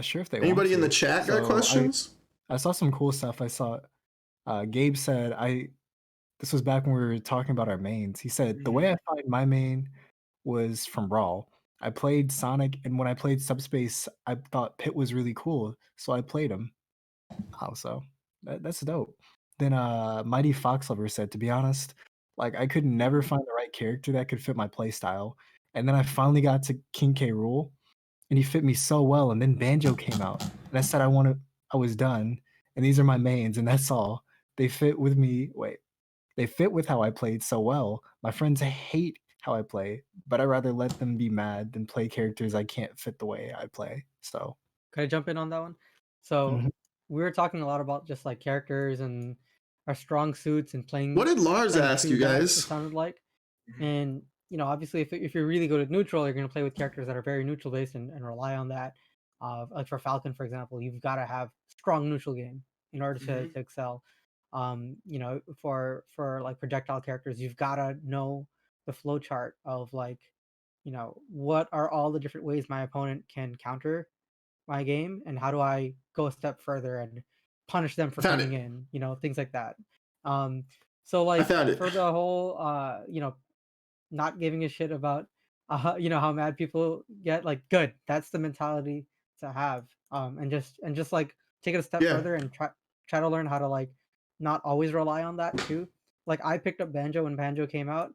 Sure, if they Anybody want in to. the chat got questions? I saw some cool stuff. I saw Gabe said this was back when we were talking about our mains. He said the way I find my main was from Brawl. I played Sonic, and when I played Subspace, I thought Pit was really cool, so I played him. So that's dope. Then Mighty Fox Lover said, to be honest, like I could never find the right character that could fit my playstyle. And then I finally got to King K. Rool, and he fit me so well. And then Banjo came out, and I said I was done, and these are my mains, and that's all. They fit with me. They fit with how I played so well. My friends hate how I play, but I'd rather let them be mad than play characters I can't fit the way I play. So, could I jump in on that one? So we were talking a lot about just like characters and our strong suits and playing. What did Lars ask you guys? It sounded like, and obviously, if you're really good at neutral, you're going to play with characters that are very neutral based and rely on that. Like for Falcon, for example, you've got to have strong neutral game in order to excel. For like projectile characters, you've got to know the flow chart of like, what are all the different ways my opponent can counter my game, and how do I go a step further and punish them for coming in, things like that. So like for the whole not giving a shit about how mad people get, like, good, that's the mentality to have. And just like take it a step further and try to learn how to like not always rely on that too. Like I picked up Banjo when Banjo came out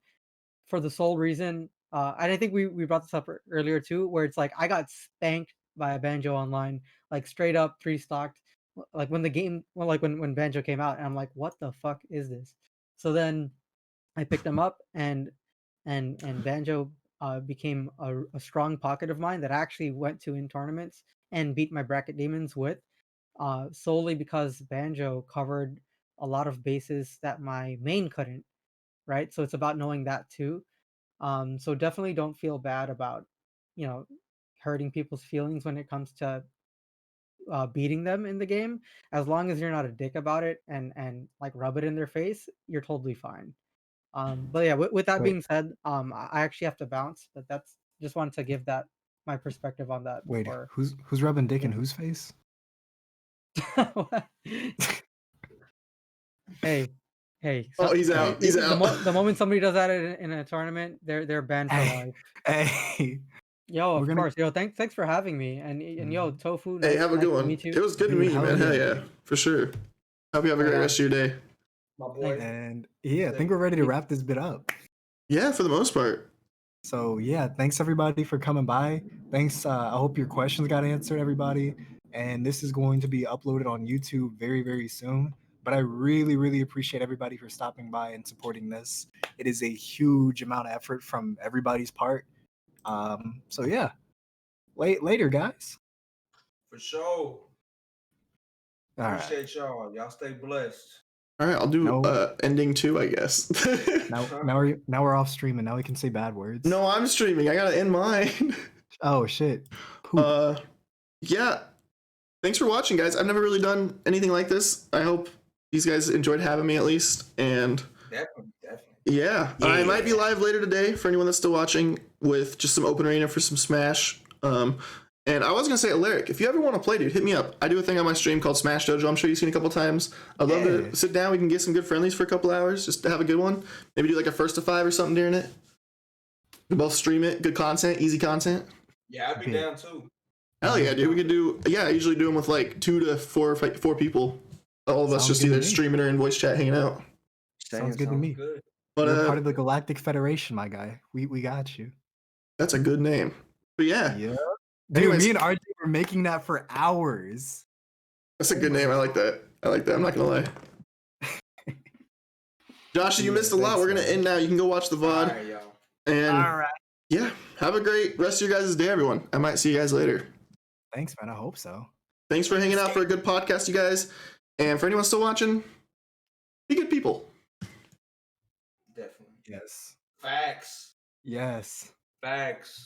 for the sole reason, and I think we brought this up earlier too, where it's like I got spanked by a Banjo online, like straight up 3-stocked, like when the game, well, like when Banjo came out, and I'm like, what the fuck is this? So then I picked him up, and Banjo became a strong pocket of mine that I actually went to in tournaments and beat my bracket demons with, solely because Banjo covered a lot of bases that my main couldn't. Right, so it's about knowing that too. So definitely don't feel bad about, hurting people's feelings when it comes to beating them in the game. As long as you're not a dick about it and like rub it in their face, you're totally fine. But yeah, with that being said, I actually have to bounce, but that's just wanted to give that my perspective on that. Wait, before. who's rubbing dick in whose face? Hey, so, he's out. He's out. The moment somebody does that in a tournament, they're banned for life. Hey, yo, of course, yo, thanks for having me, and yo, Tofu. Hey, have a good one. It was good to meet you, man. Hell yeah, for sure. Hope you have a great rest of your day. My boy. And yeah, I think we're ready to wrap this bit up. Yeah, for the most part. So yeah, thanks everybody for coming by. Thanks. I hope your questions got answered, everybody. And this is going to be uploaded on YouTube very, very soon. But I really, really appreciate everybody for stopping by and supporting this. It is a huge amount of effort from everybody's part. So yeah, later, guys. For sure. All right. Appreciate y'all. Y'all stay blessed. All right, I'll do ending too, I guess. Now we're off streaming. Now we can say bad words. No, I'm streaming. I gotta end mine. Oh shit. Poop. Yeah. Thanks for watching, guys. I've never really done anything like this. I hope these guys enjoyed having me at least. And definitely. Yeah. I might be live later today for anyone that's still watching with just some open arena for some Smash. And I was gonna say, Alaric, if you ever want to play, dude, hit me up. I do a thing on my stream called Smash Dojo. I'm sure you've seen a couple times. I'd love to sit down. We can get some good friendlies for a couple hours, just to have a good one. Maybe do like a 1st to 5 or something during it. We both stream it. Good content, easy content. Yeah, I'd be down too. Hell yeah, dude. We could do. Yeah, I usually do them with like 2 to 4 people. All of us just either streaming or in voice chat, hanging out. Sounds good to me. Good. But you're part of the Galactic Federation, my guy. We got you. That's a good name. But yeah. Yeah. Dude, me and RJ were making that for hours. That's a good name. I like that. I'm not gonna lie. Josh, you missed a lot. We're gonna end now. You can go watch the VOD. All right, y'all. And all right. Yeah, have a great rest of your guys' day, everyone. I might see you guys later. Thanks, man. I hope so. Thanks for hanging out for a good podcast, you guys. And for anyone still watching, be good people. Definitely. Yes. Facts. Yes. Facts.